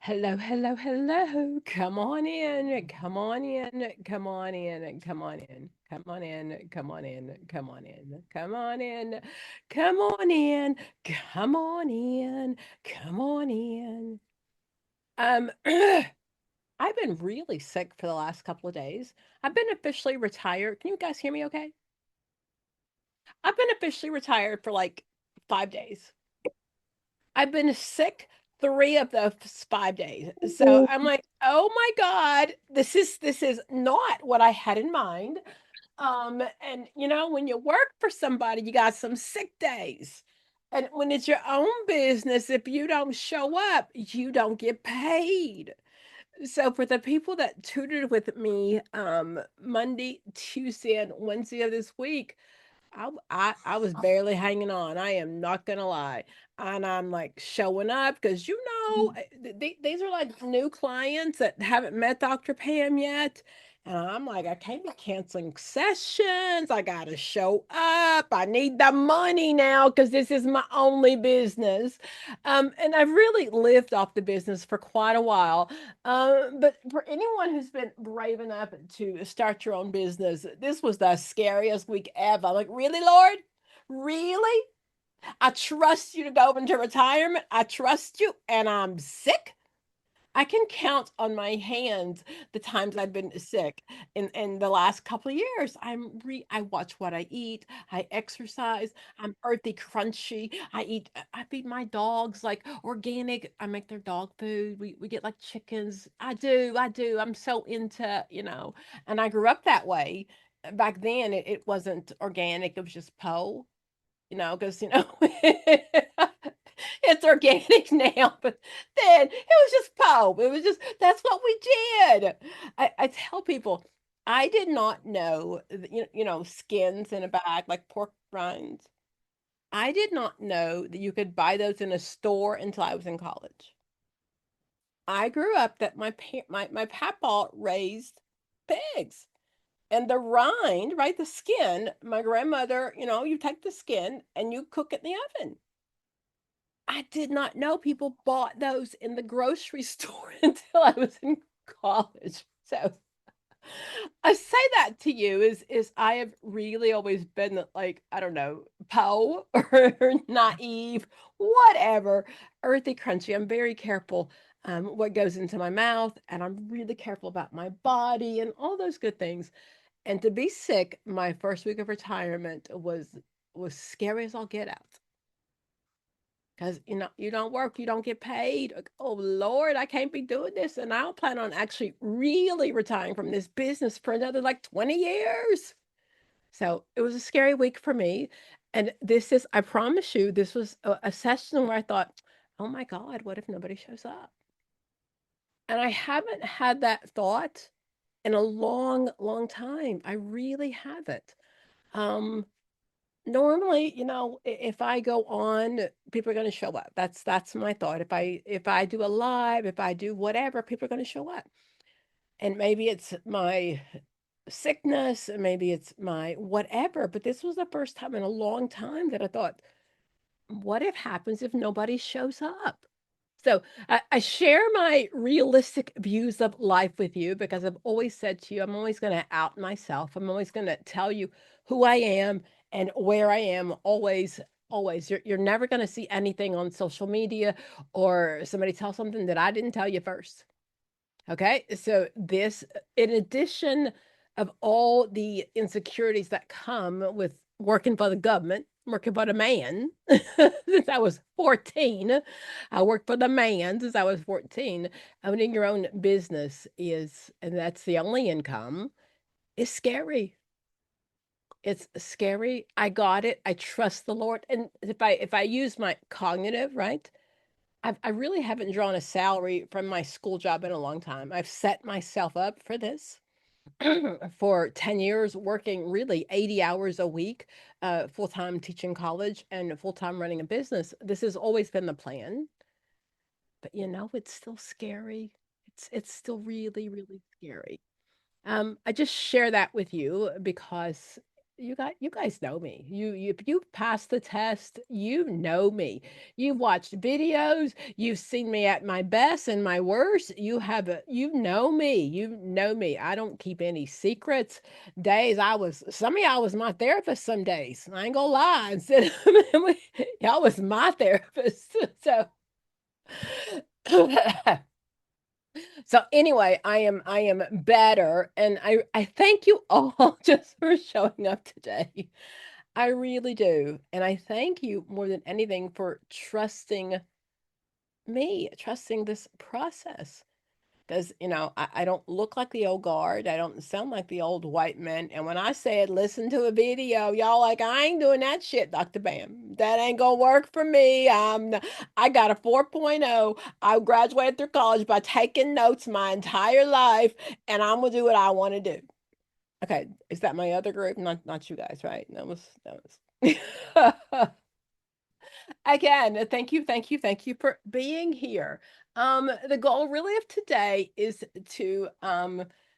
Hello, hello, hello. Come on in. Come on in. Come on in. Come on in. Come on in. Come on in. Come on in. Come on in. Come on in. Come on in. Come on in. I've been really sick for the last couple of days. I've been officially retired. Can you guys hear me okay? I've been officially retired for like 5 days. I've been sick 3 of those 5 days. So I'm like, oh my God, this is not what I had in mind. And when you work for somebody, you got some sick days. And when it's your own business, if you don't show up, you don't get paid. So for the people that tutored with me Monday, Tuesday, and Wednesday of this week, I was barely hanging on. I am not gonna lie. And I'm like showing up because these are like new clients that haven't met Dr. Pam yet. And I'm like, I can't be canceling sessions. I gotta show up. I need the money now because this is my only business. And I've really lived off the business for quite a while. But for anyone who's been brave enough to start your own business, this was the scariest week ever. I'm like, really, Lord? Really? I trust you to go into retirement. I trust you, and I'm sick. I can count on my hands the times I've been sick in the last couple of years. I watch what I eat. I exercise. I'm earthy crunchy. I feed my dogs like organic. I make their dog food. We get like chickens. I do. I'm so into. And I grew up that way. Back then it wasn't organic. It was just because it's organic now, but then it was just pulp. It was just that's what we did. I tell people I did not know skins in a bag like pork rinds. I did not know that you could buy those in a store until I was in college. I grew up that my papa raised pigs. And the rind, right, the skin, my grandmother, you take the skin and you cook it in the oven. I did not know people bought those in the grocery store until I was in college. So I say that to you is I have really always been like, I don't know, po or naive, whatever, earthy crunchy. I'm very careful what goes into my mouth, and I'm really careful about my body and all those good things. And to be sick my first week of retirement was scary as all get out. Because you don't work, you don't get paid. Like, oh Lord, I can't be doing this. And I don't plan on actually really retiring from this business for another like 20 years. So it was a scary week for me. And I promise you, this was a session where I thought, oh my God, what if nobody shows up? And I haven't had that thought in a long, long time. I really haven't. Um, Normally, if I go on, people are going to show up. That's my thought. If I do a live, if I do whatever, people are going to show up. And maybe it's my sickness, maybe it's my whatever, but this was the first time in a long time that I thought, what if happens if nobody shows up? So I share my realistic views of life with you because I've always said to you, I'm always going to out myself. I'm always going to tell you who I am and where I am. Always, always. You're never going to see anything on social media or somebody tell something that I didn't tell you first. Okay. So in addition of all the insecurities that come with working for the government, working for the man since I was 14. I worked for the man since I was 14. Owning your own business and that's the only income, is scary. It's scary. I got it. I trust the Lord. And if I use my cognitive, right? I really haven't drawn a salary from my school job in a long time. I've set myself up for this for 10 years, working really 80 hours a week, full time teaching college and full time running a business. This has always been the plan, but it's still scary. It's still really, really scary. I just share that with you because you guys know me. If you pass the test, you know me. You've watched videos, you've seen me at my best and my worst. You know me. You know me. I don't keep any secrets. Days I was some of y'all was my therapist some days. I ain't gonna lie. Instead of y'all was my therapist. So so anyway, I am better, and I thank you all just for showing up today. I really do. And I thank you more than anything for trusting me, trusting this process. Because, I don't look like the old guard. I don't sound like the old white men. And when I said, listen to a video, y'all like, I ain't doing that shit, Dr. Bam. That ain't gonna work for me. I got a 4.0. I graduated through college by taking notes my entire life, and I'm gonna do what I want to do. Okay, is that my other group? Not you guys, right? That was again, thank you for being here. The goal really of today is to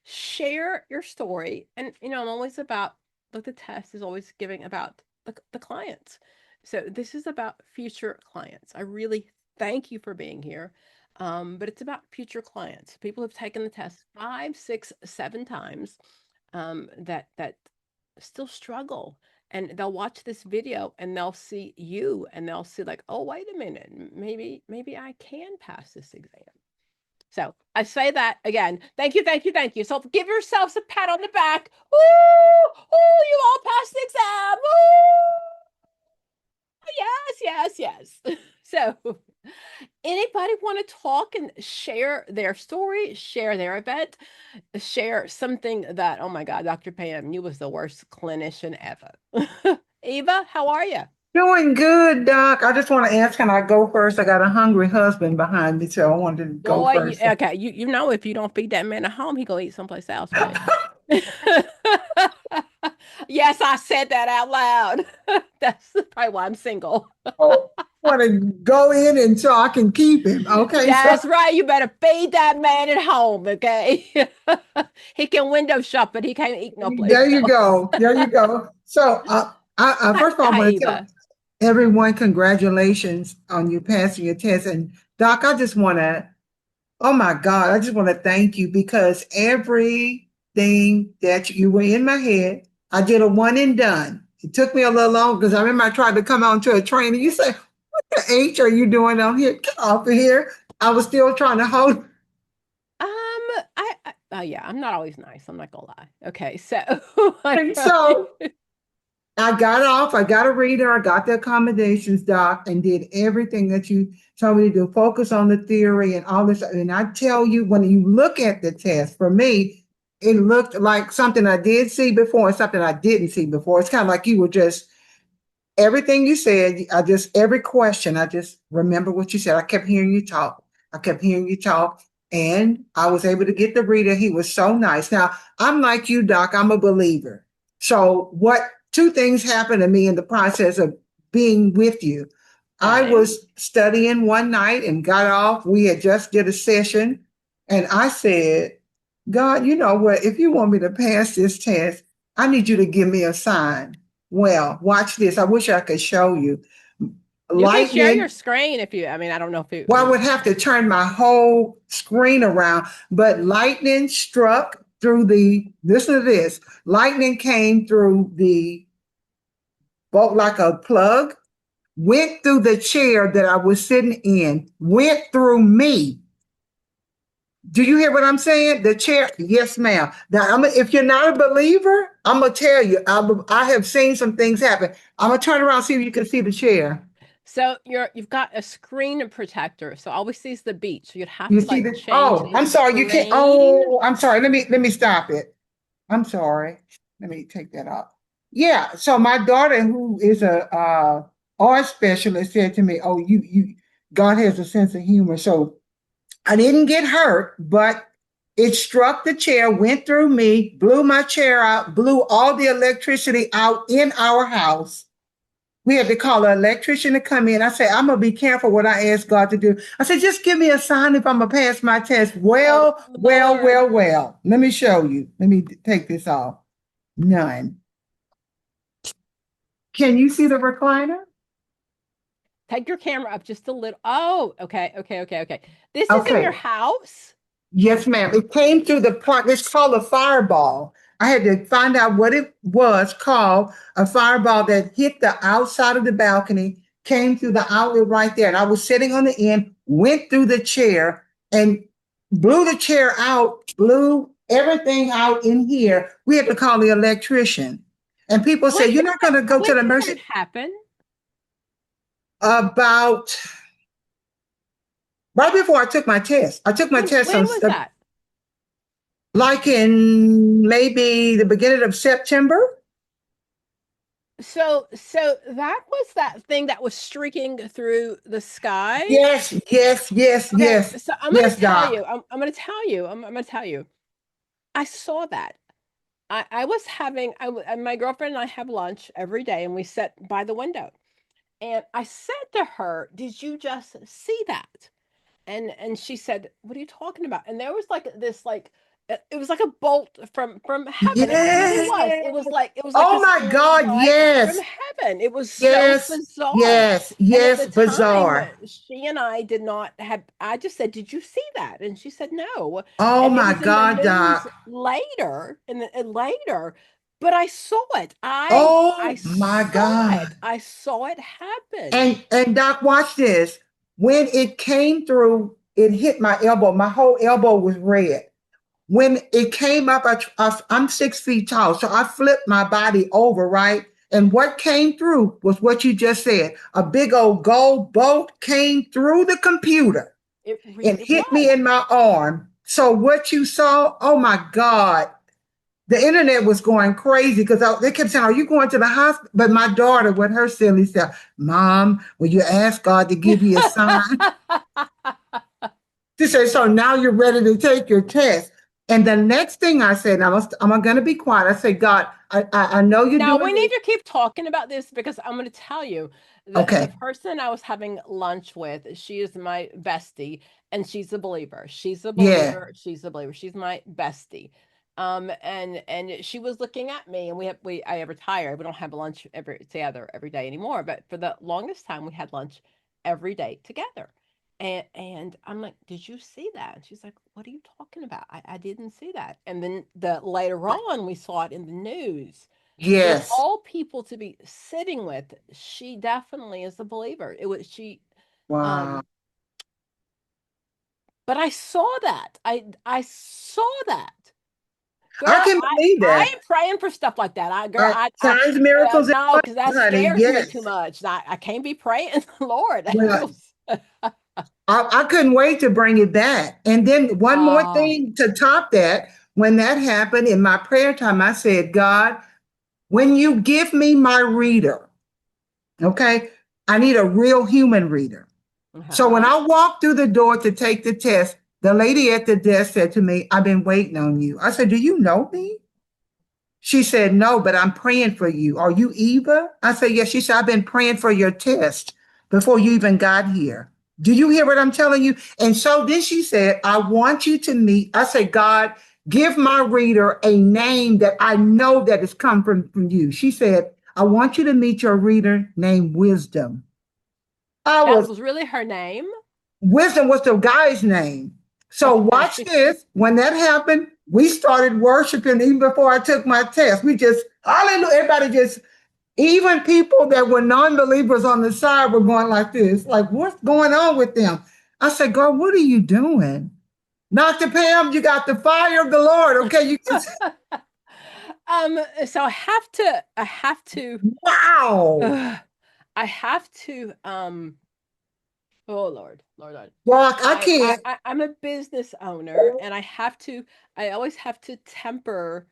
share your story. And I'm always about like the test is always giving about the clients. So this is about future clients. I really thank you for being here. But it's about future clients. People have taken the test 5, 6, 7 times, that still struggle, and they'll watch this video and they'll see you and they'll see like, oh, wait a minute, maybe I can pass this exam. So I say that again. Thank you, thank you, thank you. So give yourselves a pat on the back. Ooh, ooh, you all passed the exam. Ooh, yes, yes, yes. So anybody want to talk and share their story, share their event, share something that, oh my God, Dr. Pam, you was the worst clinician ever. Eva, how are you? Doing good, Doc. I just want to ask, can I go first? I got a hungry husband behind me, so I wanted to go Boy, first. okay, you know if you don't feed that man at home, he gonna eat someplace else, right? Yes, I said that out loud. That's probably why I'm single. Oh, want to go in and so I can keep him. Okay, so That's right. You better feed that man at home, okay? He can window shop, but he can't eat no place there you else. go. There you go. So, first of all, I Hi, want to tell Eva. everyone congratulations on you passing your test. And Doc, I just want to, oh my God, I just want to thank you because everything that you were in my head, I did a one and done. It took me a little long because I remember I tried to come on to a training. You say, what the H are you doing on here? Get off of here. I was still trying to hold. Oh yeah, I'm not always nice. I'm not gonna lie. Okay, so I And probably so I got off, I got a reader, I got the accommodations, Doc, and did everything that you told me to do, focus on the theory and all this. And I tell you, when you look at the test, for me, it looked like something I did see before and something I didn't see before. It's kind of like you were just everything you said, every question, I just remember what you said. I kept hearing you talk. I kept hearing you talk. And I was able to get the reader. He was so nice. Now, I'm like you, Doc, I'm a believer. So, what two things happened to me in the process of being with you? I okay. was studying one night and got off. We had just did a session. And I said, God, you know what? If you want me to pass this test, I need you to give me a sign. Well, watch this. I wish I could show you. You can share your Lightning. screen if you. I mean, I don't know if you. Well, I would have to turn my whole screen around, but lightning struck through listen to this. Lightning came through the bolt like a plug, went through the chair that I was sitting in, went through me. Do you hear what I'm saying? The chair, yes, ma'am. Now, if you're not a believer, I'm gonna tell you. I have seen some things happen. I'm gonna turn around see if you can see the chair. So you've got a screen protector, so always sees the beach. So you'd have You to see like the? change Oh, the I'm sorry. You can't. screen. Oh, I'm sorry. Let me stop it. I'm sorry. Let me take that off. Yeah. So my daughter, who is a art specialist, said to me, "Oh, God has a sense of humor." So I didn't get hurt, but it struck the chair, went through me, blew my chair out, blew all the electricity out in our house. We had to call an electrician to come in. I said, I'm going to be careful what I ask God to do. I said, just give me a sign if I'm going to pass my test. Oh Well, well, Lord. well, well. Let me show you. Let me take this off. None. Can you see the recliner? Take your camera up just a little. Oh, okay, okay, okay, okay. This is in your Okay. house? Yes, ma'am. It came through the part. It's called a fireball. I had to find out what it was called. A fireball that hit the outside of the balcony, came through the outlet right there. And I was sitting on the end, went through the chair and blew the chair out, blew everything out in here. We had to call the electrician. And people When said, "You're not going to go when to the did that emergency." happen? About right before I took my test. I took my test When on was that? like in maybe the beginning of September. So that was that thing that was streaking through the sky. Yes, yes, yes, Okay, yes, so I'm gonna yes, tell Doc. you. I'm gonna tell you. I'm gonna tell you. I saw that. I was having my girlfriend and I have lunch every day, and we sit by the window. And I said to her, "Did you just see that?" And she said, "What are you talking about?" And there was like this it was like a bolt from heaven. It really was. Yes. It was like Oh this my God. light from Yes, heaven. It was so yes, bizarre. yes, And at yes. the time, Bizarre. she and I did not have, I just said, "Did you see that?" And she said, "No." Oh And it my was in the God, news Doc. later, later, but I saw it. I Oh my saw God. it. I saw it happen. And Doc, watch this. When it came through, it hit my elbow. My whole elbow was red. When it came up, I'm 6 feet tall, so I flipped my body over, right? And what came through was what you just said. A big old gold bolt came through the computer and It hit me was. in my arm. So what you saw, oh my God, the internet was going crazy because they kept saying, "Are you going to the hospital?" But my daughter, with her silly self, "Mom, will you ask God to give you a sign?" She said, "So now you're ready to take your test." And the next thing I said, I'm going to be quiet. I said, "God, I know you're Now doing we need this." to keep talking about this because I'm going to tell you the Okay. person I was having lunch with, she is my bestie and she's a believer. She's a Yeah. believer. She's a believer. She's my bestie. And she was looking at me and I retired. We don't have lunch together every day anymore, but for the longest time we had lunch every day together. And I'm like, "Did you see that?" And she's like, "What are you talking about? I didn't see that." And then later on we saw it in the news. So of Yes. all people to be sitting with, she definitely is a believer. It was she Wow. um but I saw that. I saw that. I Girl, can believe I that. ain't praying for stuff like that. I Signs, miracles, and no, because that wonders, honey. scares me too Yes. much. I can't be praying, Lord. Well, I couldn't wait to bring it back. And then one more Oh, thing to top that, when that happened in my prayer time, I said, "God, when you give me my reader, okay, I need a real human reader." So when uh-huh. I walked through the door to take the test, the lady at the desk said to me, "I've been waiting on you." I said, "Do you know me?" She said, "No, but I'm praying for you. Are you Eva?" I said, "Yes." She said, "I've been praying for your test before you even got here. Do you hear what I'm telling you?" And so then she said, "I want you to meet." I said, "God, give my reader a name that I know that has come from you." She said, "I want you to meet your reader named Wisdom." I That was was really her name. Wisdom was the guy's name. So watch Okay. this. When that happened, we started worshiping even before I took my test. We just, hallelujah, everybody just, even people that were non-believers on the side were going like this, like, what's going on with them? I said, "God, what are you doing?" Dr. Pam, you got the fire of the Lord. Okay, you just, So I have to wow. ugh, I have to oh Lord, Lord, Lord. Doc, I can't I'm a business owner and I always have to temper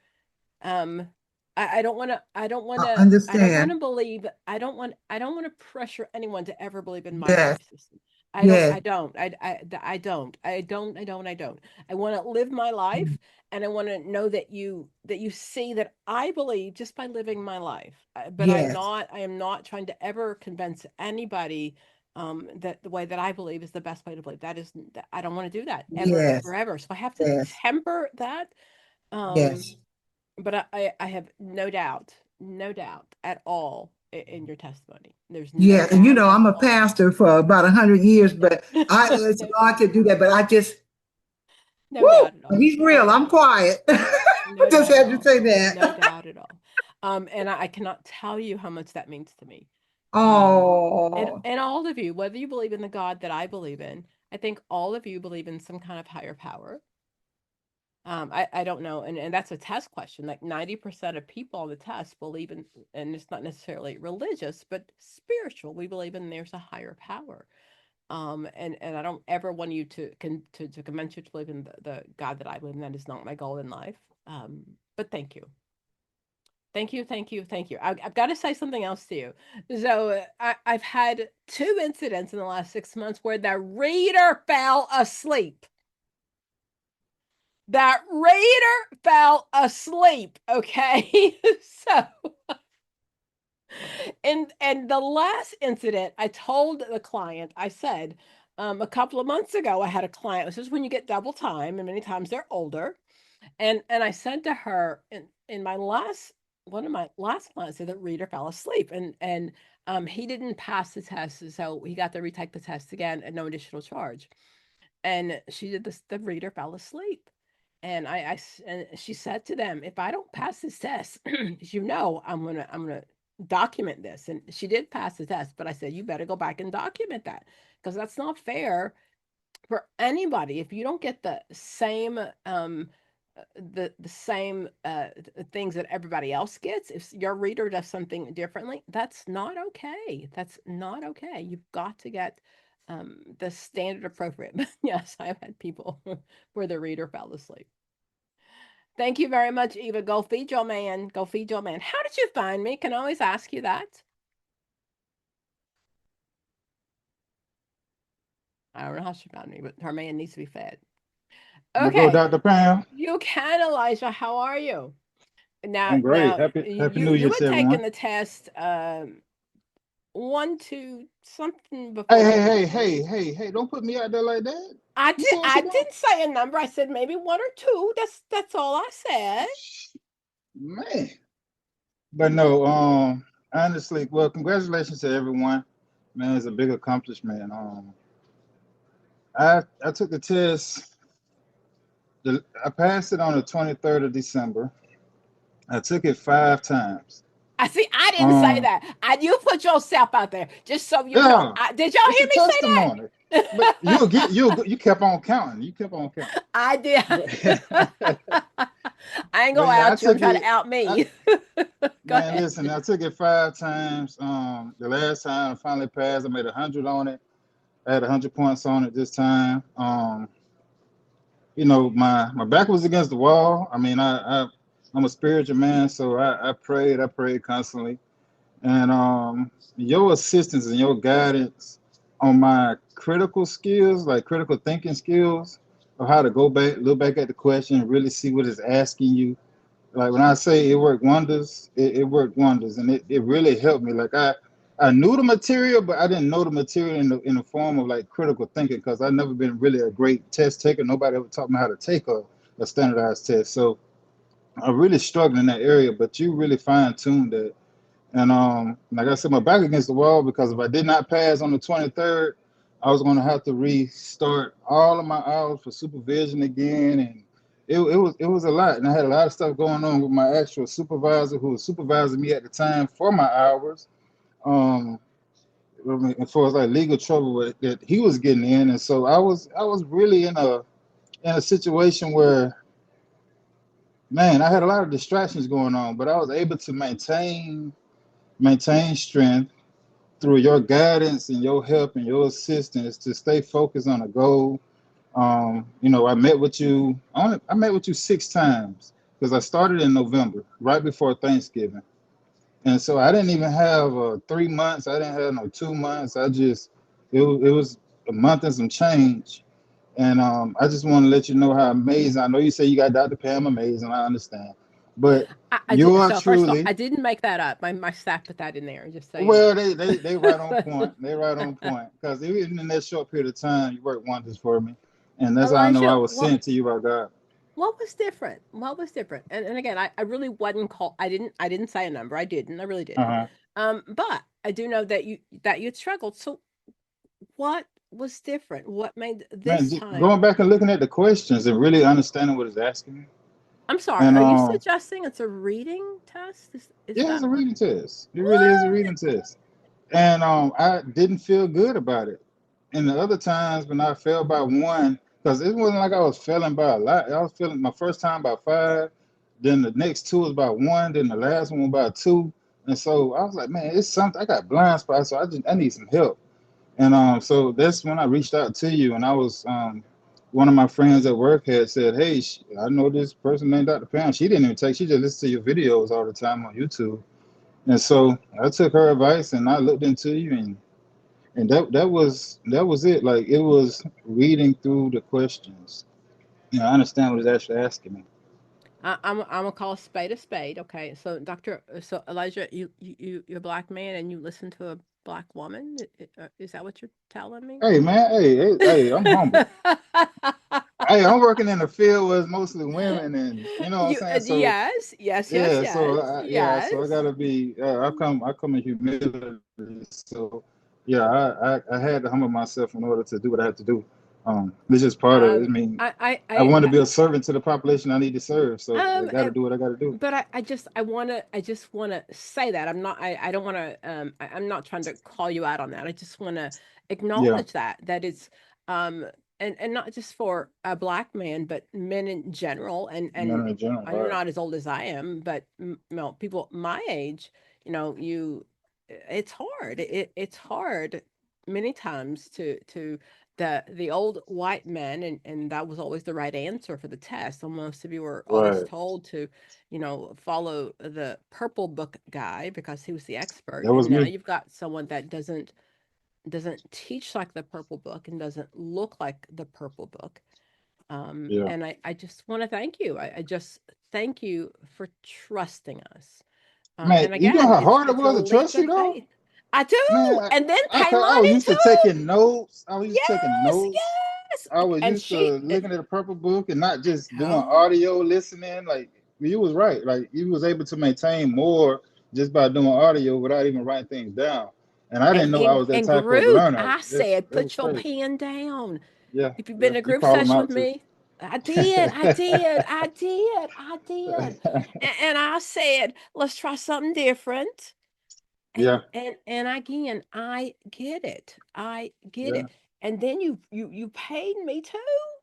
um I don't want to I don't want understand. to believe I don't want to pressure anyone to ever believe in my Yes, belief system. yes, I don't. I want to live my life and I want to know that you see that I believe just by living my life. But yes, I am not trying to ever convince anybody that the way that I believe is the best way to believe. I don't want to do that ever, ever, yes, ever. So I have to yes, temper that. Um, yes. but I have no doubt at all in your testimony. There's no Yeah, and doubt at I'm a all. pastor for about 100 years, but it's No hard doubt to at do all. that. But I just, No woo, doubt at all. he's No real. I'm doubt. quiet. I No just doubt at had to all. say No that. doubt at all. And I cannot tell you how much that means to me. Oh, And all of you, whether you believe in the God that I believe in, I think all of you believe in some kind of higher power. I don't know, and that's a test question. Like 90% of people on the test believe in, and it's not necessarily religious, but spiritual. We believe in there's a higher power. And I don't ever want you to convince you to believe in the God that I believe in. That is not my goal in life. But thank you. Thank you, thank you, thank you. I've got to say something else to you. So I've had two incidents in the last 6 months where the reader fell asleep. That reader fell asleep. Okay, so and the last incident, I told the client, I said, a couple of months ago, I had a client. This is when you get double time, and many times they're older. And I said to her in my last one of my last clients, the reader fell asleep, and he didn't pass the test, so he got to retake the test again at no additional charge. And she did this. The reader fell asleep, and she said to them, "If I don't pass this test, I'm gonna document this." And she did pass the test, but I said, "You better go back and document that because that's not fair for anybody if you don't get the same the same things that everybody else gets. If your reader does something differently, that's not okay. That's not okay. You've got to get the standard appropriate. But yes, I've had people where the reader fell asleep. Thank you very much, Eva. Go feed your man. Go feed your man. How did you find me? Can I always ask you that? I don't know how she found me, but her man needs to be fed. I'm gonna go, Okay, Dr. Pam. you can, Elijah. How are you? Now, I'm great. now Happy you New Year you to had taken everyone. the test one two something Hey, before hey, hey, Thanksgiving. hey, hey, hey! Don't put me out there like that. I You did said what I you doing, didn't say a number. I said maybe one or two. That's all I said. man. But no, honestly, well, congratulations to everyone. Man, it's a big accomplishment. I took the test. I passed it on the 23rd of December. I took it 5 times. I see. I didn't say Um, that. You put yourself out there, just so you know. yeah, Did y'all it's hear a testimony. me But say you kept on counting. You kept on counting. that? I did. But I ain't but gonna yeah, I out you. I'm took trying to it. out I, me. Go Man, ahead. listen, I took it 5 times. The last time I finally passed, I made 100 on it. I had 100 points on it this time. My back was against the wall. I mean, I'm a spiritual man, so I prayed constantly, and your assistance and your guidance on my critical skills, like critical thinking skills, of how to go back, look back at the question, and really see what it's asking you. Like when I say it worked wonders, it worked wonders, and it really helped me. Like I knew the material, but I didn't know the material in the form of like critical thinking because I've never been really a great test taker. Nobody ever taught me how to take a standardized test, so I really struggled in that area. But you really fine tuned that, and like I said, my back against the wall because if I did not pass on the 23rd, I was going to have to restart all of my hours for supervision again, and it was a lot. And I had a lot of stuff going on with my actual supervisor who was supervising me at the time for my hours. Um, I mean, as far as like legal trouble that he was getting in, and so I was really in a situation where, man, I had a lot of distractions going on, but I was able to maintain strength through your guidance and your help and your assistance to stay focused on a goal. I met with you. I met with you 6 times because I started in November, right before Thanksgiving, and so I didn't even have 3 months. I didn't have no 2 months. It was a month and some change. And I just want to let you know how amazing. I know you say you got Dr. Pam amazing. I understand, but I you did. are So first of all, truly. I didn't make that up. My staff put that in there. Just so you Well, know. they right on point. They right on point because even in that short period of time, you worked wonders for me, and that's how I know I Elijah, was sent to you by God. what was different? What was different? And again, I really wasn't called. I didn't say a number. I didn't. I really Uh didn't. huh. But I do know that you'd struggled. So what was different? What made Man, this time? going back and looking at the questions and really understanding what it's asking me. I'm sorry, And are you suggesting it's a reading test? Is yeah, it's that a what? reading test. It really is a What? reading test. And I didn't feel good about it. And the other times when I failed by one, because it wasn't like I was failing by a lot. I was failing my first time by five, then the next two was by one, then the last one was by two. And so I was like, man, it's something. I got blind spots, so I need some help. And so that's when I reached out to you, and I was one of my friends at work had said, hey, I know this person named Dr. Pam. She didn't even take. She just listened to your videos all the time on YouTube. And so I took her advice and I looked into you, and that was it. Like it was reading through the questions. I understand what it's actually asking me. I'm gonna call a spade, okay? So so Elijah, you're a black man and you listen to a black woman. Is that what you're telling me? Hey man, hey, I'm humble. Hey, I'm working in a field where it's mostly women, and you know what I'm saying. So Yes, yes, yes, yeah, so yes, so I yes. gotta be. I come in humility. So yeah, I had to humble myself in order to do what I had to do. It's just part of it. I Um, mean, I want to I be a servant to the population I need to serve. So I got to um, do what I got to do. but I just wanna say that I don't wanna I'm not trying to call you out on that. I just wanna Yeah, acknowledge that it's um and not just for a black man, but men in general. And men in general, you're right? not as old as I am, but people my age, it's hard. It's hard many times to the old white men, and that was always the right answer for the test. So most of you were always Right. told to follow the purple book guy because he was the expert. That And was now me. you've got someone that doesn't teach like the purple book and doesn't look like the purple book. Yeah, And I just want to thank you. I just thank you for trusting us. man. And You know again, how hard it it's a was to leap trust you of though. faith. I do. Man, And then came I was Lonnie used to too. taking notes. I was used to taking Yes, notes. yes. I was And used to looking at the purple book and not I just doing know. audio listening. Like you was right. Like you was able to maintain more just by doing audio without even writing things down. And I And didn't know I was that in type of group, learner. I This said, it was put your crazy. pen down. Yeah, If you've been yeah. in a You group called them session with out too. me, I did. And I said, let's try something different. Yeah, And again, I get it. I get yeah. it. And then you paid me too.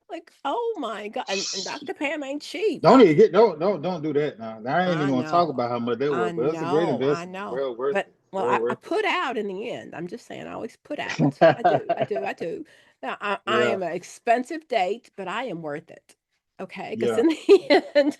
Like, oh my God. And Dr. Pam ain't cheap. Don't do that now. I ain't even I gonna talk know. about how much that was, I but it's a great know. I investment. know. Well worth But it. well, Well I worth it. put out in the end. I'm just saying I always put out. I do. I do. Now I Yeah, am an expensive date, but I am worth it. Okay, because yeah, in the end,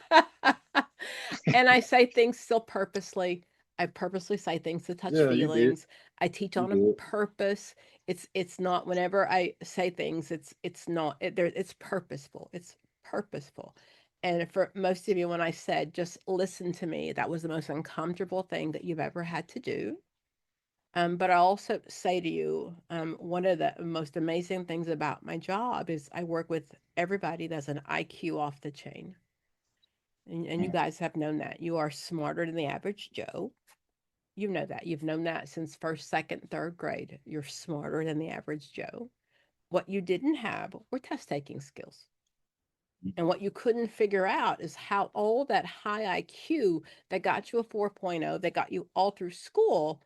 and I say things still purposely. I purposely say things to touch yeah. You did. feelings. I teach You on a did. purpose. It's not whenever I say things, it's not it's purposeful. It's purposeful. And for most of you, when I said just listen to me, that was the most uncomfortable thing that you've ever had to do. But I also say to you, one of the most amazing things about my job is I work with everybody that's an IQ off the chain. And you Mm. guys have known that. You are smarter than the average Joe. You know that. You've known that since first, second, third grade. You're smarter than the average Joe. What you didn't have were test taking skills. And what you couldn't figure out is how all that high IQ that got you a 4.0, that got you all through school,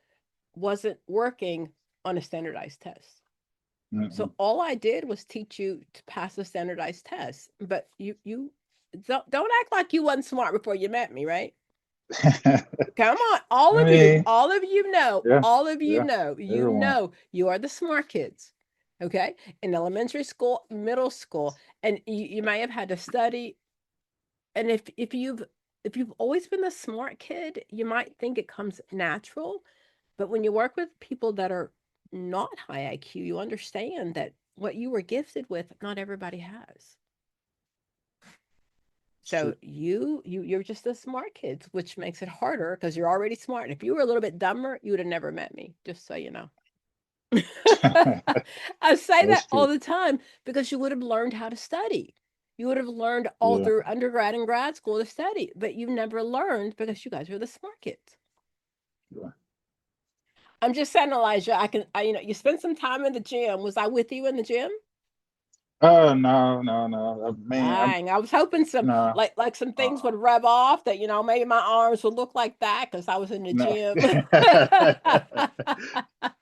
wasn't working on a standardized test. Mm-mm. So all I did was teach you to pass a standardized test. But you don't act like you wasn't smart before you met me, right? Come on, I mean, yeah, all of yeah. you Everyone. know, you are the smart kids, okay? In elementary school, middle school, and you may have had to study. And if you've always been the smart kid, you might think it comes natural. But when you work with people that are not high IQ, you understand that what you were gifted with, not everybody has. It's true. So you're just the smart kids, which makes it harder because you're already smart. If you were a little bit dumber, you would have never met me, just so you know. I say that That's all true. the time because you would have learned how to study. You would have learned all Yeah. through undergrad and grad school to study, but you never learned because you guys are the smart kids. Yeah. I'm just saying, Elijah, you spent some time in the gym. Was I with you in the gym? No, no, no. Man, Dang, I was hoping some no, like some things uh, would rub off that, maybe my arms would look like that because I was in the no. gym.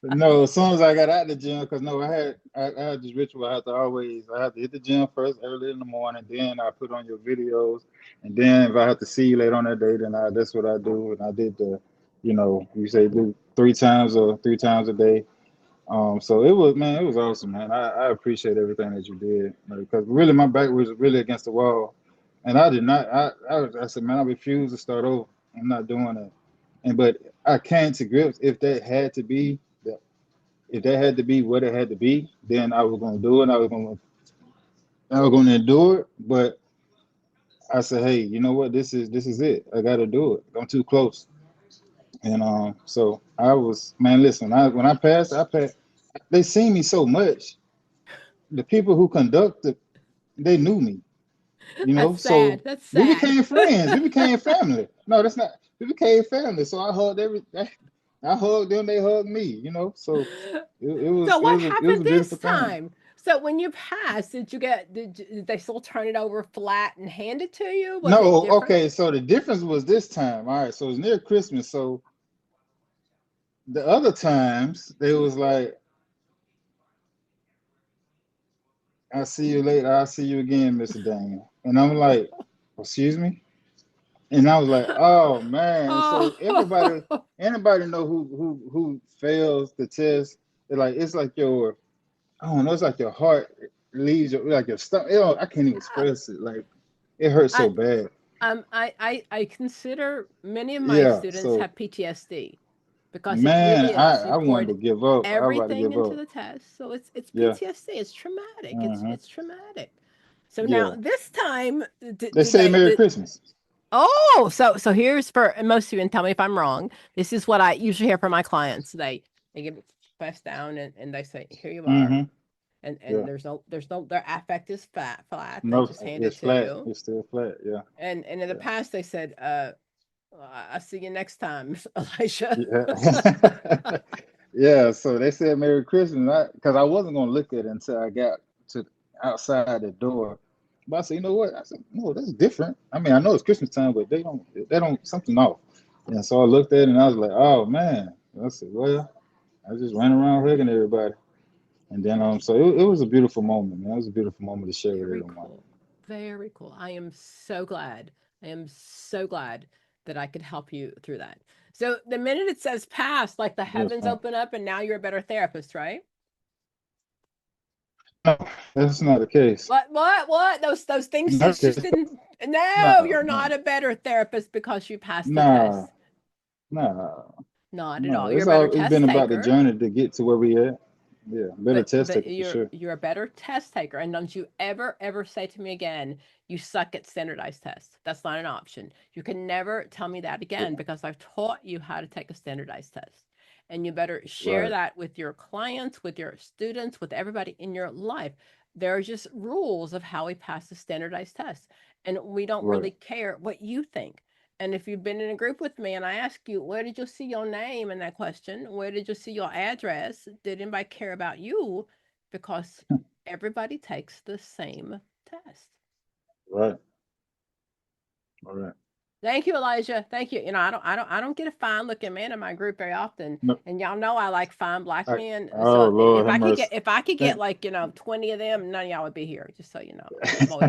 No, as soon as I got out the gym, because no, I had this ritual. I have to hit the gym first early in the morning, then I put on your videos, and then if I have to see you later on that day, then that's what I do. And I did you say do 3 times a day. So it was awesome, man. I appreciate everything that you did, because really my back was really against the wall, and I did not. I said, man, I refuse to start over. I'm not doing it. But I came to grips, if that had to be what it had to be, then I was going to do it. I was going to endure it. But I said, hey, you know what? This is it. I got to do it. I'm too close. And so I was, man. Listen, when I passed, I passed. They seen me so much. The people who conducted, they knew me. That's sad. So That's we sad. became friends. We became family. No, that's not. We became family. So I hugged them. They hugged me. So it So was it what was a, it was happened a beautiful this thing. time? So when you passed, did they still turn it over flat and hand it to you? Was it No, different? okay. So the difference was this time. All right. So it's near Christmas. So the other times they was like, "I'll see you later. I'll see you again, Mr. Daniel." And I'm like, "Excuse me." And I was like, "Oh man!" And so Oh, anybody know who fails the test? It's like your, I don't know. It's like your heart leaves like your stomach. I can't even yeah. express it. Like it hurts so I bad. I consider many of my Yeah. students So have PTSD because it man, really is. You I wanted poured to give up. I was about to everything give into up. the test, so it's Yeah. PTSD. It's traumatic. Uh-huh. It's traumatic. So now Yeah. this time, They say Merry did Christmas. oh, so here's for and most of you, and tell me if I'm wrong. This is what I usually hear from my clients. They give it press down and they say, "Here you are," Mm-hmm. and Yeah. there's no their affect is flat. They No, just hand it it's to flat. you. It's still flat. Yeah. And in the Yeah. past, they said, I'll see you next time, Elijah." Yeah. Yeah. So they said Merry Christmas. Because I wasn't gonna look at it until I got to outside the door. But I said, you know what? I said, no, that's different. I mean, I know it's Christmas time, but they don't something off. And so I looked at it and I was like, oh man. I said, well, I just ran around hugging everybody. And then so it was a beautiful moment, man. It was a beautiful moment to share with Very everyone. cool. Very cool. I am so glad. I am so glad that I could help you through that. So the minute it says pass, like the Yes, heavens man. open up and now you're a better therapist, right? No, that's not the case. What? Those things Not the just case. didn't. No, No, you're not no, a better therapist because you passed the nah, test. nah, Not at all. no. You're a better It's been test about the taker. journey to get to where we at. Yeah, better test But taker for you're sure. you're a better test taker, and don't you ever say to me again, you suck at standardized tests. That's not an option. You can never tell me that again Yeah, because I've taught you how to take a standardized test. And you better share right, that with your clients, with your students, with everybody in your life. There are just rules of how we pass the standardized test. And we don't right. really care what you think. And if you've been in a group with me and I ask you, where did you see your name in that question? Where did you see your address? Did anybody care about you? Because everybody takes the same test. Right. All right. Thank you, Elijah. Thank you. I don't get a fine looking man in my group very often, No, and y'all know I like fine black I, men. oh So Lord, have mercy. if I could get Thank, like 20 of them, none of y'all would be here. Just so you know,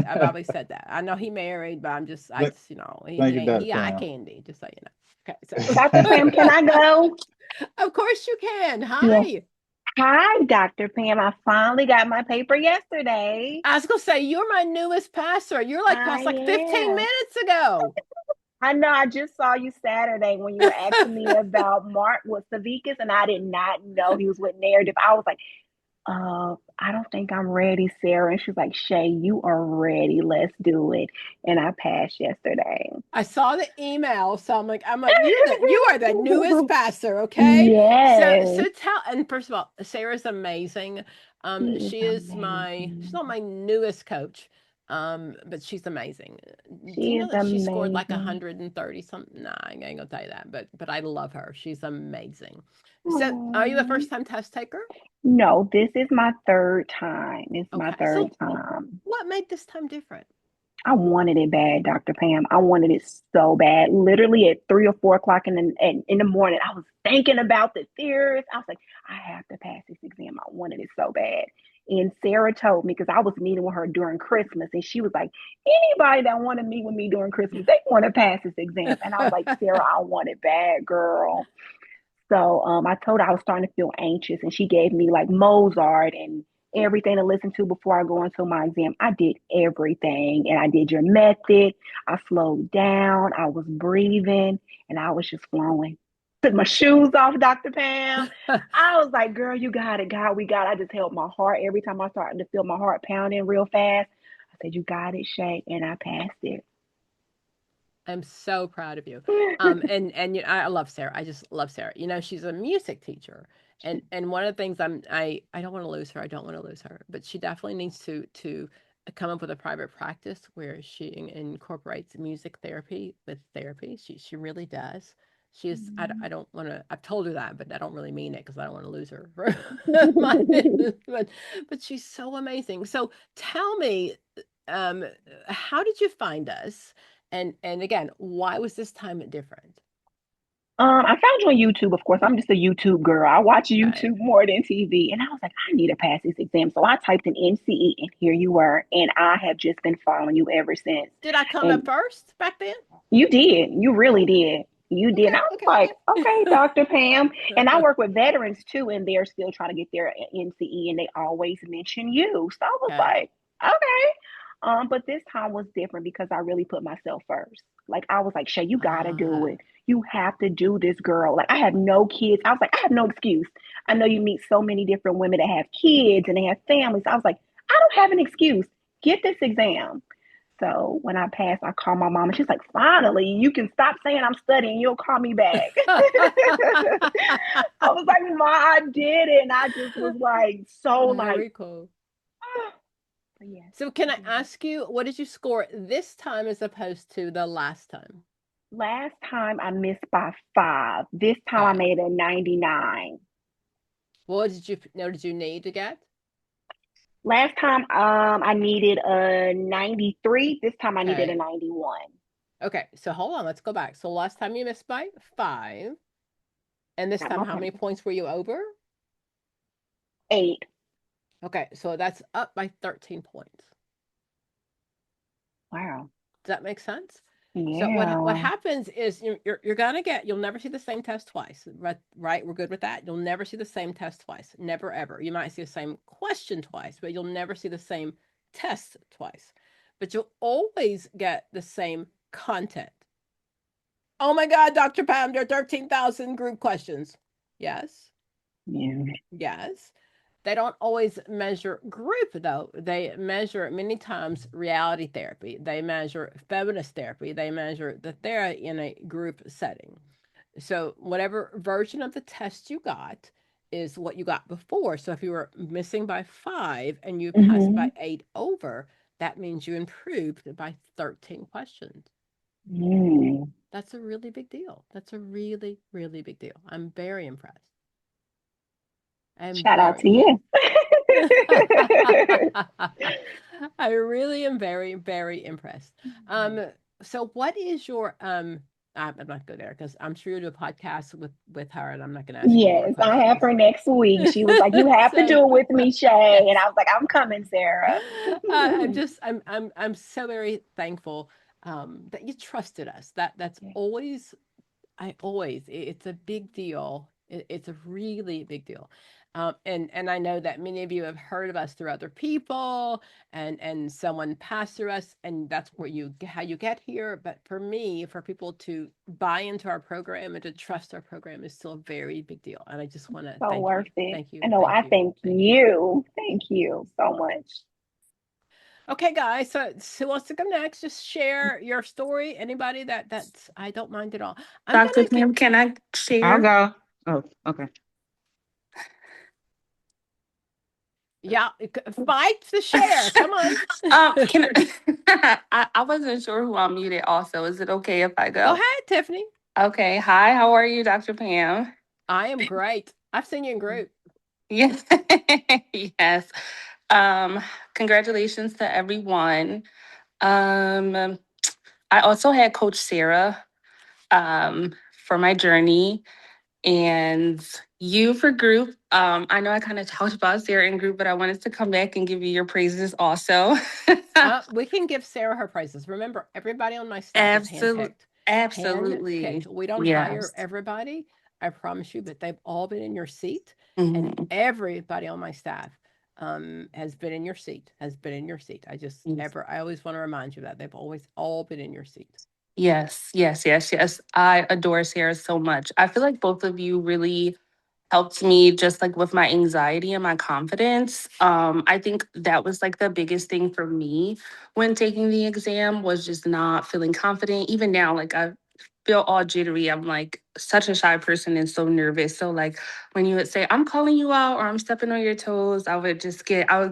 I've always said that. I know he married, but I thank, just thank you, Dr. he eye Pam. candy. Just so you know. Okay, Dr. so Pam, can I go? of course you can. Yes. Hi. Hi, Dr. Pam. I finally got my paper yesterday. I was gonna say you're my newest pastor. You're like I passed like 15 am. minutes ago. I know I just saw you Saturday when you were asking me about Mark with Savicus, and I did not know he was with Narrative. I was like, I don't think I'm ready, Sarah. And she's like, Shay, you are ready. Let's do it. And I passed yesterday. I saw the email, so I'm like, you are the newest pastor, okay? So Yes, tell, and first of all, Sarah's amazing. he is She's not amazing. my newest coach, But she's amazing. Do She you know is that she scored like amazing. 130 something? Nah, I ain't gonna tell you that, but I love her. She's amazing. So, are you a Aw. first time test taker? No, this is my third time. It's my Okay. third So, time. what made this time different? I wanted it bad, Dr. Pam. I wanted it so bad. Literally at 3 or 4 o'clock in the morning, I was thinking about the theories. I was like, I have to pass this exam. I wanted it so bad. And Sarah told me, because I was meeting with her during Christmas, and she was like, anybody that want to meet with me during Christmas, they want to pass this exam. And I was like, Sarah, I want it bad, girl. So I told her I was starting to feel anxious, and she gave me like Mozart and everything to listen to before I go into my exam. I did everything, and I did your method. I slowed down. I was breathing, and I was just flowing. Took my shoes off, Dr. Pam. I was like, girl, you got it. God, we got it. I just held my heart every time I started to feel my heart pounding real fast. I said, you got it, Shay, and I passed it. I'm so proud of you. And you know, I love Sarah. I just love Sarah. You know, she's a music teacher, and one of the things I don't want to lose her. I don't want to lose her, but she definitely needs to come up with a private practice where she incorporates music therapy with therapy. She really does. She's I don't want to. I've told her that, but I don't really mean it because I don't want to lose her for my business. But she's so amazing. So tell me, um, how did you find us? And again, why was this time different? I found you on YouTube, of course. I'm just a YouTube girl. I watch Okay. YouTube more than TV. And I was like, I need to pass this exam. So I typed in NCE and here you were. And I have just been following you ever since. Did I come up And first back then? you did. You really did. You did. And Okay, I was okay, like, okay, okay. Dr. Pam. And I work with veterans too, and they're still trying to get their NCE and they always mention you. So I was Okay. like, okay. But this time was different because I really put myself first. Like I was like, Shay, you gotta do Ah. it. You have to do this, girl. Like I have no kids. I was like, I have no excuse. I know you meet so many different women that have kids and they have families. I was like, I don't have an excuse. Get this exam. So when I passed, I called my mom and she's like, finally, you can stop saying I'm studying. You'll call me back. I was like, Ma, I did it. And I just was like, so like, Very cool. but yes, So can I I did it. ask you, what did you score this time as opposed to the last time? Last time I missed by 5. This time I Okay. made a 99. What did you know did you need to get? Last time I needed a 93. This time I needed a Okay. 91. Okay. So hold on, let's go back. So last time you missed by 5, and this Got time my how many pen. points were you over? 8. Okay, so that's up by 13 points. Wow. Does that make sense? So what Yeah. happens is you're gonna get you'll never see the same test twice, right? Right? We're good with that. You'll never see the same test twice. Never ever. You might see the same question twice, but you'll never see the same test twice. But you'll always get the same content. Oh my God, Dr. Pam, there are 13,000 group questions. Yes. Yeah. Yes. They don't always measure group though. They measure many times reality therapy. They measure feminist therapy. They measure the therapy in a group setting. So whatever version of the test you got is what you got before. So if you were missing by 5 and you passed by Mm-hmm. 8 over, that means you improved by 13 questions. Mm. That's a really big deal. That's a really, really big deal. I'm very impressed. I'm Shout out very to you. I really am very, very impressed. Um, so what is your I'm not go there because I'm sure you'll do a podcast with her and I'm not gonna ask you any more Yes, I have questions. her next week. She was like, "You have to So do it with me, Shay," and yes. I was like, "I'm coming, Sarah." I'm so very thankful that you trusted us. That's always it's a big deal. It's a really big deal. And I know that many of you have heard of us through other people and someone passed through us and that's where how you get here. But for me, for people to buy into our program and to trust our program is still a very big deal. And I just want to So thank you. worth it. Thank you. I know. Thank I you. thank Thank you. you. Thank you so much. Okay, guys. So who wants to go next? Just share your story. Anybody that's I don't mind at all. I'm Dr. gonna get Pam, can I I'll share? go. Oh, okay. Yeah, fight to share. Come on. Can I wasn't sure who unmuted also. Is it okay if I Go go? ahead, Tiffany. Okay. Hi, how are you, Dr. Pam? I am great. I've seen you in group. Yes. Yes. Um, Congratulations to everyone. Um, I also had Coach Sarah for my journey and you for group. I know I kind of talked about Sarah in group, but I wanted to come back and give you your praises also. We can give Sarah her praises. Remember, everybody on my staff is Absolutely. handpicked. Absolutely. Handpicked. We don't hire Yes. everybody. I promise you, but they've all been in your seat, and Mhm. everybody on my staff has been in your seat. Has been in your seat. Yes. I always want to remind you that they've always all been in your seat. Yes, yes, yes, yes. I adore Sarah so much. I feel like both of you really helped me just like with my anxiety and my confidence. I think that was like the biggest thing for me when taking the exam was just not feeling confident. Even now, like I feel all jittery. I'm like such a shy person and so nervous. So like when you would say, I'm calling you out or I'm stepping on your toes, I would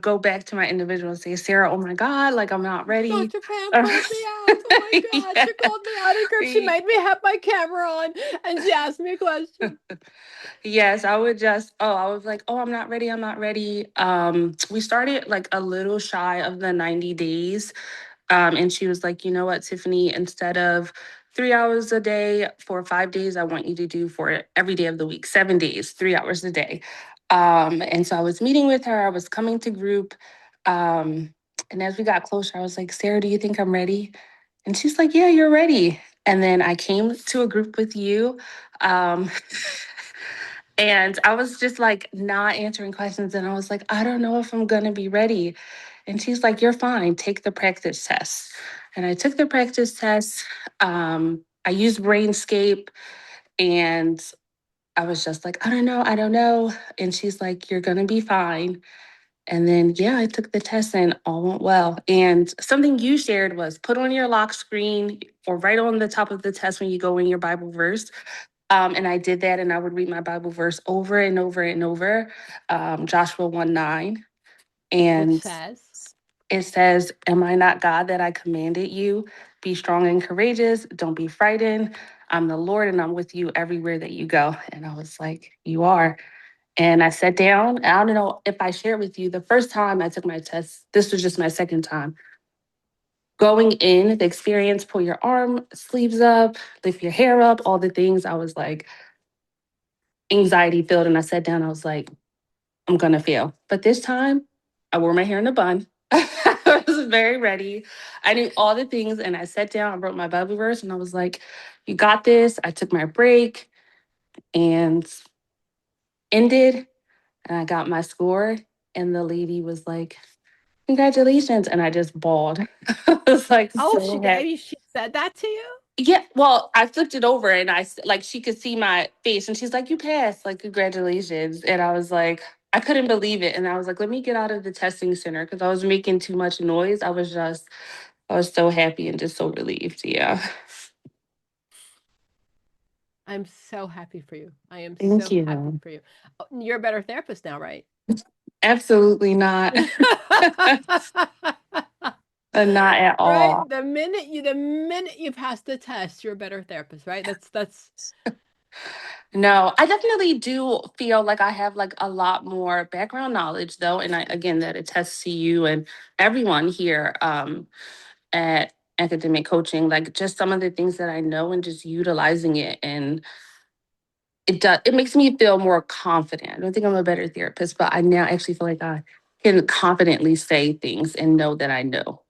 go back to my individual and say, Sarah, oh my God, like I'm not ready. Dr. Pam called me out. Oh my God, she Yes. called me out in group. She made me have my camera on, and she asked me a question. Yes, I was like, oh, I'm not ready. I'm not ready. We started like a little shy of the 90 days. And she was like, you know what, Tiffany, instead of 3 hours a day for 5 days, I want you to do for every day of the week, 7 days, 3 hours a day. And so I was meeting with her, I was coming to group. And as we got closer, I was like, Sarah, do you think I'm ready? And she's like, yeah, you're ready. And then I came to a group with you. Um, and I was just like not answering questions. And I was like, I don't know if I'm going to be ready. And she's like, you're fine. Take the practice test. And I took the practice test. I used Brainscape and I was just like, I don't know. I don't know. And she's like, you're going to be fine. And then, yeah, I took the test and all went well. And something you shared was put on your lock screen or right on the top of the test when you go in your Bible verse. And I did that and I would read my Bible verse over and over and over, Joshua 1:9. Which And says, it says, am I not God that I commanded you? Be strong and courageous. Don't be frightened. I'm the Lord and I'm with you everywhere that you go. And I was like, you are. And I sat down. I don't know if I shared with you the first time I took my test, this was just my second time. Going in, the experience, pull your arm sleeves up, lift your hair up, all the things. I was like anxiety filled. And I sat down, I was like, I'm going to fail. But this time, I wore my hair in a bun. I was very ready. I knew all the things. And I sat down, I wrote my Bible verse, and I was like, you got this. I took my break and ended, and I got my score. And the lady was like, congratulations. And I just bawled. I was like, oh, so happy. she said that to you? Yeah, well, I flipped it over and like she could see my face and she's like, you passed, like, congratulations. And I was like, I couldn't believe it. And I was like, let me get out of the testing center because I was making too much noise. I was so happy and just so relieved. Yeah. I'm so happy for you. I am Thank so happy you. for you. Oh, you're a better therapist now, right? Absolutely not. Not at Right? all. The minute you pass the test, you're a better therapist, right? That's No, I definitely do feel like I have like a lot more background knowledge though. And again, that attests to you and everyone here. At academic coaching, like just some of the things that I know and just utilizing it. And it makes me feel more confident. I don't think I'm a better therapist, but I now actually feel like I can confidently say things and know that I know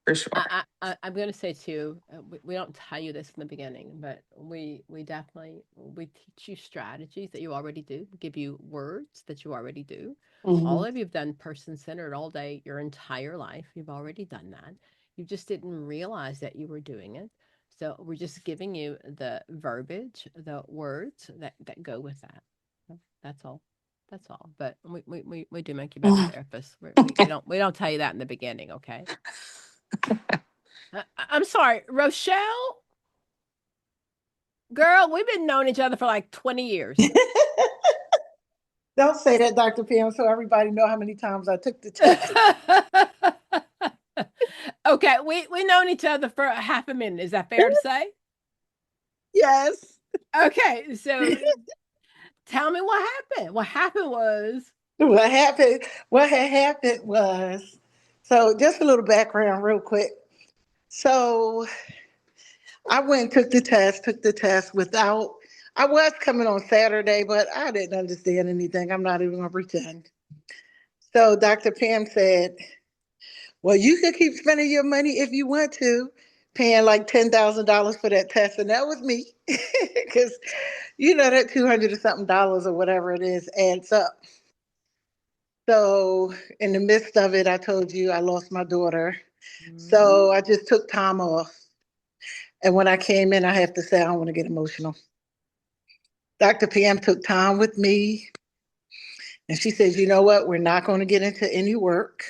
for sure. I'm going to say too. We don't tell you this in the beginning, but we definitely we teach you strategies that you already do. We give you words that you already do. All Mhm. of you've done person centered all day your entire life. You've already done that. You just didn't realize that you were doing it. So we're just giving you the verbiage, the words that go with that. That's all. That's all. But we do make you better therapists. We don't tell you that in the beginning, okay? I'm sorry, Rochelle? Girl, we've been knowing each other for like 20 years. Don't say that, Dr. Pam, so everybody know how many times I took the test. Okay, we known each other for a half a minute. Is that fair to say? Yes. Okay, so tell me what happened. What happened was What happened? What had happened was, so just a little background real quick. So I went and took the test without, I was coming on Saturday, but I didn't understand anything. I'm not even gonna pretend. So Dr. Pam said, well, you could keep spending your money if you want to, paying like $10,000 for that test. And that was me. Because you know that 200 or something dollars or whatever it is adds up. So in the midst of it, I told you I lost my daughter. So I just took time off. And when I came in, I have to say, I don't want to get emotional. Dr. PM took time with me and she says, you know what? We're not going to get into any work.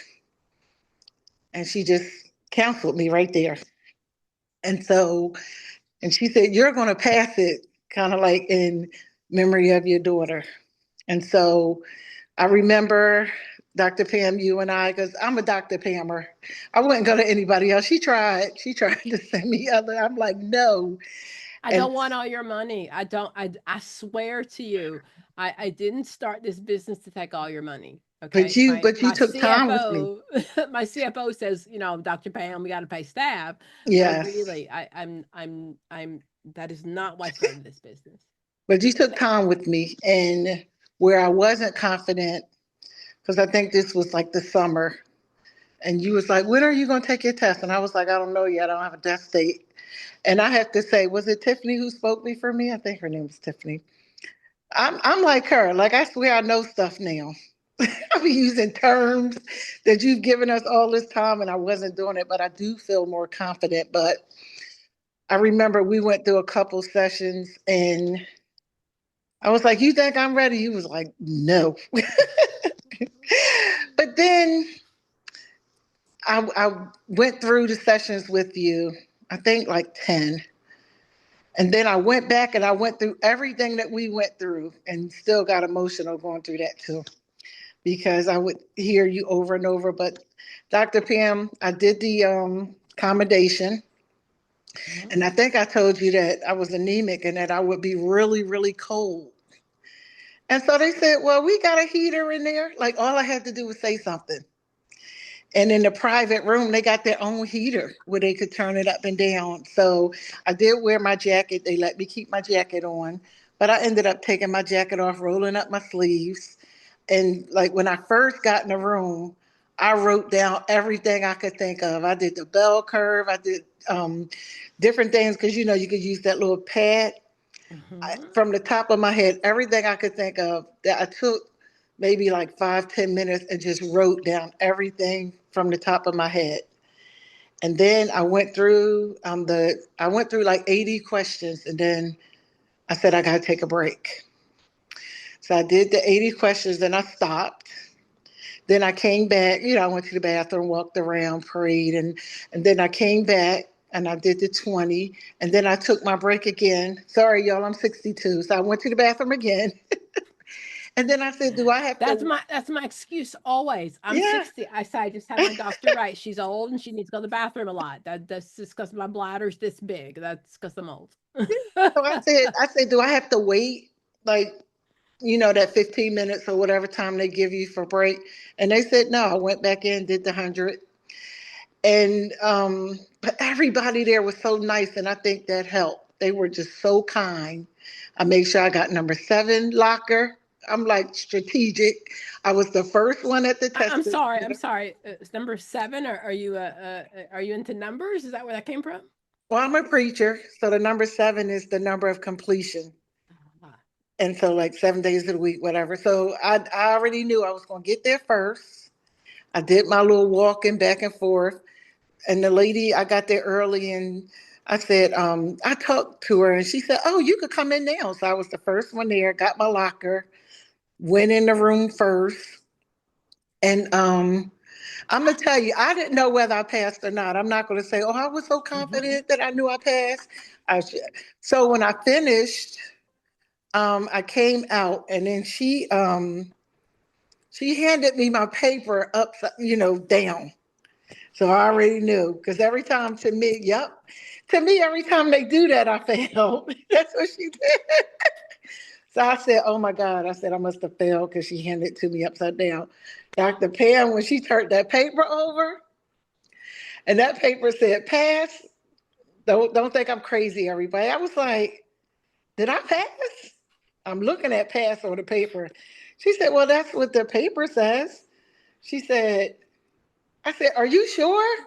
And she just counseled me right there. And so, and she said, you're going to pass it kind of like in memory of your daughter. And so I remember Dr. Pam, you and I, because I'm a Dr. Pammer. I wouldn't go to anybody else. She tried to send me other. I'm like, no. I And don't want all your money. I don't. I swear to you, I didn't start this business to take all your money. Okay, but you my took time with me. CFO, my CFO says, Dr. Pam, we got to pay staff. But Yes. really, I'm. That is not why I started this business. But you took time with me, and where I wasn't confident, because I think this was like the summer, and you was like, when are you going to take your test? And I was like, I don't know yet. I don't have a test date. And I have to say, was it Tiffany who spoke for me? I think her name was Tiffany. I'm like her. Like, I swear I know stuff now. I be using terms that you've given us all this time, and I wasn't doing it, but I do feel more confident. But I remember we went through a couple sessions, and I was like, you think I'm ready? He was like, no. But then I went through the sessions with you, I think like 10. And then I went back and I went through everything that we went through and still got emotional going through that too, because I would hear you over and over. But Dr. Pam, I did the accommodation. And I think I told you that I was anemic and that I would be really, really cold. And so they said, well, we got a heater in there. Like all I had to do was say something. And in the private room, they got their own heater where they could turn it up and down. So I did wear my jacket. They let me keep my jacket on, but I ended up taking my jacket off, rolling up my sleeves. And like when I first got in the room, I wrote down everything I could think of. I did the bell curve. I did different things because, you could use that little pad. From the top of my head, everything I could think of that I took maybe like 5-10 minutes and just wrote down everything from the top of my head. And then I went through like 80 questions, and then I said I gotta take a break. So I did the 80 questions, then I stopped. Then I came back, I went to the bathroom, walked around, prayed, and then I came back and I did the 20, and then I took my break again. Sorry, y'all, I'm 62. So I went to the bathroom again. And then I said, do I have to? That's my excuse always. I'm Yeah. 60. I say I just had my doctor right. She's old and she needs to go to the bathroom a lot. That's just because my bladder's this big. That's because I'm old. So I said, do I have to wait like, that 15 minutes or whatever time they give you for break? And they said, no. I went back in, did the 100. And but everybody there was so nice, and I think that helped. They were just so kind. I made sure I got number 7 locker. I'm like strategic. I was the first one at the test. I'm sorry. I'm sorry. It's number 7, or are you into numbers? Is that where that came from? Well, I'm a preacher, so the number 7 is the number of completion. And so like 7 days of the week, whatever. So I already knew I was going to get there first. I did my little walking back and forth. And the lady, I got there early and I said, I talked to her and she said, oh, you could come in now. So I was the first one there, got my locker, went in the room first. And I'm going to tell you, I didn't know whether I passed or not. I'm not going to say, oh, I was so confident that I knew I passed. So when I finished, I came out and then she She handed me my paper upside, down. So I already knew because every time every time they do that, I fail. That's what she did. So I said, oh my God, I said, I must have failed because she handed it to me upside down. Dr. Pam, when she turned that paper over and that paper said pass, don't think I'm crazy, everybody. I was like, did I pass? I'm looking at pass on the paper. She said, well, that's what the paper says. She said, I said, are you sure?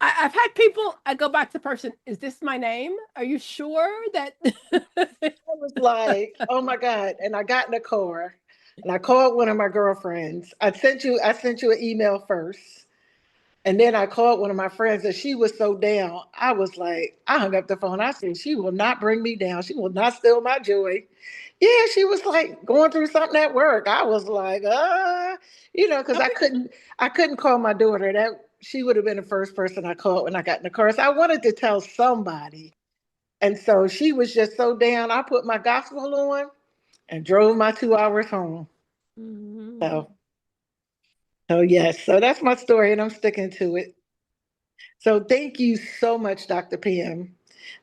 I've had people, I go back to the person, is this my name? Are you sure that? I was like, oh my God. And I got in the car and I called one of my girlfriends. I sent you an email first. And then I called one of my friends and she was so down. I was like, I hung up the phone. I said, she will not bring me down. She will not steal my joy. Yeah, she was like going through something at work. I was like, because I couldn't call my daughter. That she would have been the first person I called when I got in the car. So I wanted to tell somebody. And so she was just so down. I put my gospel on and drove my 2 hours home. Mhm. So yes, so that's my story and I'm sticking to it. So thank you so much, Dr. Pam.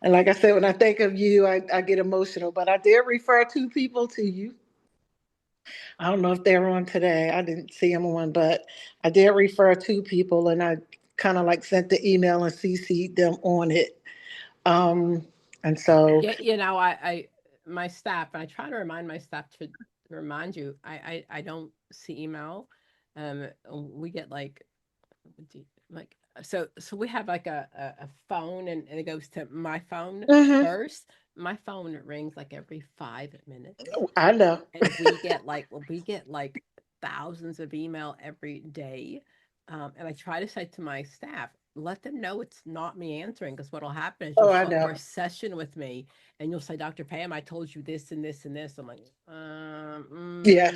And like I said, when I think of you, I get emotional, but I did refer 2 people to you. I don't know if they're on today. I didn't see them on, but I did refer 2 people and I kind of like sent the email and CC'd them on it. And so, Yeah, my staff, and I try to remind my staff to remind you, I don't see email. We get like so we have like a phone and it goes to my phone mhm, first. My phone rings like every 5 minutes. I know. And we get like thousands of email every day. And I try to say to my staff, let them know it's not me answering because what'll happen is you'll Oh, I show up for know. a session with me and you'll say, Dr. Pam, I told you this and this and this. I'm like, Yeah,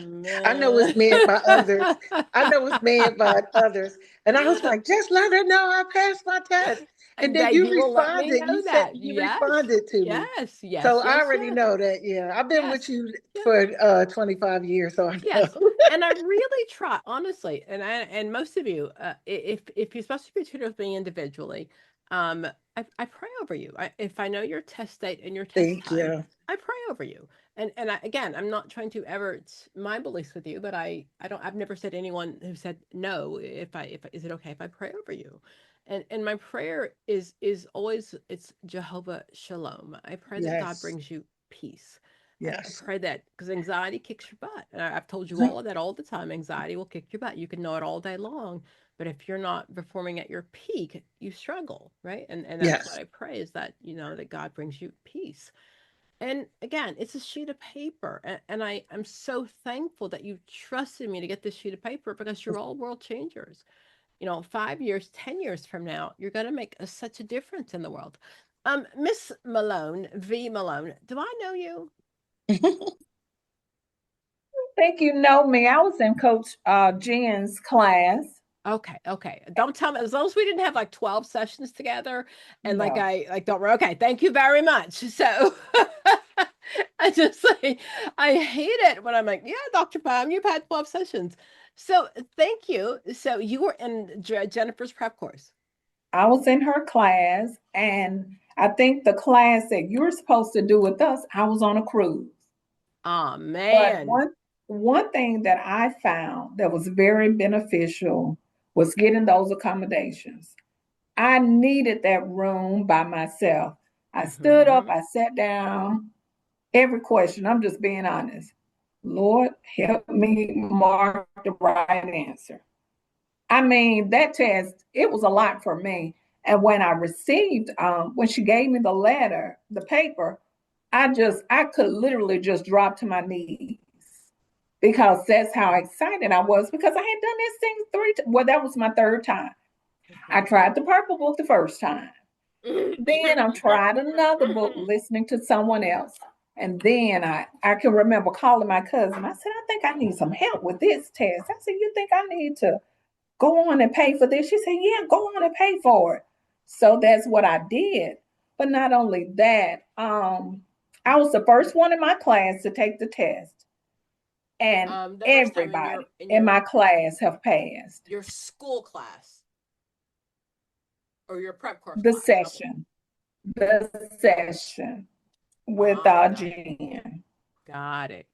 I know it's made by others. I know it's made by others. And I was like, just let her know I passed my test. And and then that you you will let me responded. know You said that. you Yes, responded to me. yes, So yes, I yes, already yes, know that. Yeah, I've been with yes, you yes. for 25 years, so I know. Yes, and I really try, honestly, and most of you, if you're supposed to be tutored with me individually, um, I pray over you. If I know your test date and your test Thank time, you. I pray over you. Again, I'm not trying to ever my beliefs with you, but I don't I've never said anyone who said no. If is it okay if I pray over you? And my prayer is always it's Jehovah Shalom. I pray that God Yes. brings you peace. I Yes. pray that because anxiety kicks your butt. And I've told you all of that all the time. Anxiety will kick your butt. You can know it all day long, but if you're not performing at your peak, you struggle, right? And that's what Yes. I pray is that you know that God brings you peace. And again, it's a sheet of paper, and I'm so thankful that you trusted me to get this sheet of paper because you're all world changers. 5 years, 10 years from now, you're going to make such a difference in the world. Miss Malone, V Malone, do I know you? Think you know me. I was in Coach Jen's class. Okay, okay. Don't tell me as long as we didn't have like 12 sessions together and like No. I like don't okay, thank you very much. So I just like I hate it when I'm like, yeah, Dr. Pam, you've had 12 sessions. So thank you. So you were in Jennifer's prep course. I was in her class, and I think the class that you're supposed to do with us, I was on a cruise. Oh But man. one thing that I found that was very beneficial was getting those accommodations. I needed that room by myself. I stood up, Hmm. I sat down, every question, I'm just being honest. Lord, help me mark the right answer. I mean, that test, it was a lot for me. And when I received, when she gave me the letter, the paper, I could literally just drop to my knees because that's how excited I was because I had done this thing well, that was my third time. I tried the purple book the first time. Then I tried another book listening to someone else. And then I can remember calling my cousin. I said, I think I need some help with this test. I said, you think I need to go on and pay for this? She said, yeah, go on and pay for it. So that's what I did. But not only that, I was the first one in my class to take the test. And The first time everybody in in your my class have passed your school class or your prep course the class. Okay. session with our GN. Got it.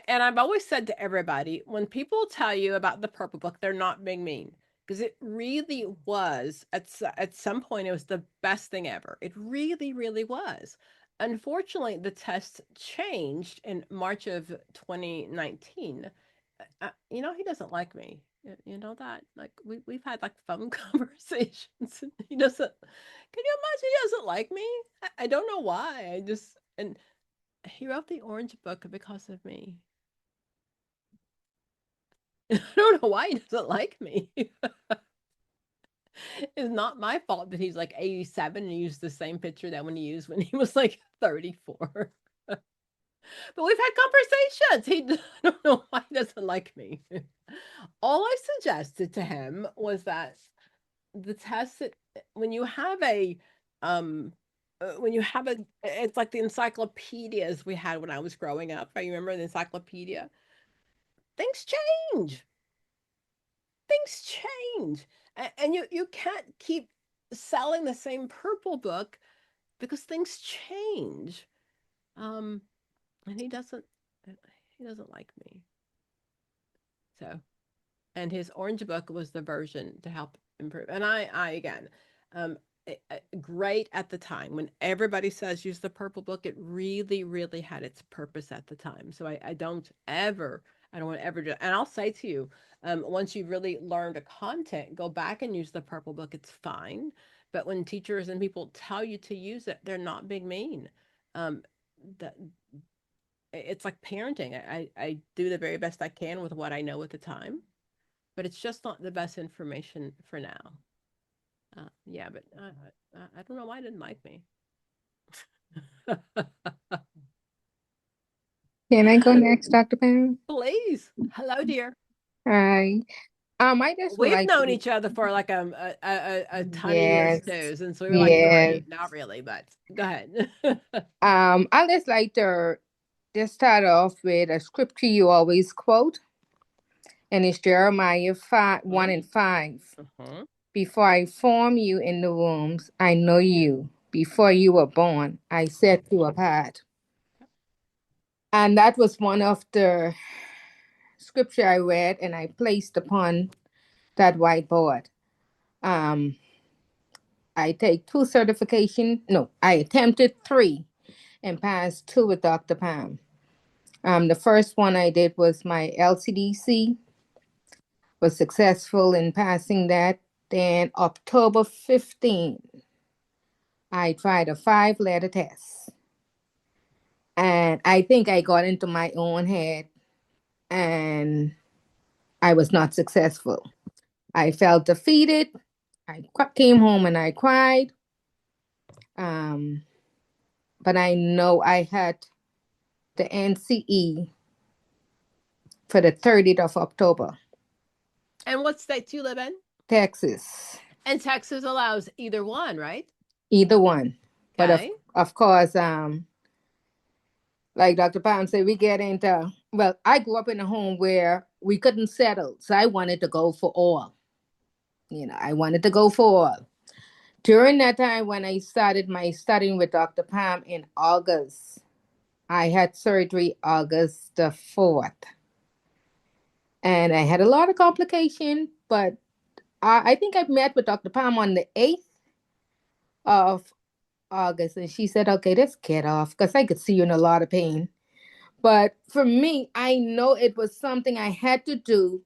And I've always said to everybody, when people tell you about the Purple Book, they're not being mean, because it really was at some point it was the best thing ever. It really, really was. Unfortunately, the test changed in March of 2019. He doesn't like me. You know that? Like we've had like phone conversations, and he doesn't. Can you imagine? He doesn't like me. I don't know why. And he wrote the Orange Book because of me. I don't know why he doesn't like me. It's not my fault that he's like 87 and used the same picture that when he used when he was like 34. But we've had conversations. I don't know why he doesn't like me. All I suggested to him was that the test when you have it's like the encyclopedias we had when I was growing up. I remember the encyclopedia. Things change. And you can't keep selling the same Purple Book because things change. And he doesn't like me. So, and his Orange Book was the version to help improve. And I again, great at the time when everybody says use the Purple Book. It really, really had its purpose at the time. So I don't want to ever do. And I'll say to you, once you've really learned a content, go back and use the Purple Book. It's fine. But when teachers and people tell you to use it, they're not being mean. That it's like parenting. I do the very best I can with what I know at the time, but it's just not the best information for now. Yeah, but I don't know why he didn't like me. Can I go next, Dr. Pam? Please. Hello, dear. Hi. I just would We've like known to, each other for like a ton of years yes, too, since we were like yes. 3. Not really, but go ahead. I just like to just start off with a scripture you always quote, and it's Jeremiah 1 and 5. Uh-huh. Before I formed you in the wombs, I know you. Before you were born, I set you apart. And that was one of the scripture I read and I placed upon that whiteboard. I take 2 certification. No, I attempted 3 and passed 2 with Dr. Pam. The first one I did was my LCDC, was successful in passing that. Then October 15, I tried a 5-letter test. And I think I got into my own head and I was not successful. I felt defeated. I came home and I cried. But I know I had the NCE for the 30th of October. And what state do you live in? Texas. And Texas allows either one, right? Either one. But Okay. of course, like Dr. Pam said, we get into, well, I grew up in a home where we couldn't settle. So I wanted to go for all. I wanted to go for all. During that time when I started my studying with Dr. Pam in August, I had surgery August the 4th. And I had a lot of complications, but I think I met with Dr. Pam on the 8th of August. And she said, okay, let's get off because I could see you in a lot of pain. But for me, I know it was something I had to do.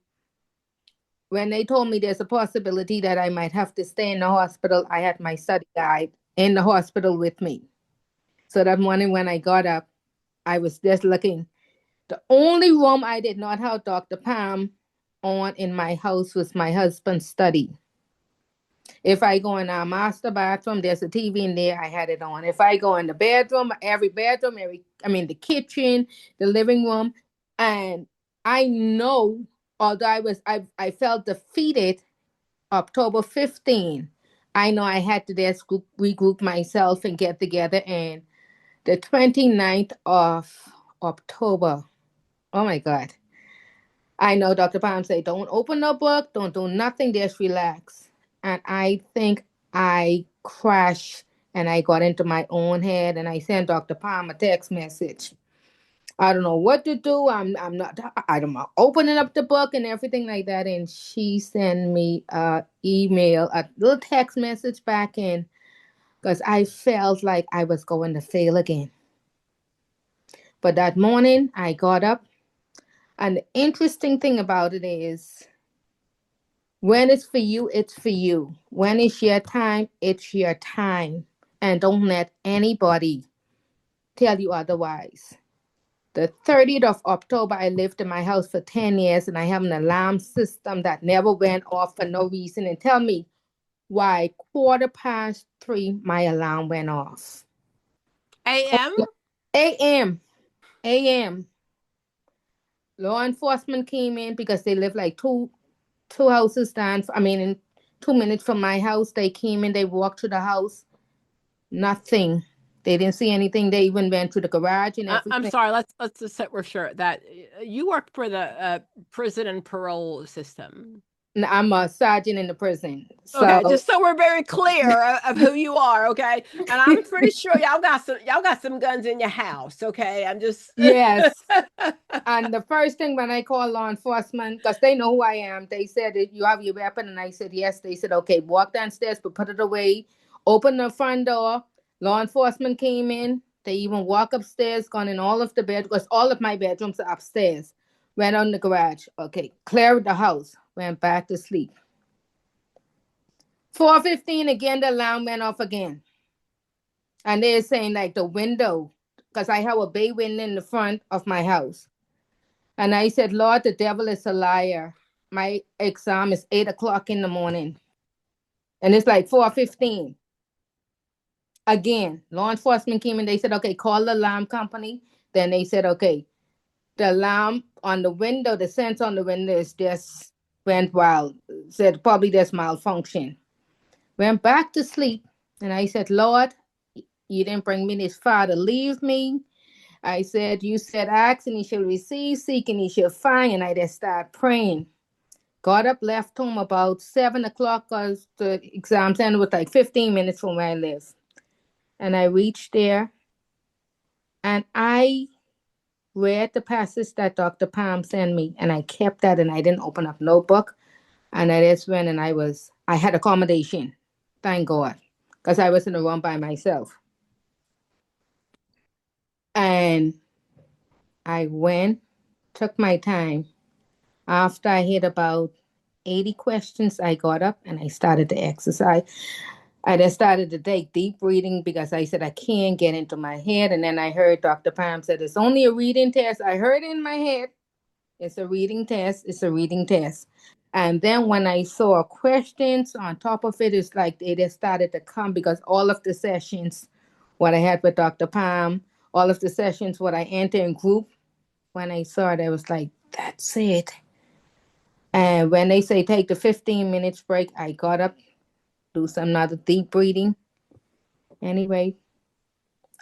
When they told me there's a possibility that I might have to stay in the hospital, I had my study guide in the hospital with me. So that morning when I got up, I was just looking. The only room I did not have Dr. Pam on in my house was my husband's study. If I go in our master bathroom, there's a TV in there, I had it on. If I go in the bedroom, the kitchen, the living room, and I know, although I felt defeated October 15, I know I had to just regroup myself and get together and the 29th of October. Oh my God. I know Dr. Palm said, don't open the book, don't do nothing, just relax. And I think I crashed and I got into my own head and I sent Dr. Palm a text message. I don't know what to do. I don't know, opening up the book and everything like that. And she sent me a email, a little text message back in, because I felt like I was going to fail again. But that morning I got up, and the interesting thing about it is, when it's for you, it's for you. When it's your time, it's your time. And don't let anybody tell you otherwise. The 30th of October, I lived in my house for 10 years and I have an alarm system that never went off for no reason. And tell me why 3:15, my alarm went off. AM? AM. AM. Law enforcement came in because they live like two houses down. In 2 minutes from my house, they came in, they walked to the house. Nothing. They didn't see anything. They even went to the garage and everything. I'm sorry. Let's just say we're sure that you work for the prison and parole system. I'm a sergeant in the prison. Okay, just so we're very clear of who you are, okay? And I'm pretty sure y'all got some guns in your house, okay? I'm just Yes. And the first thing when I called law enforcement, because they know who I am, they said, you have your weapon? And I said, yes. They said, okay, walk downstairs, but put it away. Open the front door. Law enforcement came in. They even walk upstairs, gone in all of the beds, because all of my bedrooms are upstairs. Went on the garage. Okay, cleared the house. Went back to sleep. 4:15 again, the alarm went off again. And they're saying like the window, because I have a bay window in the front of my house. And I said, Lord, the devil is a liar. My exam is 8 o'clock in the morning. And it's like 4:15. Again, law enforcement came and they said, okay, call the alarm company. Then they said, okay, the alarm on the window, the sensor on the window is just went wild. Said probably there's malfunction. Went back to sleep. And I said, Lord, you didn't bring me this far to leave me. I said, you said, ask and you shall receive, seek and you shall find. And I just started praying. Got up, left home about 7 o'clock because the exam center was like 15 minutes from where I live. And I reached there and I read the passage that Dr. Palm sent me. And I kept that and I didn't open up no book. And I just went and I had accommodation. Thank God. Because I was in the room by myself. And I went, took my time. After I hit about 80 questions, I got up and I started to exercise. I just started to take deep breathing because I said I can't get into my head. And then I heard Dr. Palm said, it's only a reading test. I heard in my head, it's a reading test. It's a reading test. And then when I saw questions on top of it, it's like they just started to come because all of the sessions, what I had with Dr. Palm, all of the sessions, what I entered in group, when I saw it, I was like, that's it. And when they say take the 15 minutes break, I got up, do some other deep breathing. Anyway,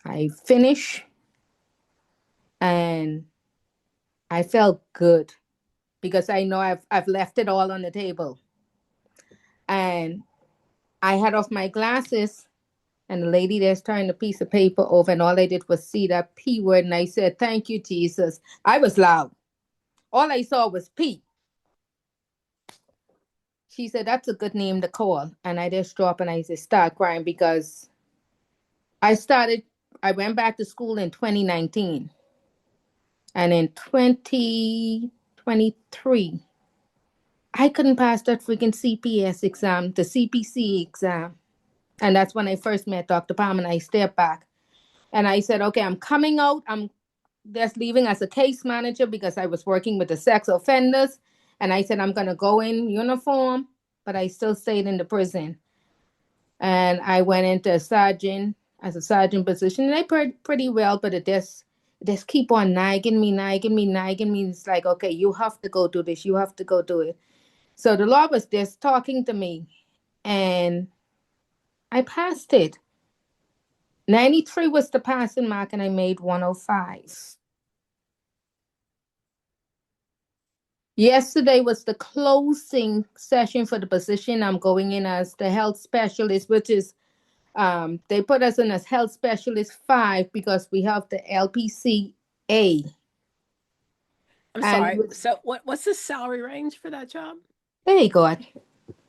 I finished and I felt good because I know I've left it all on the table. And I had off my glasses and the lady that's turned a piece of paper over and all I did was see that P word and I said, thank you, Jesus. I was loud. All I saw was P. She said, that's a good name to call. And I just dropped and I just started crying because I went back to school in 2019. And in 2023, I couldn't pass that freaking CPS exam, the CPC exam. And that's when I first met Dr. Palm and I stepped back. And I said, okay, I'm coming out. I'm just leaving as a case manager because I was working with the sex offenders. And I said, I'm going to go in uniform, but I still stayed in the prison. And I went into a sergeant position. And I did pretty well, but it just keep on nagging me. It's like, okay, you have to go do this. You have to go do it. So the Lord was just talking to me and I passed it. 93 was the passing mark, and I made 105. Yesterday was the closing session for the position I'm going in as the health specialist, which is they put us in as health specialist 5 because we have the LPCA. I'm And sorry. So what's the salary range for that job? there you go.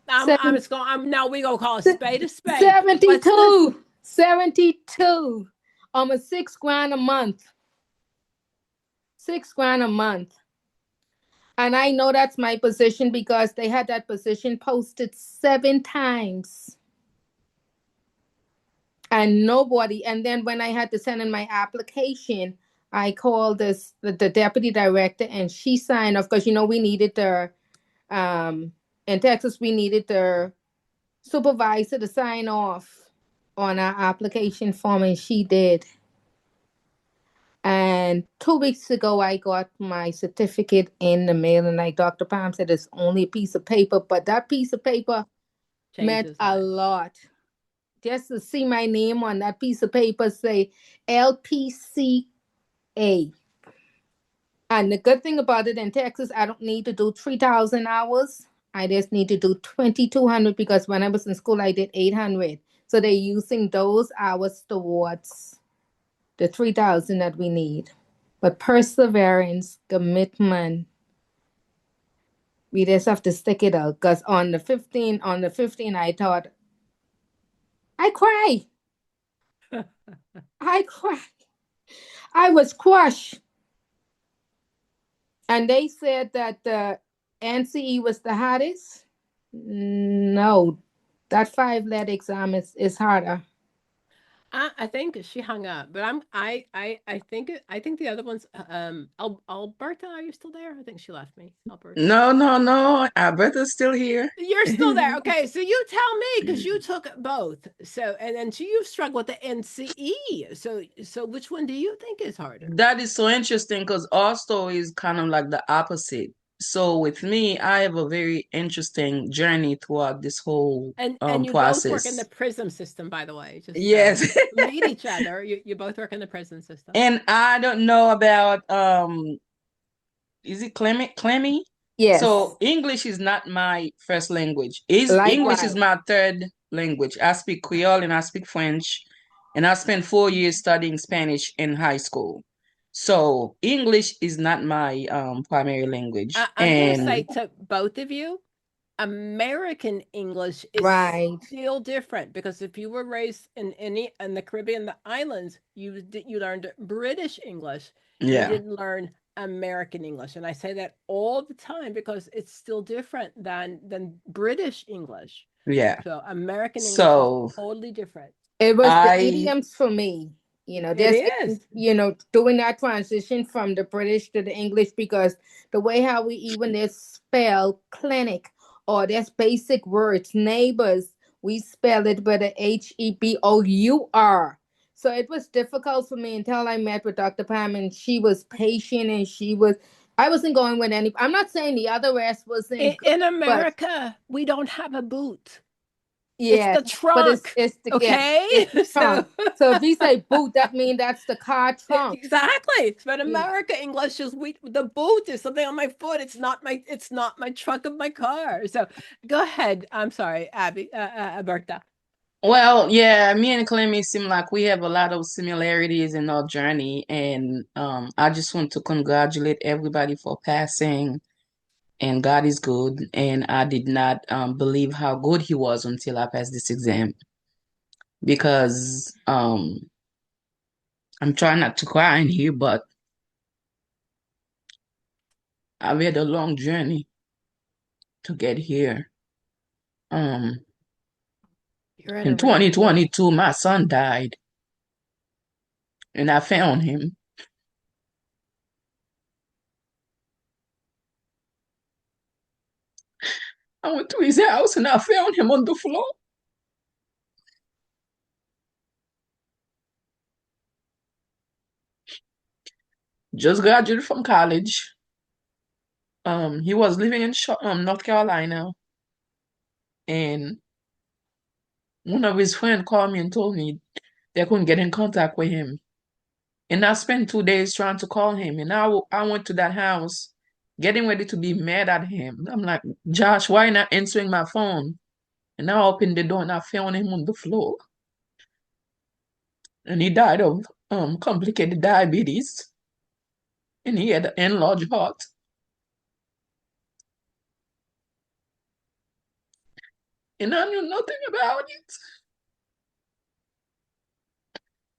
I'm just going. Now we gonna call a spade a spade. 72. 72. Almost $6,000 a month. $6,000 a month. And I know that's my position because they had that position posted 7 times. And nobody. And then when I had to send in my application, I called the deputy director, and she signed off because we needed the in Texas we needed the supervisor to sign off on our application form, and she did. And 2 weeks ago, I got my certificate in the mail, and like Dr. Palm said, it's only a piece of paper, but that piece of paper meant a lot. Just to see my name on that piece of paper say LPCA. And the good thing about it in Texas, I don't need to do 3,000 hours. I just need to do 2,200 because when I was in school, I did 800. So they're using those hours towards the 3,000 that we need. But perseverance, commitment, we just have to stick it out. Because on the 15, I thought, I cry. I cried. I was crushed. And they said that the NCE was the hardest. No, that 5-letter exam is harder. I think she hung up, but I think the other ones. Alberta, are you still there? I think she left me. Alberta. No. Alberta's still here. You're still there. Okay, so you tell me because you took both. So and then you struggled with the NCE. So which one do you think is harder? That is so interesting because our story is kind of like the opposite. So with me, I have a very interesting journey throughout this whole And you process. both work in the prison system, by the way. Just yes. meet each other. You both work in the prison system. And I don't know about is it Clemmy? Yes. So English is not my first language. English is my third language. I speak Creole and I speak French, and I spent 4 years studying Spanish in high school. So English is not my primary language. I'm going to say to both of you, American English is still different because if you were raised in the Caribbean, the islands, you learned British English. Yeah. You didn't learn American English, and I say that all the time because it's still different than British English. Yeah. So American English is totally different. It was the idioms for me. It is. Doing that transition from the British to the English because the way how we even spell clinic or there's basic words, neighbors, we spell it with a HEBOUR. So it was difficult for me until I met with Dr. Pam, and she was patient, and I wasn't going with any. I'm not saying the other rest wasn't. In America, we don't have a boot. Yeah, it's the trunk. But it's the okay. It's the trunk. So if we say boot, that means that's the car trunk. Exactly. But America English is the boot is something on my foot. It's not my trunk of my car. So go ahead. I'm sorry, Abby, Bertha. Well, yeah, me and Clemmy seem like we have a lot of similarities in our journey, and I just want to congratulate everybody for passing. And God is good, and I did not believe how good He was until I passed this exam, because I'm trying not to cry in here, but I've had a long journey to get here. In 2022, my son died, and I found him. I went to his house and I found him on the floor. Just graduated from college. He was living in North Carolina, and one of his friends called me and told me They couldn't get in contact with him. And I spent 2 days trying to call him. And I went to that house getting ready to be mad at him. I'm like, Josh, why not answering my phone? And I opened the door and I found him on the floor. And he died of complicated diabetes. And he had an enlarged heart. And I knew nothing about it.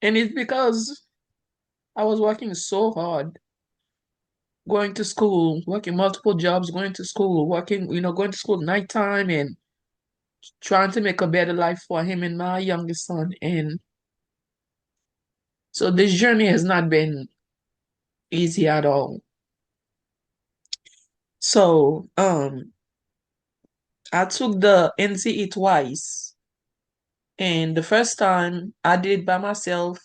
And it's because I was working so hard, going to school, working multiple jobs, going to school, going to school nighttime and trying to make a better life for him and my youngest son. And so this journey has not been easy at all. So I took the NCE twice. And the first time I did it by myself.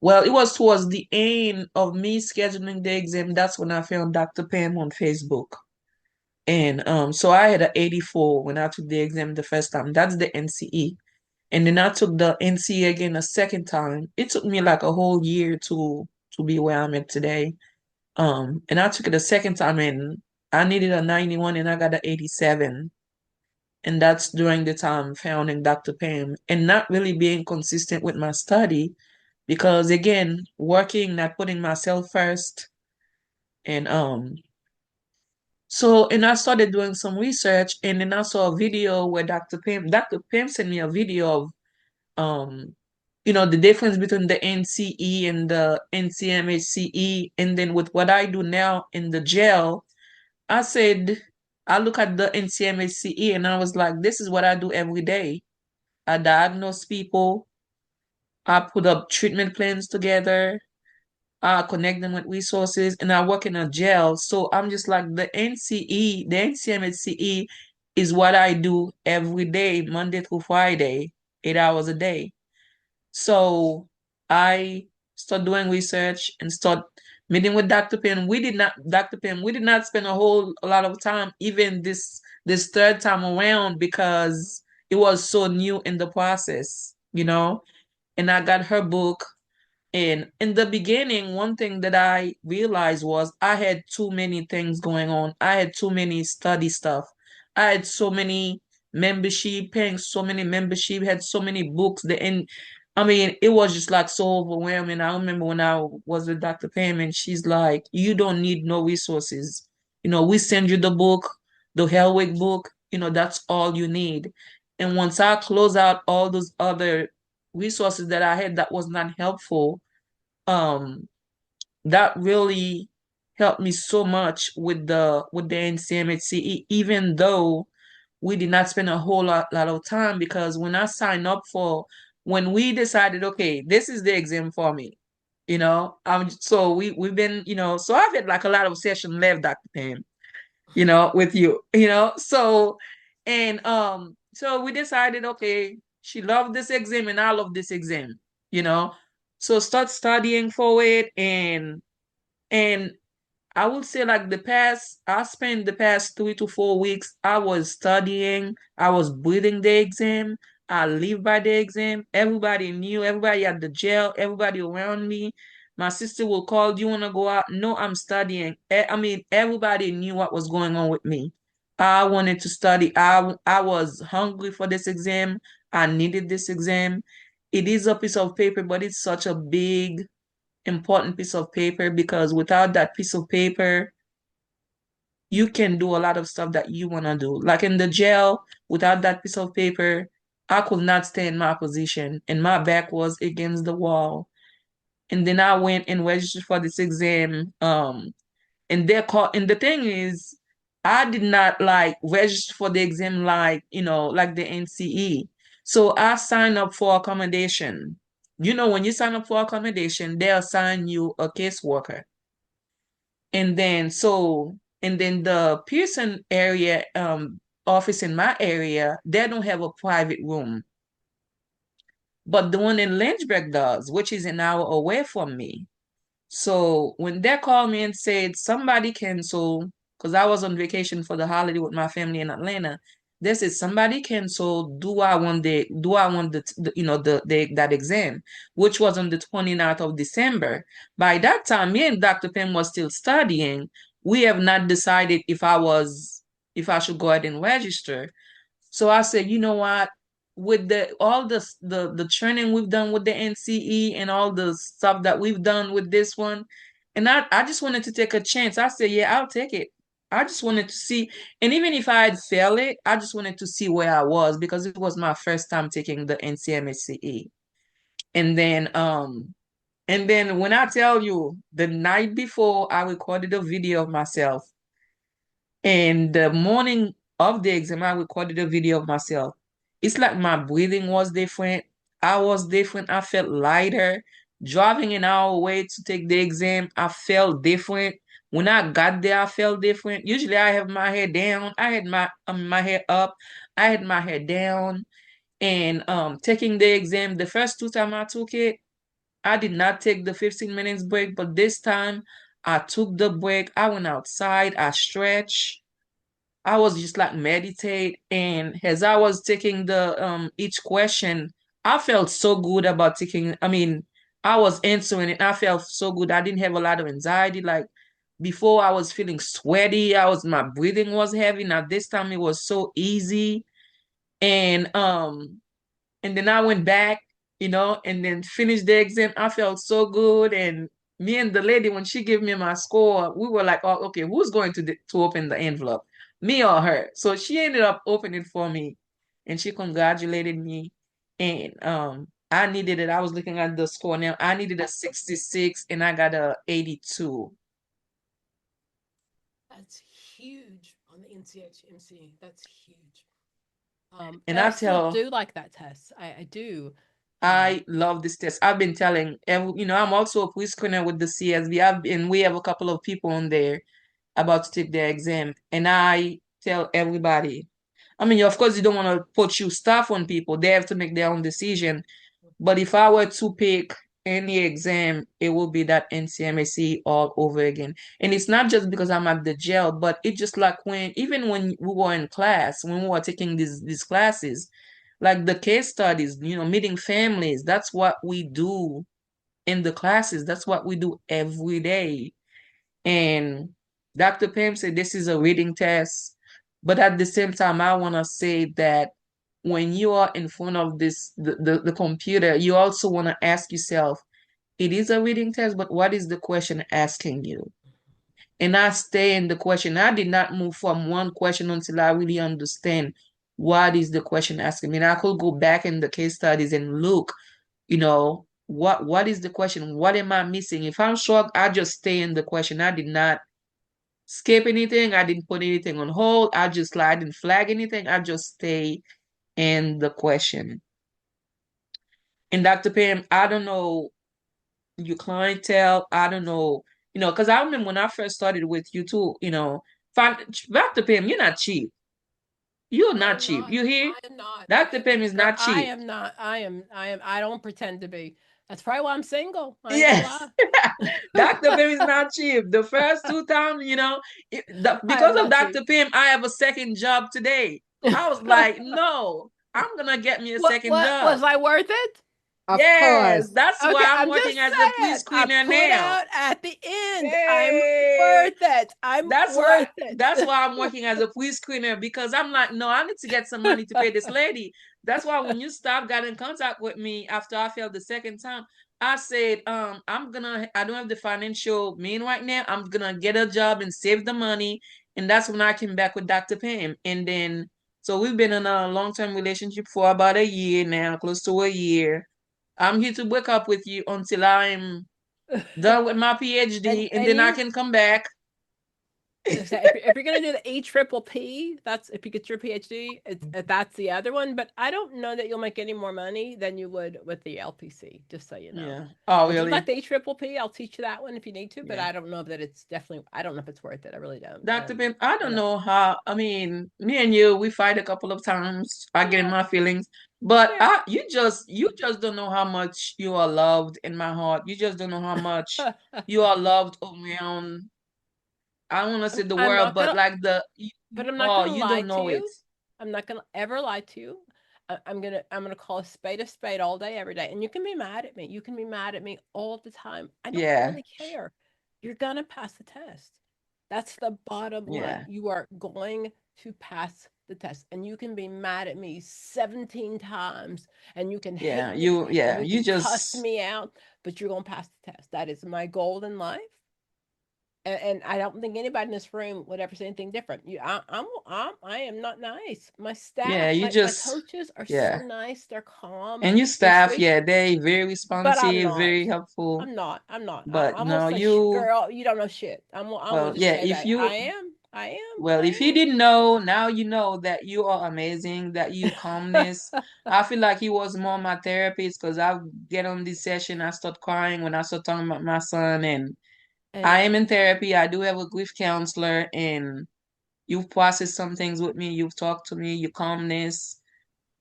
Well, it was towards the end of me scheduling the exam. That's when I found Dr. Pam on Facebook. And so I had an 84 when I took the exam the first time. That's the NCE. And then I took the NCE again a second time. It took me like a whole year to be where I'm at today. And I took it a second time and I needed a 91 and I got an 87. And that's during the time founding Dr. Pam and not really being consistent with my study because again, working, not putting myself first. And and I started doing some research and then I saw a video where Dr. Pam sent me a video of the difference between the NCE and the NCMHCE. And then with what I do now in the jail, I look at the NCMHCE and I was like, this is what I do every day. I diagnose people, I put up treatment plans together, I connect them with resources, and I work in a jail. So I'm just like the NCMHCE is what I do every day, Monday through Friday, 8 hours a day. So I start doing research and start meeting with Dr. Pam. Dr. Pam, we did not spend a lot of time even this third time around because it was so new in the process, and I got her book. And in the beginning, one thing that I realized was I had too many things going on. I had too many study stuff. I had so many membership, paying so many membership, had so many books. I mean, it was just like so overwhelming. I remember when I was with Dr. Pam and she's like, you don't need no resources. We send you the book, the Hellwig book, that's all you need. And once I close out all those other resources that I had that was not helpful, that really helped me so much with the NCMHCE, even though we did not spend a whole lot of time because when we decided, okay, this is the exam for me, so we've been, so I've had like a lot of session left, Dr. Pam, with you, so we decided, okay, she loved this exam and I love this exam, you know. So start studying for it and I would say like I spent the past 3 to 4 weeks, I was studying, I was breathing the exam, I live by the exam. Everybody knew, everybody at the jail, everybody around me. My sister will call, do you want to go out? No, I'm studying. I mean, everybody knew what was going on with me. I wanted to study. I was hungry for this exam. I needed this exam. It is a piece of paper, but it's such a big important piece of paper because without that piece of paper, you can do a lot of stuff that you want to do. Like in the jail, without that piece of paper, I could not stay in my position and my back was against the wall. And then I went and registered for this exam. And the thing is, I did not like register for the exam like the NCE. So I signed up for accommodation. When you sign up for accommodation, they assign you a caseworker. And then the Pearson area office in my area, they don't have a private room. But the one in Lynchburg does, which is an hour away from me. So when they called me and said somebody canceled, because I was on vacation for the holiday with my family in Atlanta, They said somebody canceled. Do I want that exam, which was on the 29th of December. By that time, me and Dr. Pim was still studying. We have not decided if I should go ahead and register. So I said, you know what? With all the training we've done with the NCE and all the stuff that we've done with this one, and I just wanted to take a chance. I said, yeah, I'll take it. I just wanted to see, and even if I had failed it, I just wanted to see where I was because it was my first time taking the NCMSCE. And then when I tell you the night before I recorded a video of myself, and the morning of the exam, I recorded a video of myself. It's like my breathing was different. I was different. I felt lighter. Driving an hour away to take the exam, I felt different. When I got there, I felt different. Usually I have my hair down. I had my hair up. I had my hair down. And taking the exam, the first two times I took it, I did not take the 15 minutes break, but this time I took the break. I went outside, I stretched. I was just like meditate, and as I was taking the each question, I felt so good about taking. I mean, I was answering it. I felt so good. I didn't have a lot of anxiety. Like before, I was feeling sweaty. My breathing was heavy. Now this time it was so easy, and and then I went back, and then finished the exam. I felt so good, and me and the lady, when she gave me my score, we were like, "Oh, okay, who's going to open the envelope, me or her?" So she ended up opening for me, and she congratulated me. And I needed it. I was looking at the score now. I needed a 66, and I got a 82. That's huge on the NCHMC. That's huge. And I I still tell do like that test. I do. I love this test. I've been telling, and I'm also a pre-screener with the CSB. And we have a couple of people on there about to take their exam, and I tell everybody. I mean, of course, you don't want to put you stuff on people. They have to make their own decision. But if I were to pick any exam, it will be that NCMSC all over again. And it's not just because I'm at the jail, but it's just like even when we were in class, when we were taking these classes, like the case studies, meeting families, that's what we do in the classes. That's what we do every day. And Dr. Pam said this is a reading test, but at the same time, I want to say that when you are in front of the computer, you also want to ask yourself, it is a reading test, but what is the question asking you? And I stay in the question. I did not move from one question until I really understand what is the question asking me. And I could go back in the case studies and look, what is the question? What am I missing? If I'm shocked, I just stay in the question. I did not skip anything. I didn't put anything on hold. I didn't flag anything. I just stay in the question. And Dr. Pam, I don't know your clientele. I don't know, because I remember when I first started with you too, Dr. Pam, you're not cheap. You're not cheap. You hear? I am not. Dr. Pam is Girl, not I cheap. am not. I don't pretend to be. That's probably why I'm single. I ain't Yes. gonna Dr. Pam is lie. not cheap. The first two times, I because am of not cheap. Dr. Pam, I have a second job today. I was like, no, I'm gonna get me a second What job. was I worth it? Of Yes, course. that's Okay, why I'm I'm just working as a saying. I pre-screener put now. out at the end. I'm Hey, worth it. I'm worth it. that's why I'm working as a pre-screener, because I'm like, no, I need to get some money to pay this lady. That's why when you got in contact with me after I failed the second time, I said, I don't have the financial mean right now. I'm gonna get a job and save the money. And that's when I came back with Dr. Pam. And then so we've been in a long-term relationship for about a year now, close to a year. I'm here to wake up with you until I'm done with my PhD, and then I can come back. If you're gonna do the APPP, that's if you get your PhD, that's the other one. But I don't know that you'll make any more money than you would with the LPC. Just so you know. Yeah. Oh, If you really? like the APPP, I'll teach you that one if you need to. But Yeah. I don't know that it's definitely. I don't know if it's worth it. I really don't. Dr. Pim, I don't know how. I mean, me and you, we fight a couple of times. I get in my feelings, but Yeah. you just don't know how much you are loved in my heart. You just don't know how much you are loved around. I don't want to say the I'm world, not but gonna. like But I'm not gonna you lie don't to know it. you. I'm not gonna ever lie to you. I'm gonna call a spade all day, every day. And you can be mad at me. You can be mad at me all the time. I don't Yeah. really care. You're gonna pass the test. That's the bottom line. Yeah. You are going to pass the test. And you can be mad at me 17 times and you can Yeah. hate me and you You can cuss just, me out, but you're gonna pass the test. That is my goal in life. And I don't think anybody in this room would ever say anything different. I am not nice. My yeah, staff, you my just, coaches are so yeah. nice. They're calm. And your They're staff, sweet. yeah, they very But I'm responsive, not. very helpful. I'm not. I'm not. But I'm gonna no, say, you, girl, you don't know shit. I'm gonna well, just yeah, say if that. I you, am. I am. well, if you I didn't know, now you know that you are amazing, that you calmness. am. I feel like he was more my therapist because I get on this session, I start crying when I start talking about my son, and I And am in therapy. I do have a grief counselor, and you've processed some things with me. You've talked to me, your calmness.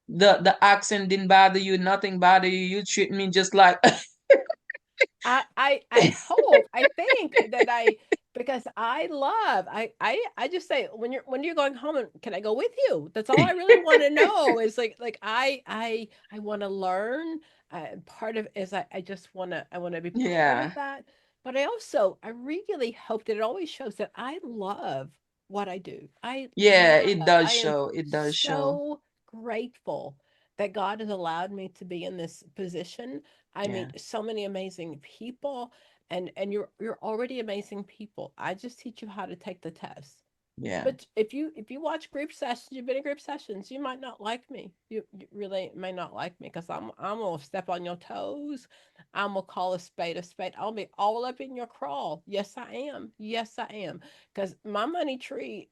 The accent didn't bother you, nothing bothered you. You treat me just like I hope, I think that because I love, I just say, when you're going home, and can I go with you? That's all I really want to know is like I want to learn. Part of is I just I want to be part of yeah. that. But I really hope that it always shows that I love what I do. Yeah, it does I am show. It does show. so grateful that God has allowed me to be in this position. I Yeah. meet so many amazing people, and you're already amazing people. I just teach you how to take the test. Yeah. But if you watch group sessions, you've been in group sessions, you might not like me. You really may not like me because I'm gonna step on your toes. I'm gonna call a spade a spade. I'll be all up in your crawl. Yes, I am. Yes, I am. Because my money tree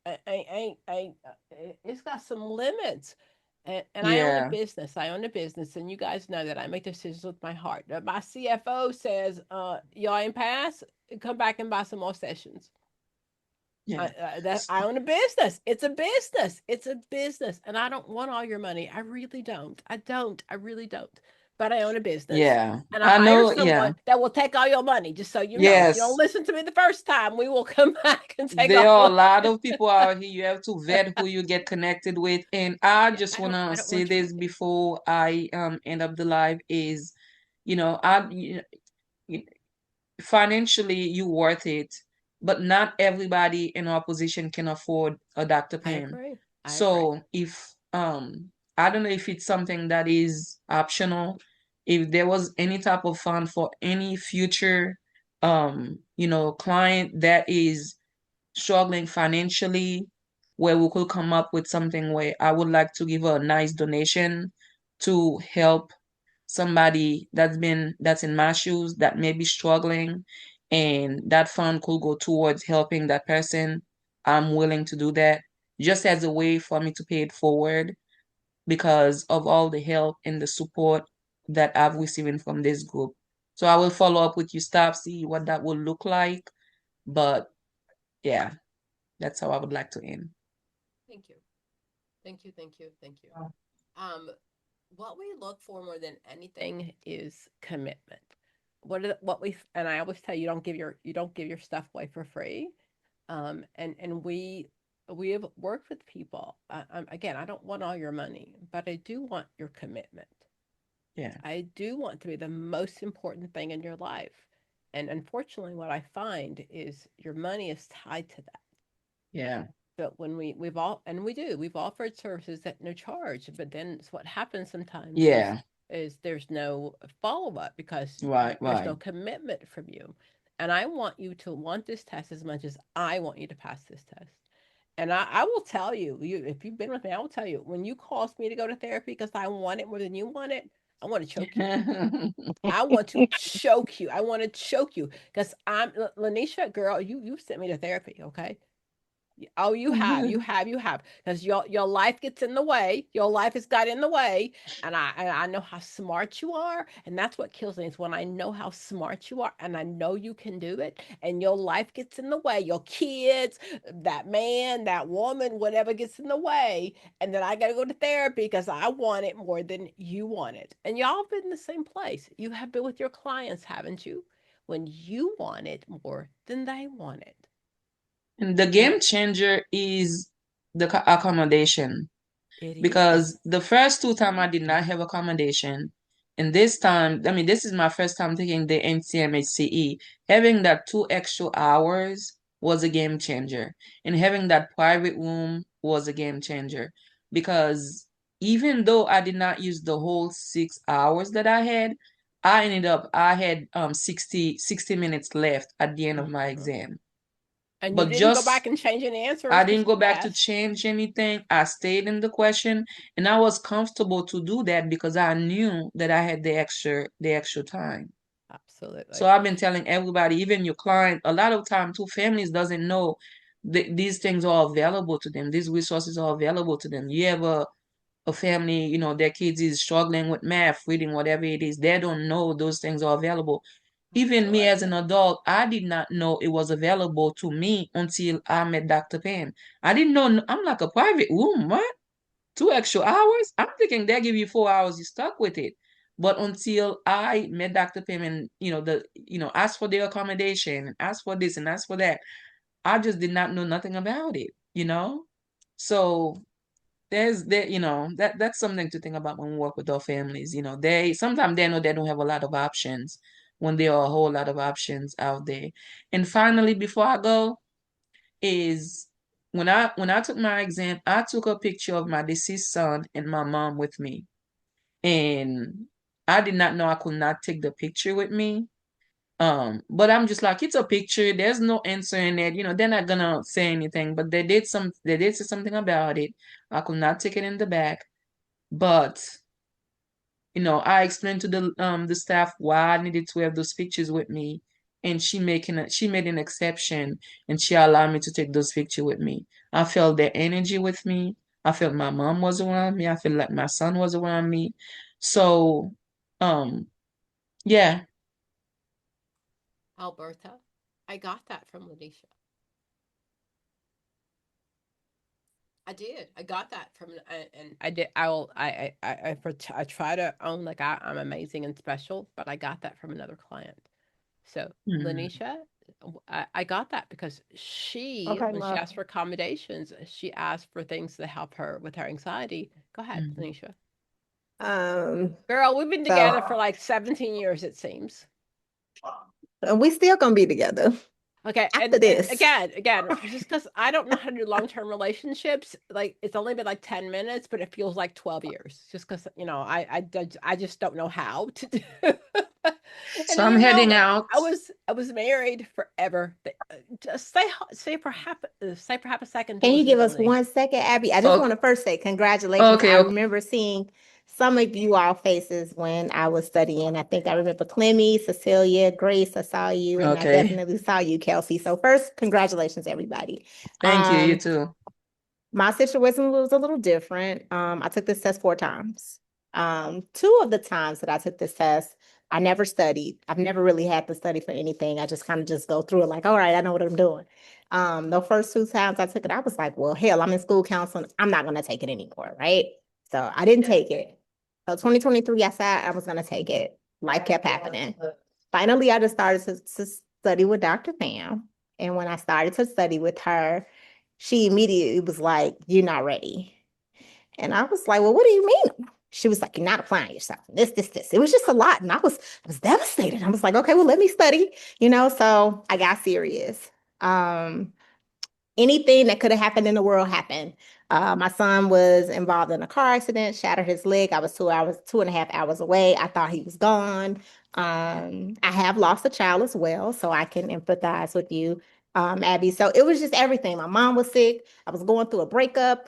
it's got some limits. And I own a Yeah. business. I own a business, and you guys know that I make decisions with my heart. My CFO says, "Y'all ain't pass. Come back and buy some more sessions." Yeah. That S- I own a business. It's a business. It's a business, and I don't want all your money. I really don't. I don't. I really don't. But I own a business, Yeah. and I I hire know, yeah. someone that will take all your money. Just so you know, if you don't Yes. listen to me the first time, we will come back and take There all are a your lot money. of people out here. You have to vet who you get connected with. And I Yeah, just wanna I don't say want your this money. before I end up the live is, I you, financially you worth it, but not everybody in our position can afford a Dr. I Pam. agree. I agree. So if I don't know if it's something that is optional, if there was any type of fund for any future client that is struggling financially, where we could come up with something where I would like to give a nice donation to help somebody that's in my shoes that may be struggling, and that fund could go towards helping that person. I'm willing to do that just as a way for me to pay it forward because of all the help and the support that I've received from this group. So I will follow up with you, staff, see what that will look like. But yeah, that's how I would like to end. Thank you. Thank you. Thank you. Thank you. Um, what we look for more than anything is commitment. What we and I always tell you, you don't give your stuff away for free. And we have worked with people. Again, I don't want all your money, but I do want your commitment. Yeah. I do want to be the most important thing in your life. And unfortunately, what I find is your money is tied to that. Yeah. But when we've offered services at no charge, but then what happens sometimes Yeah. is there's no follow-up because Right, there's right. no commitment from you. And I want you to want this test as much as I want you to pass this test. And I will tell you, if you've been with me, I will tell you, when you cost me to go to therapy because I want it more than you want it, I want to choke you. I want to choke you. I want to choke you because Lanisha, girl, you sent me to therapy, okay? Oh, you have, because your life gets in the way. Your life has got in the way, and I know how smart you are, and that's what kills me is when I know how smart you are, and I know you can do it, and your life gets in the way. Your kids, that man, that woman, whatever gets in the way, and then I got to go to therapy because I want it more than you want it. And y'all been in the same place. You have been with your clients, haven't you? When you want it more than they want it. And the And game changer is the accommodation. It is. because the first two time I did not have accommodation. And this time, I mean, this is my first time taking the NCMHCE. Having that 2 extra hours was a game changer. And having that private room was a game changer. Because even though I did not use the whole 6 hours that I had, I had 60 minutes left at the end of my exam. And you But didn't go just back and change any answers I because didn't go you back to passed. change anything. I stayed in the question, and I was comfortable to do that because I knew that I had the extra time. Absolutely. So I've been telling everybody, even your client, a lot of time too, families doesn't know that these things are available to them. These resources are available to them. You have a family, their kids is struggling with math, reading, whatever it is, they don't know those things are available. Even me as an adult, I did not know it was available to me until I met Dr. Pam. I didn't know. I'm like, a private room, what? 2 extra hours? I'm thinking they give you 4 hours, you stuck with it. But until I met Dr. Pam and, asked for their accommodation and asked for this and asked for that, I just did not know nothing about it. So that's something to think about when we work with our families. They sometimes they know they don't have a lot of options when there are a whole lot of options out there. And finally, before I go, is when I took my exam, I took a picture of my deceased son and my mom with me. And I did not know I could not take the picture with me. But I'm just like, it's a picture. There's no answer in it. They're not gonna say anything. But they did say something about it. I could not take it in the back. But I explained to the staff why I needed to have those pictures with me, and she made an exception, and she allowed me to take those pictures with me. I felt their energy with me. I felt my mom was around me. I felt like my son was around me. So, yeah. Alberta, I got that from Lanisha. I did. I got that from, and I did. I try to own like I'm amazing and special, but I got that from another client. So Mhm. Lanisha, I got that because Okay, when she love. asked for accommodations, she asked for things to help her with her anxiety. Go ahead, Mhm. Lanisha. Um, Girl, we've been together for so like 17 years, it seems. we still gonna be together Okay, after and this. again, just because I don't know how to do long-term relationships, like it's only been like 10 minutes, but it feels like 12 years. Just because, I just don't know how to do. And So I'm heading like out. I was married forever. Just stay for half a second to Can you listen give to us Lanisha. 1 second, Abby? I just Okay, want to first say congratulations. okay, I okay. remember seeing some of you all faces when I was studying. I think I remember Clemmy, Cecilia, Grace, I saw you, and I Okay. definitely saw you, Kelsey. So first, congratulations, everybody. Thank you. You Um, too. my situation was a little different. I took this test 4 times. Two of the times that I took this test, I never studied. I've never really had to study for anything. I just kind of just go through it like, all right, I know what I'm doing. The first 2 times I took it, I was like, well, hell, I'm in school counseling. I'm not going to take it anymore, right? So I didn't take it. So 2023, I said I was going to take it. Life kept happening. Finally, I just started to study with Dr. Pam. And when I started to study with her, she immediately was like, you're not ready. And I was like, well, what do you mean? She was like, you're not applying yourself. This. It was just a lot. And I was devastated. I was like, okay, well, let me study, so I got serious. Um, Anything that could have happened in the world happened. My son was involved in a car accident, shattered his leg. I was 2.5 hours away. I thought he was gone. I have lost a child as well, so I can empathize with you, Abby. So it was just everything. My mom was sick. I was going through a breakup.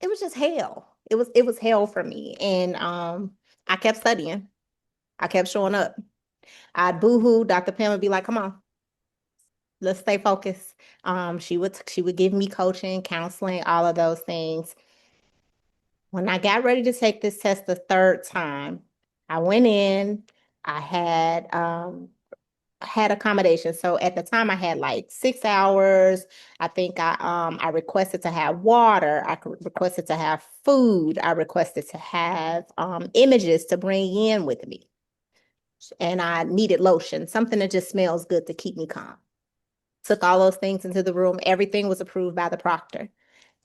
It was just hell. It was hell for me. And I kept studying. I kept showing up. I'd boohoo. Dr. Pam would be like, come on, let's stay focused. She would give me coaching, counseling, all of those things. When I got ready to take this test the third time, I went in, I had accommodation. So at the time I had like 6 hours. I think I requested to have water. Requested to have food. I requested to have images to bring in with me. And I needed lotion, something that just smells good to keep me calm. Took all those things into the room. Everything was approved by the proctor.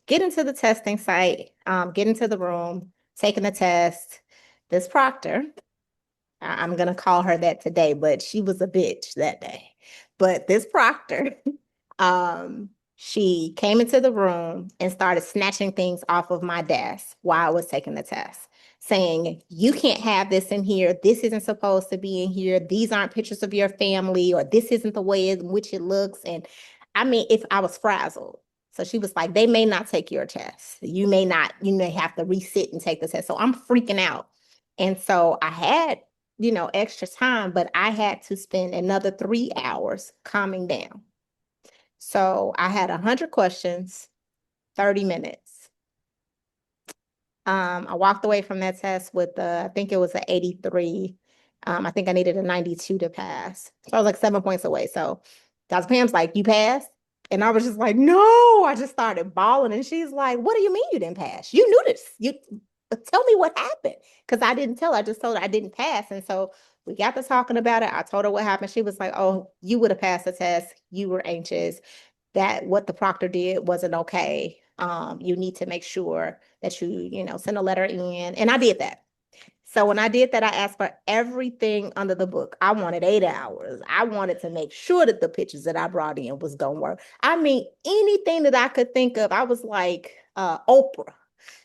get into the testing site, get into the room, taking the test. This proctor, I'm gonna call her that today, but she was a bitch that day. But this proctor, she came into the room and started snatching things off of my desk while I was taking the test, saying, you can't have this in here. This isn't supposed to be in here. These aren't pictures of your family, or this isn't the way in which it looks. And I mean, if I was frazzled. So she was like, they may not take your test. You may have to resit and take the test. So I'm freaking out. And so I had, extra time, but I had to spend another 3 hours calming down. So I had 100 questions, 30 minutes. I walked away from that test with I think it was an 83. I think I needed a 92 to pass. So I was like 7 points away. So Dr. Pam's like, you passed? And I was just like, no, I just started bawling. And she's like, what do you mean you didn't pass? You knew this. Tell me what happened. Because I didn't tell her. I just told her I didn't pass. And so we got to talking about it. I told her what happened. She was like, oh, you would have passed the test. You were anxious. That what the proctor did wasn't okay. You need to make sure that you send a letter in. And I did that. So when I did that, I asked for everything under the book. I wanted 8 hours. I wanted to make sure that the pictures that I brought in was going to work. I mean, anything that I could think of, I was like, Oprah,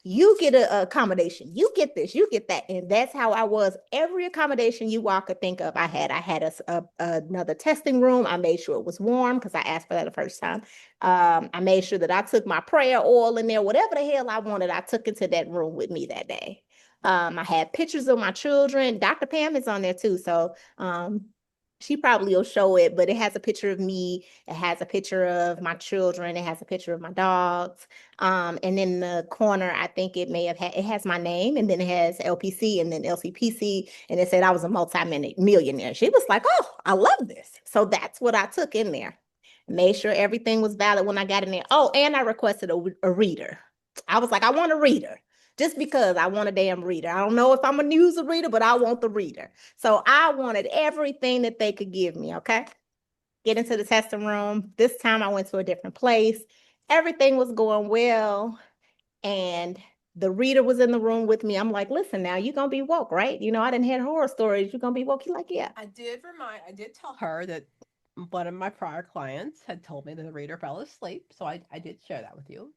you get an accommodation. You get this, you get that. And that's how I was. Every accommodation you all could think of, I had. I had another testing room. I made sure it was warm because I asked for that the first time. I made sure that I took my prayer oil in there. Whatever the hell I wanted, I took into that room with me that day. I had pictures of my children. Dr. Pam is on there too. So she probably will show it, but it has a picture of me. It has a picture of my children. It has a picture of my dogs. And in the corner, I think it has my name, and then it has LPC and then LCPC. And it said I was a multi-millionaire. She was like, oh, I love this. So that's what I took in there. Made sure everything was valid when I got in there. Oh, and I requested a reader. I was like, I want a reader. Just because I want a damn reader. I don't know if I'm going to use a reader, but I want the reader. So I wanted everything that they could give me, okay? Get into the testing room. This time I went to a different place. Everything was going well. And the reader was in the room with me. I'm like, listen, now you're going to be woke, right? I didn't have horror stories. You're going to be woke. He's like, yeah. I did tell her that one of my prior clients had told me that the reader fell asleep. So I did share that with you.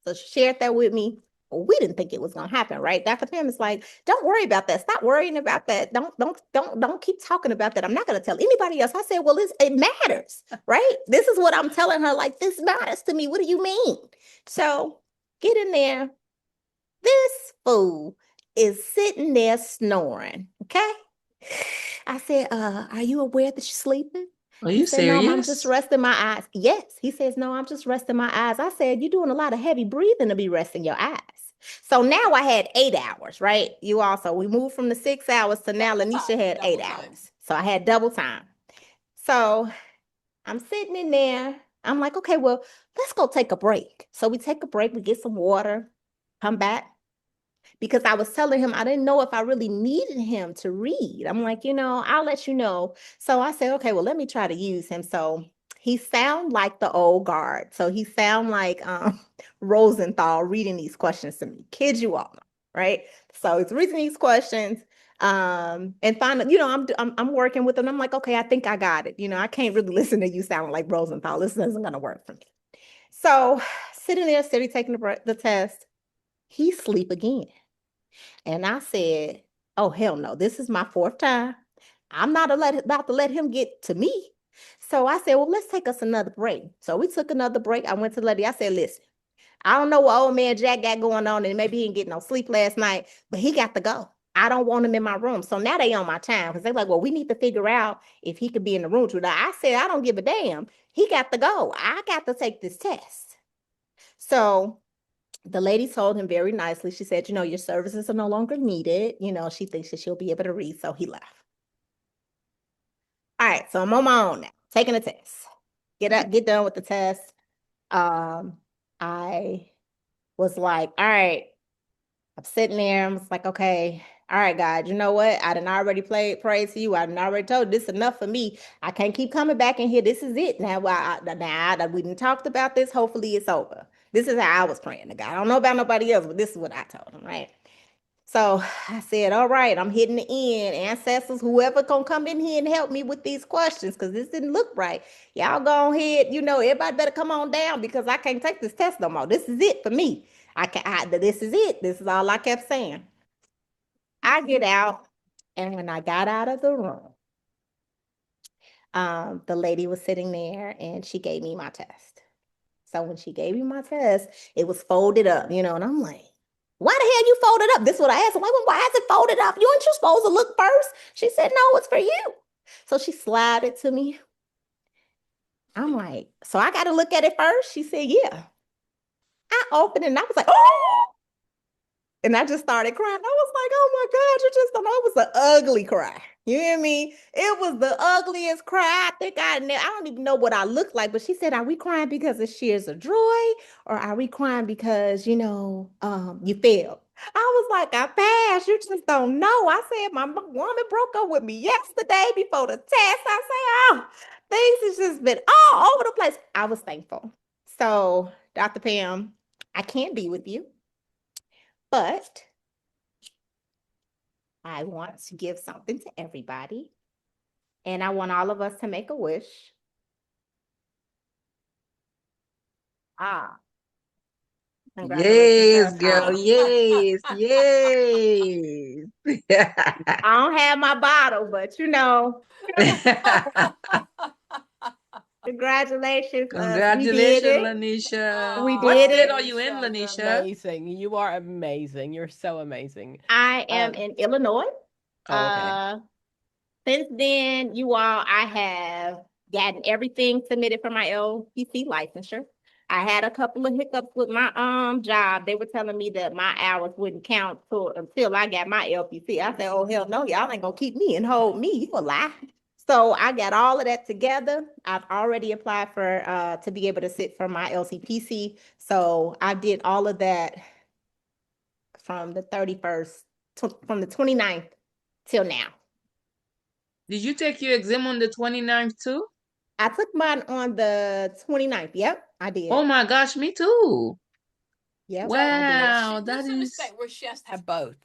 So she shared that with me. We didn't think it was going to happen, right? Dr. Pam is like, don't worry about that. Stop worrying about that. Don't keep talking about that. I'm not going to tell anybody else. I said, well, it matters, right? This is what I'm telling her. Like, this matters to me. What do you mean? So get in there. This fool is sitting there snoring. Okay. I said, are you aware that you're sleeping? Are you serious? No, I'm serious? just resting my eyes. Yes. He says, no, I'm just resting my eyes. I said, you're doing a lot of heavy breathing to be resting your eyes. So now I had 8 hours, right? We moved from the 6 hours to now Lanisha had 8 hours. So I had double time. So I'm sitting in there. I'm like, okay, well, let's go take a break. So we take a break, we get some water, come back. Because I was telling him I didn't know if I really needed him to read. I'm like, I'll let you know. So I said, okay, well, let me try to use him. So he sound like the old guard. So he sound like Rosenthal reading these questions to me. Kid you all, right? So he's reading these questions. And finally, I'm working with him. I'm like, okay, I think I got it. I can't really listen to you sounding like Rosenthal. This isn't gonna work for me. So sitting there, taking the test, he sleep again. And I said, oh, hell no, this is my 4th time. I'm not about to let him get to me. So I said, well, let's take us another break. So we took another break. I went to the lady. I said, listen, I don't know what old man Jack got going on, and maybe he didn't get no sleep last night, but he got to go. I don't want him in my room. So now they on my time because they're like, well, we need to figure out if he could be in the room tonight. I said, I don't give a damn. He got to go. I got to take this test. So the lady told him very nicely. She said, your services are no longer needed. She thinks that she'll be able to read. So he left. All right. So I'm on my own now, taking a test. Get done with the test. I was like, all right. I'm sitting there. I was like, okay. All right, God, you know what? I done already prayed to you. I done already told you this is enough for me. I can't keep coming back in here. This is it. Now we done talked about this. Hopefully it's over. This is how I was praying to God. I don't know about nobody else, but this is what I told him, right? So I said, all right, I'm hitting the end. Ancestors, whoever gonna come in here and help me with these questions, because this didn't look right. Y'all go ahead, everybody better come on down because I can't take this test no more. This is it for me. This is it. This is all I kept saying. I get out, and when I got out of the room, the lady was sitting there and she gave me my test. So when she gave me my test, it was folded up, and I'm like, why the hell you folded up? This is what I asked. Why is it folded up? You aren't you supposed to look first? She said, no, it's for you. So she slid it to me. I'm like, so I got to look at it first? She said, yeah. I opened it and I was like, oh! And I just started crying. I was like, oh my God, you just don't know. It was an ugly cry. You hear me? It was the ugliest cry. I don't even know what I looked like, but she said, are we crying because of shears of joy? Or are we crying because, you failed? I was like, I passed. You just don't know. I said, my woman broke up with me yesterday before the test. I said, oh, things has just been all over the place. I was thankful. So, Dr. Pam, I can't be with you. But I want to give something to everybody. And I want all of us to make a wish. Yes, Congratulations. girl. Yes, yes. I don't have my bottle, but congratulations. We did Congratulations, it. Lanisha. We What did state it. are you in, You're Lanisha? amazing. You are amazing. You're so amazing. I am in Illinois. Oh, okay. Since then, I have gotten everything submitted for my LPC licensure. I had a couple of hiccups with my job. They were telling me that my hours wouldn't count until I got my LPC. I said, oh hell no, y'all ain't gonna keep me and hold me. You a lie. So I got all of that together. I've already applied for to be able to sit for my LCPC. So I did all of that from the 31st from the 29th till now. Did you take your exam on the 29th too? I took mine on the 29th. Yep, I did. Oh my gosh, me too. Yep. Wow, This that is a is. state where she has to have both.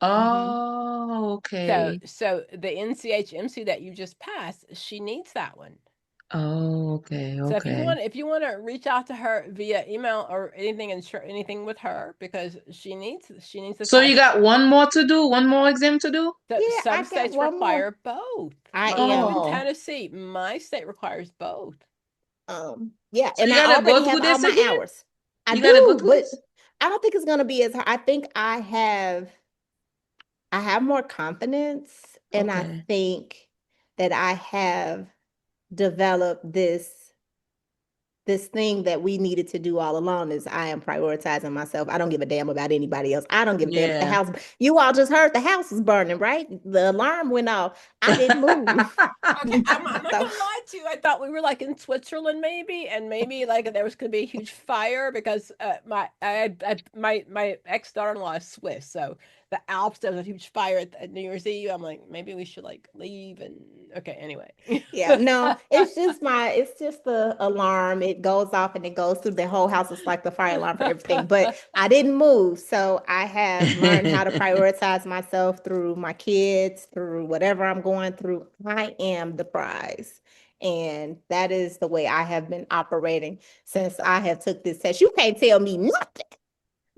Oh, okay. So the NCHMC that you just passed, she needs that one. Oh, okay, So okay. if you want to reach out to her via email or anything and share anything with her because she needs the So you test. got one more to do, one more exam to do? Some states require both. I I live in Oh. Tennessee. My state requires both. Yeah, So and you I gotta go already through have all this my again? hours. I You gotta go do, through but this? I don't think it's gonna be as hard. I think I have more confidence, and I Okay. think that I have developed this thing that we needed to do all along is I am prioritizing myself. I don't give a damn about anybody else. I don't give a damn if the Yeah. house, you all just heard the house was burning, right? The alarm went off. I didn't move. Okay, I'm not gonna lie to you. I thought we were like in Switzerland, maybe, and maybe like there was gonna be a huge fire because my ex daughter-in-law is Swiss, so the Alps there was a huge fire at New Year's Eve. I'm like, maybe we should like leave and okay. Anyway, Yeah, no, it's just the alarm. It goes off and it goes through the whole house. It's like the fire alarm for everything. But I didn't move. So I have learned how to prioritize myself through my kids, through whatever I'm going through. I am the prize. And that is the way I have been operating since I have took this test. You can't tell me nothing.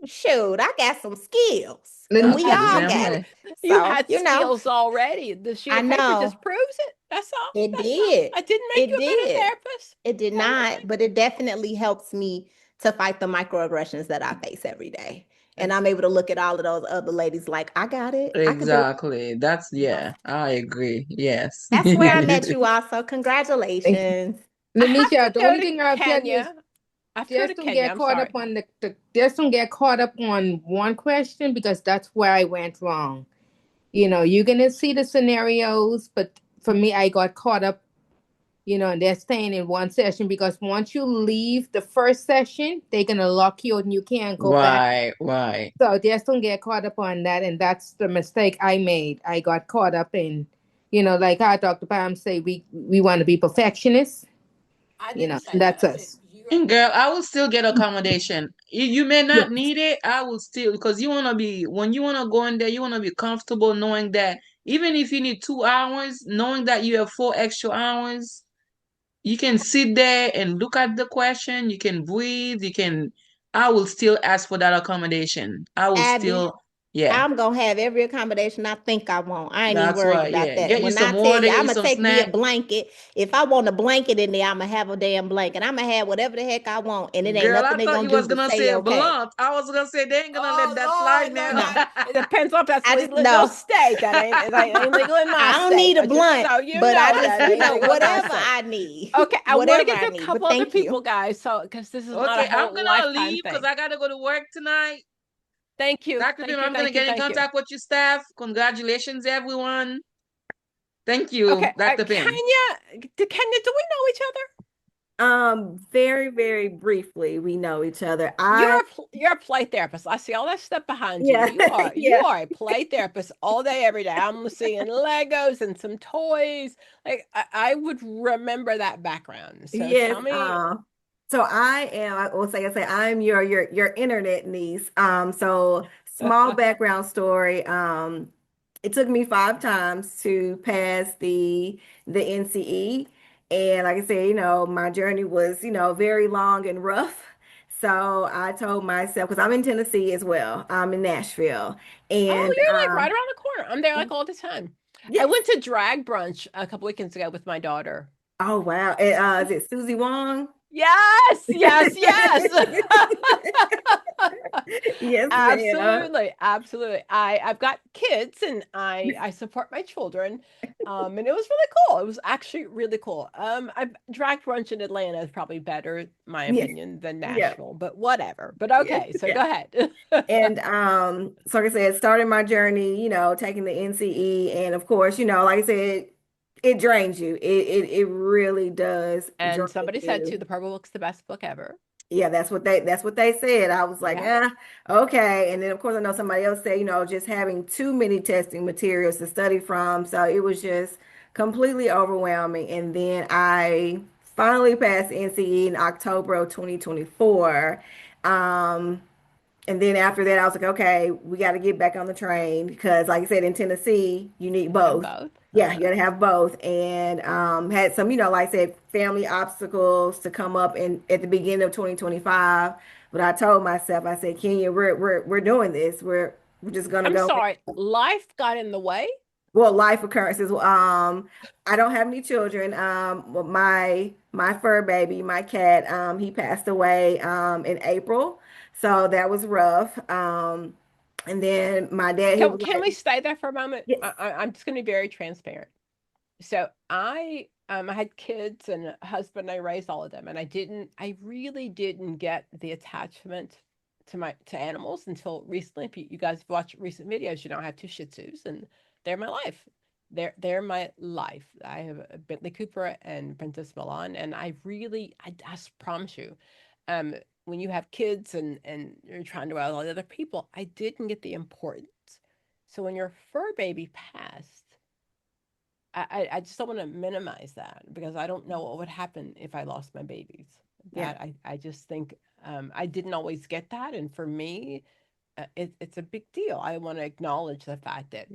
Shoot, I got some skills. And we I feel the all same got way. it. you So, had skills already. The sheet I of paper know. just proves it. That's all. It That's did. all. I didn't make you a better therapist. It did not, but it definitely helps me to fight the microaggressions that I face every day. And I'm able to look at all of those other ladies like, I got it. I can do it. Exactly. That's, yeah, I agree. Yes. That's where I met you also. Congratulations. I have Lanisha, to the go only to thing I'll tell you is Kenya. I have to go just to don't Kenya. get I'm caught sorry. up on just don't get caught up on one question because that's where I went wrong. You're gonna see the scenarios, but for me, I got caught up, and they're staying in one session because once you leave the first session, they're gonna lock you out and you can't go back. Right. So just don't get caught up on that, and that's the mistake I made. I got caught up in, like how Dr. Pam say, we want to be perfectionists. I didn't say That's that. I said us. you And girl, I will still get accommodation. You may Yeah. not need it. I will still, because you want to be, when you want to go in there, you want to be comfortable knowing that even if you need 2 hours, knowing that you have 4 extra hours, you can sit there and look at the question. You can breathe. I will still ask for that accommodation. I will Abby, still, yeah, I'm gonna have every accommodation I think I want. I ain't even that's worried why, about yeah. that. Get you When I some tell water, you, get I'm you gonna some take me a snack. blanket. If I want a blanket in there, I'm gonna have a damn blanket. I'm gonna have whatever the heck I want, and it ain't Girl, nothing I they thought gonna you do was but gonna say say okay. blunt. I was gonna say they ain't gonna let that Oh slide Lord, no, now. not. It depends on if that's I just legal no. state. That ain't legal in my I don't state. need a Just blunt, so you but I know, just, that ain't legal in my whatever state. I need, Okay, I want to whatever get I to a need. But couple other thank people, you. guys. So, because this is not a Okay, I'm whole gonna lifetime leave because thing. I gotta go to work tonight. Thank you, Dr. Pim, thank you, I'm gonna thank you, get in thank you. contact with your staff. Congratulations, everyone. Thank Okay, you, Dr. Pim. Kenya, do we know each other? Very, very briefly, we know each other. You're a play therapist. I see all that stuff behind you. Yeah, You yeah. are a play therapist all day, every day. I'm seeing Legos and some toys. Like I would remember that background. So Yes. tell me. So I will say, I'm your internet niece. So small background story. It took me 5 times to pass the NCE. And like I said, my journey was, very long and rough. So I told myself, because I'm in Tennessee as well. I'm in Nashville. Oh, And you're like right around the corner. I'm there like all the time. I yes. went to drag brunch a couple weekends ago with my daughter. Oh wow. And, is it Susie Wong? Yes, yes, yes. Yes, ma'am. Absolutely, absolutely. I've got kids and I support my children. And it was really cool. It was actually really cool. I drag brunch in Atlanta is probably better, my Yes. opinion, than Yeah. Nashville, but whatever. But Yes. okay, so Yeah. go ahead. And so like I said, started my journey, taking the NCE. And of course, like I said, it drains you. It really does And drain somebody said too, you. The Purple Book's the best book ever. Yeah, that's what they said. I was like, Yeah. okay. And then of course I know somebody else said, just having too many testing materials to study from. So it was just completely overwhelming. And then I finally passed NCE in October of 2024. Um, and then after that, I was like, okay, we got to get back on the train because, like I said, in Tennessee, you need And both. both. Yeah, you got to have both. And had some, like I said, family obstacles to come up in at the beginning of 2025. But I told myself, I said, Kenya, we're doing this. We're just gonna I'm go. sorry, life got in the way. Well, life occurrences. I don't have any children. Well, my fur baby, my cat, he passed away in April, so that was rough. And then my dad, he was Can like, we stay there for a moment? yes, I'm just going to be very transparent. So I had kids and a husband. I raised all of them, and I really didn't get the attachment to animals until recently. If you guys watch recent videos, I have two Shih Tzus, and they're my life. They're my life. I have a Bentley Cooper and Princess Milan, and I just promise you, um, when you have kids and you're trying to out all the other people, I didn't get the importance. So when your fur baby passed, I just don't want to minimize that because I don't know what would happen if I lost my babies. yeah. I just think I didn't always get that, and for me, it's a big deal. I want to acknowledge the fact that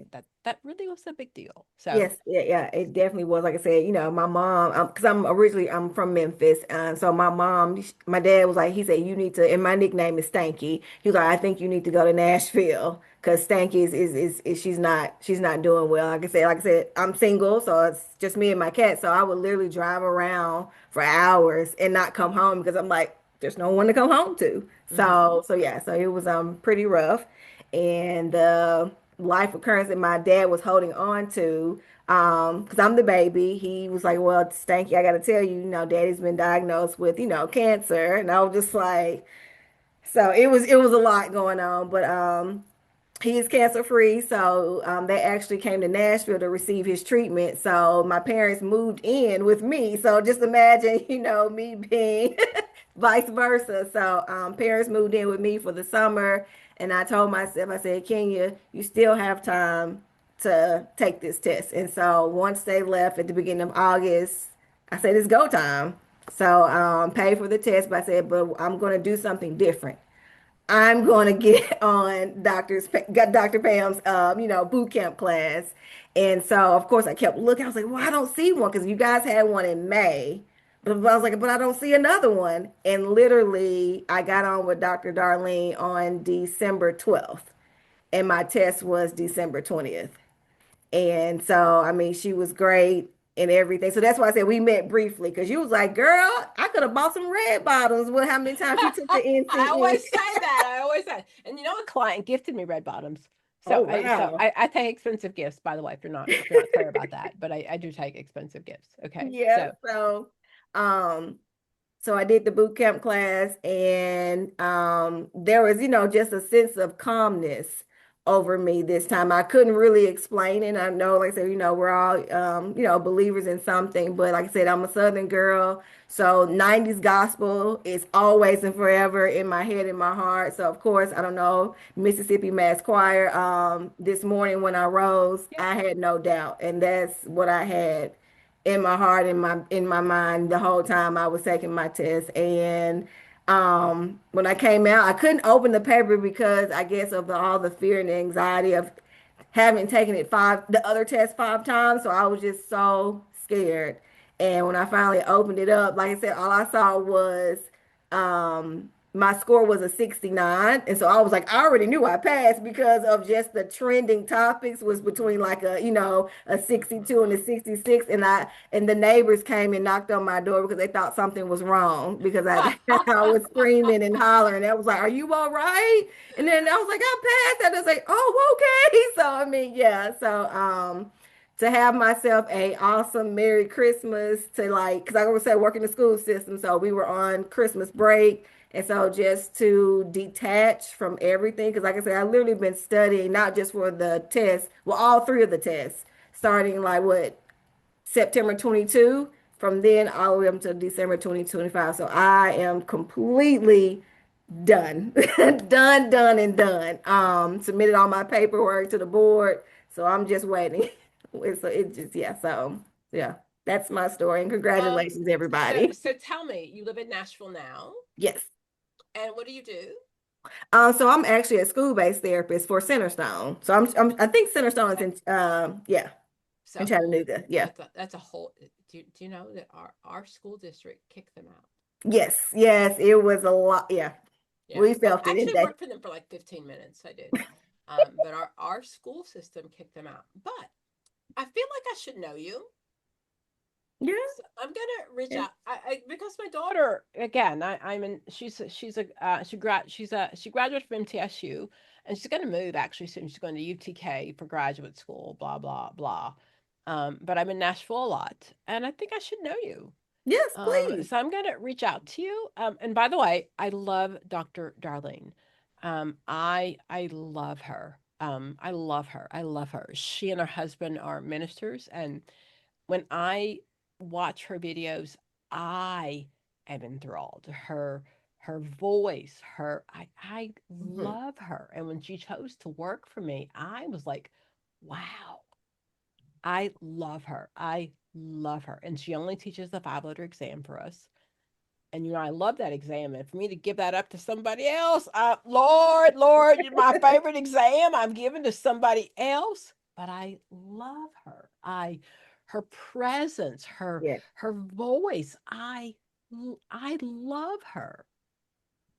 really was a big deal. So Yes, yeah, yeah, it definitely was. Like I said, my mom, because I'm from Memphis, and so my mom, my dad was like, he said you need to, and my nickname is Stanky. He was like, I think you need to go to Nashville because Stanky is she's not doing well. Like I said, I'm single, so it's just me and my cat. So I would literally drive around for hours and not come home because I'm like, there's no one to come home to. mhm. So yeah, so it was pretty rough, and life occurrence that my dad was holding on to. Because I'm the baby, he was like, "Well, Stanky, I got to tell you, Daddy's been diagnosed with, cancer," and I was just like, so it was a lot going on, but he is cancer free, so they actually came to Nashville to receive his treatment. So my parents moved in with me. So just imagine, me being vice versa. So parents moved in with me for the summer, and I told myself, I said, Kenya, you still have time to take this test. And so once they left at the beginning of August, I said, it's go time. So paid for the test, but I said, but I'm going to do something different. I'm going to get on Dr. Pam's, boot camp class. And so, of course, I kept looking. I was like, well, I don't see one because you guys had one in May. But I was like, but I don't see another one. And literally, I got on with Dr. Darlene on December 12th, and my test was December 20th. And so, I mean, she was great and everything. So that's why I said we met briefly because you was like, girl, I could have bought some red bottoms with how many times you took the I always say NCE. that. I always say. And you know, a client gifted me red bottoms. Oh, So wow. I take expensive gifts, by the way, if you're not clear about that. But I do take expensive gifts. Okay. Yeah. Um, so I did the boot camp class and there was, just a sense of calmness over me this time. I couldn't really explain it. I know, like I said, we're all believers in something, but like I said, I'm a Southern girl. So 90s gospel is always and forever in my head and my heart. So of course, I don't know, Mississippi Mass Choir, this morning when I rose, I had no doubt. And that's what I had in my heart, in my mind the whole time I was taking my test. And when I came out, I couldn't open the paper because I guess of all the fear and anxiety of having taken the other test 5 times. So I was just so scared. And when I finally opened it up, like I said, all I saw was my score was a 69. And so I was like, I already knew I passed because of just the trending topics was between like a 62 and a 66. And the neighbors came and knocked on my door because they thought something was wrong because I was screaming and hollering. I was like, are you all right? And then I was like, I passed. And I was like, oh, okay. So I mean, yeah. So to have myself a awesome Merry Christmas to because I always say work in the school system. So we were on Christmas break. And so just to detach from everything, because like I said, I literally been studying not just for the test, well, all 3 of the tests, starting September 22, from then all the way up until December 2025. So I am completely done, done, and done. Submitted all my paperwork to the board. So I'm just waiting. So it just, yeah. So yeah, that's my story. And congratulations, everybody. So tell me, you live in Nashville now. Yes. And what do you do? So I'm actually a school-based therapist for Centerstone. So I think Centerstone is in in Chattanooga. Yeah. That's a whole. Do you know that our school district kicked them out? Yes, it was a lot. Yeah. We felt it. I actually worked for them for 15 minutes. I did. But our school system kicked them out. But I feel like I should know you. Yeah. So I'm gonna reach out. Because my daughter, again, she graduated from MTSU and she's gonna move actually soon. She's going to UTK for graduate school, blah, blah, blah. But I'm in Nashville a lot and I think I should know you. Yes, please. So I'm gonna reach out to you. And by the way, I love Dr. Darlene. I love her. I love her. I love her. She and her husband are ministers, and when I watch her videos, I am enthralled. Her voice, I love her. And when she chose to work for me, I was like, wow, I love her. I love her. And she only teaches the 5-letter exam for us. And I love that exam. And for me to give that up to somebody else, Lord, my favorite exam I'm giving to somebody else. But I love her. Her presence, her voice. I love her.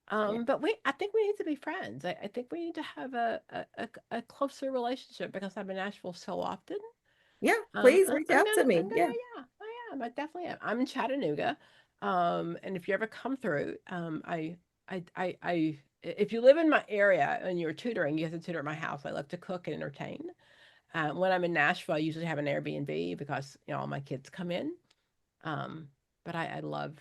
But I think we need to be friends. I think we need to have a closer relationship because I'm in Nashville so often. Yeah, please reach out to me. Yeah, I am. I definitely am. I'm in Chattanooga. And if you ever come through, if you live in my area and you're tutoring, you have to tutor at my house. I love to cook and entertain. When I'm in Nashville, I usually have an Airbnb because all my kids come in. But I love.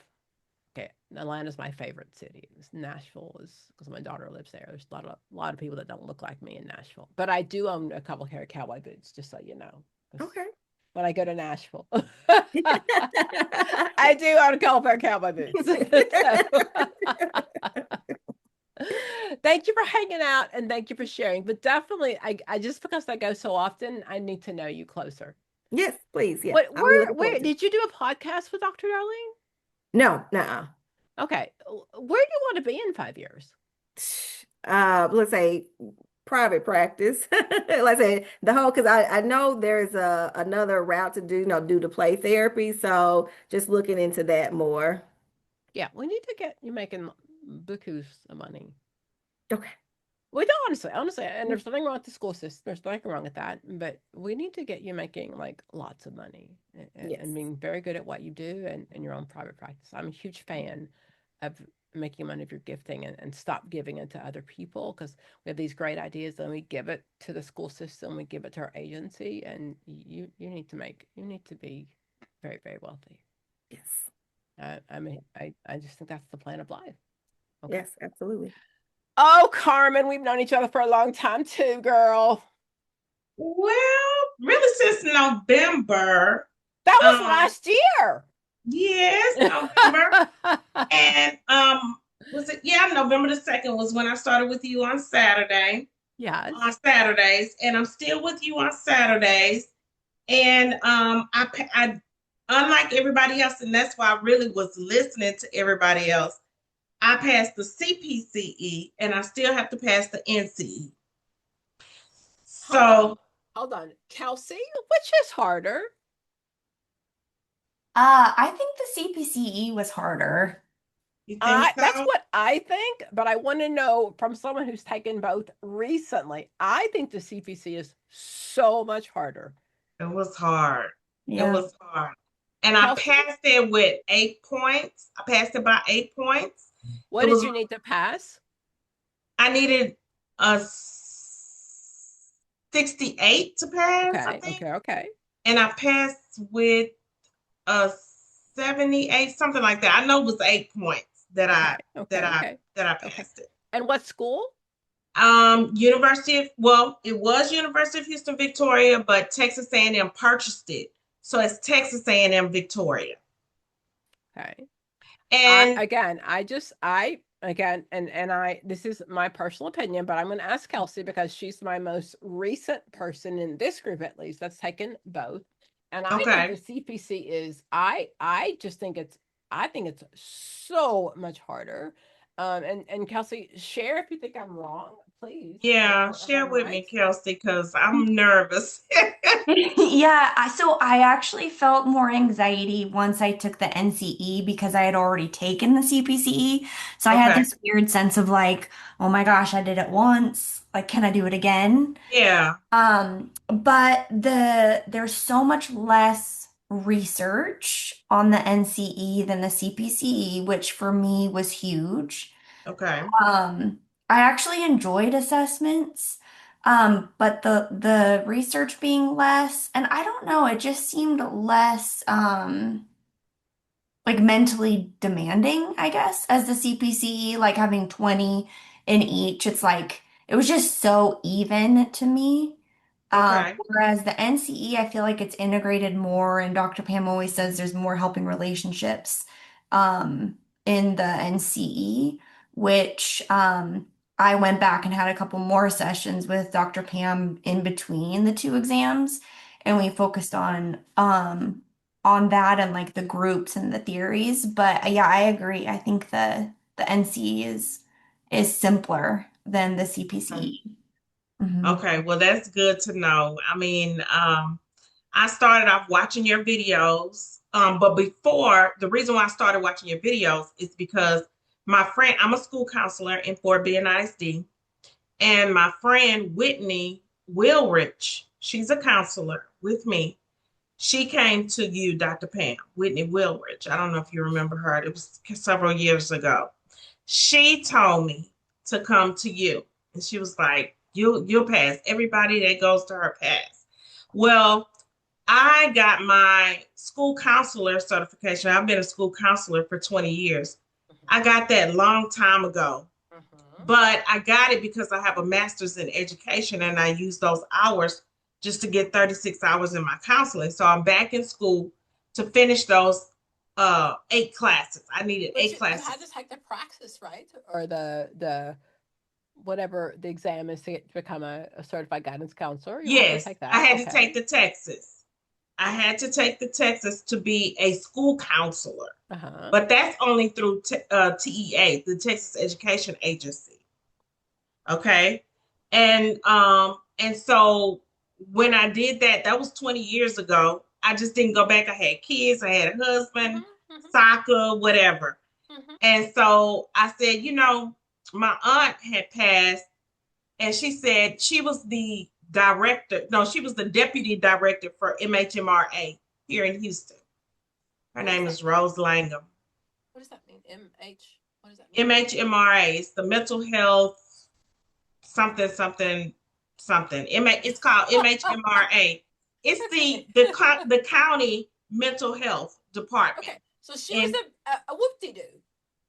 Okay, Atlanta's my favorite city. Nashville is because my daughter lives there. There's a lot of people that don't look like me in Nashville. But I do own a couple of cowboy boots, just so you know. Okay. When I go to Nashville, I do own a couple pair of cowboy boots. Thank you for hanging out and thank you for sharing. But definitely, I just because I go so often, I need to know you closer. Yes, please. Yeah. Where did you do a podcast with Dr. Darlene? No, no. Okay. Where do you want to be in 5 years? Let's say private practice. Let's say the whole, because I know there's another route to do, do the play therapy. So just looking into that more. Yeah, we need to get you making bukus of money. Okay. We don't honestly, and there's nothing wrong with the school system. There's nothing wrong with that, but we need to get you making like lots of money Yes. and being very good at what you do and your own private practice. I'm a huge fan of making money of your gifting and stop giving it to other people because we have these great ideas and we give it to the school system, we give it to our agency, and you need to be very, very wealthy. Yes. I mean, I just think that's the plan of life. Okay. Yes, absolutely. Oh, Carmen, we've known each other for a long time too, girl. Well, really since November. That was last year. Yes, November. And was it? Yeah, November the 2nd was when I started with you on Saturday. Yes. On Saturdays, and I'm still with you on Saturdays. And I unlike everybody else, and that's why I really was listening to everybody else. I passed the CPCE and I still have to pass the NCE. So hold on. Kelsey, which is harder? I think the CPCE was harder. You think so? That's what I think, but I want to know from someone who's taken both recently. I think the CPC is so much harder. It was hard. Yeah. It was hard. And I passed it with 8 points. I passed it by 8 points. What did you need to pass? I needed a 68 to pass, I think. Okay. And I passed with a 78, something like that. I know it was 8 points that I passed it. And what school? It was University of Houston, Victoria, but Texas A&M purchased it. So it's Texas A&M Victoria. Okay. And this is my personal opinion, but I'm going to ask Kelsey because she's my most recent person in this group, at least, that's taken both. And I think the CPC is, I just think it's so much harder. And Kelsey, share if you think I'm wrong, please. Yeah, share with me, Kelsey, because I'm nervous. Yeah, so I actually felt more anxiety once I took the NCE because I had already taken the CPCE. So I had this weird sense of like, oh my gosh, I did it once. Like, can I do it again? Yeah. But there's so much less research on the NCE than the CPCE, which for me was huge. Okay. I actually enjoyed assessments, but the research being less, and I don't know, it just seemed less like mentally demanding, I guess, as the CPCE, like having 20 in each. It's like it was just so even to me. Whereas the NCE, I feel like it's integrated more, and Dr. Pam always says there's more helping relationships in the NCE, which I went back and had a couple more sessions with Dr. Pam in between the two exams, and we focused on that and like the groups and the theories. But yeah, I agree. I think the NCE is simpler than the CPCE. Okay, well, that's good to know. I mean, I started off watching your videos, but before, the reason why I started watching your videos is because my friend, I'm a school counselor in Fort Bend ISD, and my friend Whitney Willrich, she's a counselor with me. She came to you, Dr. Pam, Whitney Willrich. I don't know if you remember her. It was several years ago. She told me to come to you, and she was like, You'll pass. Everybody that goes to her pass. Well, I got my school counselor certification. I've been a school counselor for 20 years. I got that long time ago. But I got it because I have a master's in education, and I use those hours just to get 36 hours in my counseling. So I'm back in school to finish those 8 classes. I needed 8 classes. You had to take the praxis, right? Or the whatever the exam is to become a certified guidance counselor. Yes, I had to take the Texas. I had to take the Texas to be a school counselor, Uh-huh. but that's only through TEA, the Texas Education Agency. Okay. And so when I did that, that was 20 years ago. I just didn't go back. I had kids, I had a husband, soccer, whatever. And so I said, my aunt had passed, and she said she was the director. No, she was the deputy director for MHMRA here in Houston. Her name is Rose Langham. What does that mean? What does that mean? MHMRA is the mental health something. It's called MHMRA. It's the county mental health department. Okay, so she was a whoop-de-doo.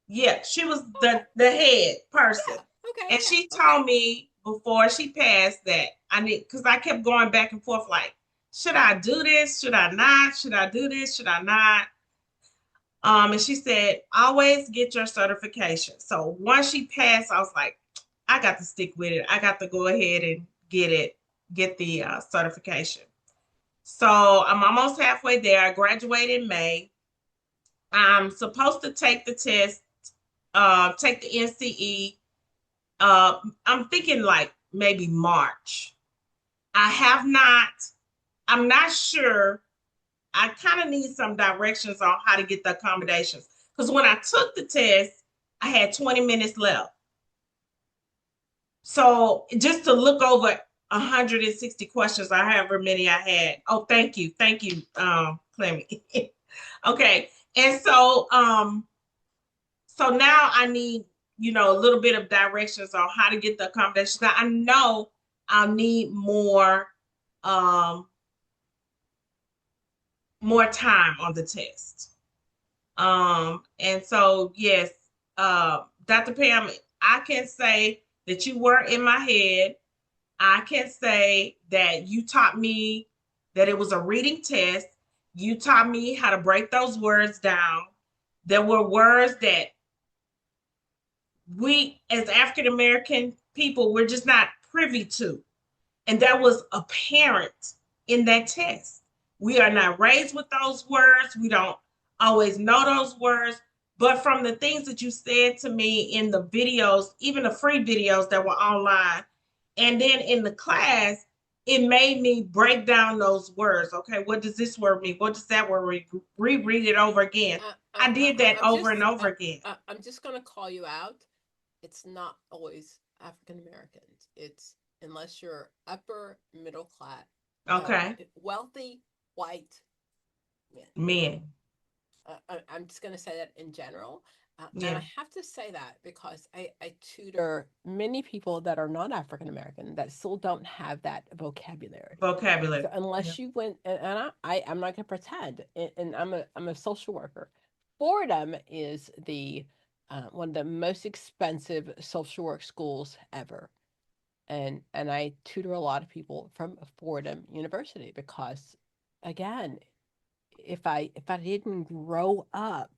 Yeah, she was the head person. Yeah, okay. And she told me before she passed that because I kept going back and forth like, should I do this? Should I not? Should I do this? Should I not? And she said, always get your certification. So once she passed, I was like, I got to stick with it. I got to go ahead and get the certification. So I'm almost halfway there. I graduated in May. I'm supposed to take the test, take the NCE. I'm thinking like maybe March. I'm not sure. I kind of need some directions on how to get the accommodations. Because when I took the test, I had 20 minutes left. So just to look over 160 questions, or however many I had. Oh, thank you, Clemmy. Okay, and so now I need a little bit of directions on how to get the accommodations. Now I know I'll need more time on the test. And so yes, Dr. Pam, I can say that you were in my head. I can say that you taught me that it was a reading test. You taught me how to break those words down. There were words that we as African American people, we're just not privy to. And that was apparent in that test. We are not raised with those words. We don't always know those words. But from the things that you said to me in the videos, even the free videos that were online, and then in the class, it made me break down those words. Okay, what does this word mean? What does that word mean? Reread it over again. I did that over and over again. I'm just going to call you out. It's not always African Americans. It's unless you're upper middle class. Okay. Wealthy white men. I'm just going to say that in general. Yeah. And I have to say that because I tutor many people that are not African American that still don't have that vocabulary. So unless you went, and I'm not going to pretend, and I'm a social worker. Fordham is the one of the most expensive social work schools ever. And I tutor a lot of people from Fordham University because, again, if I didn't grow up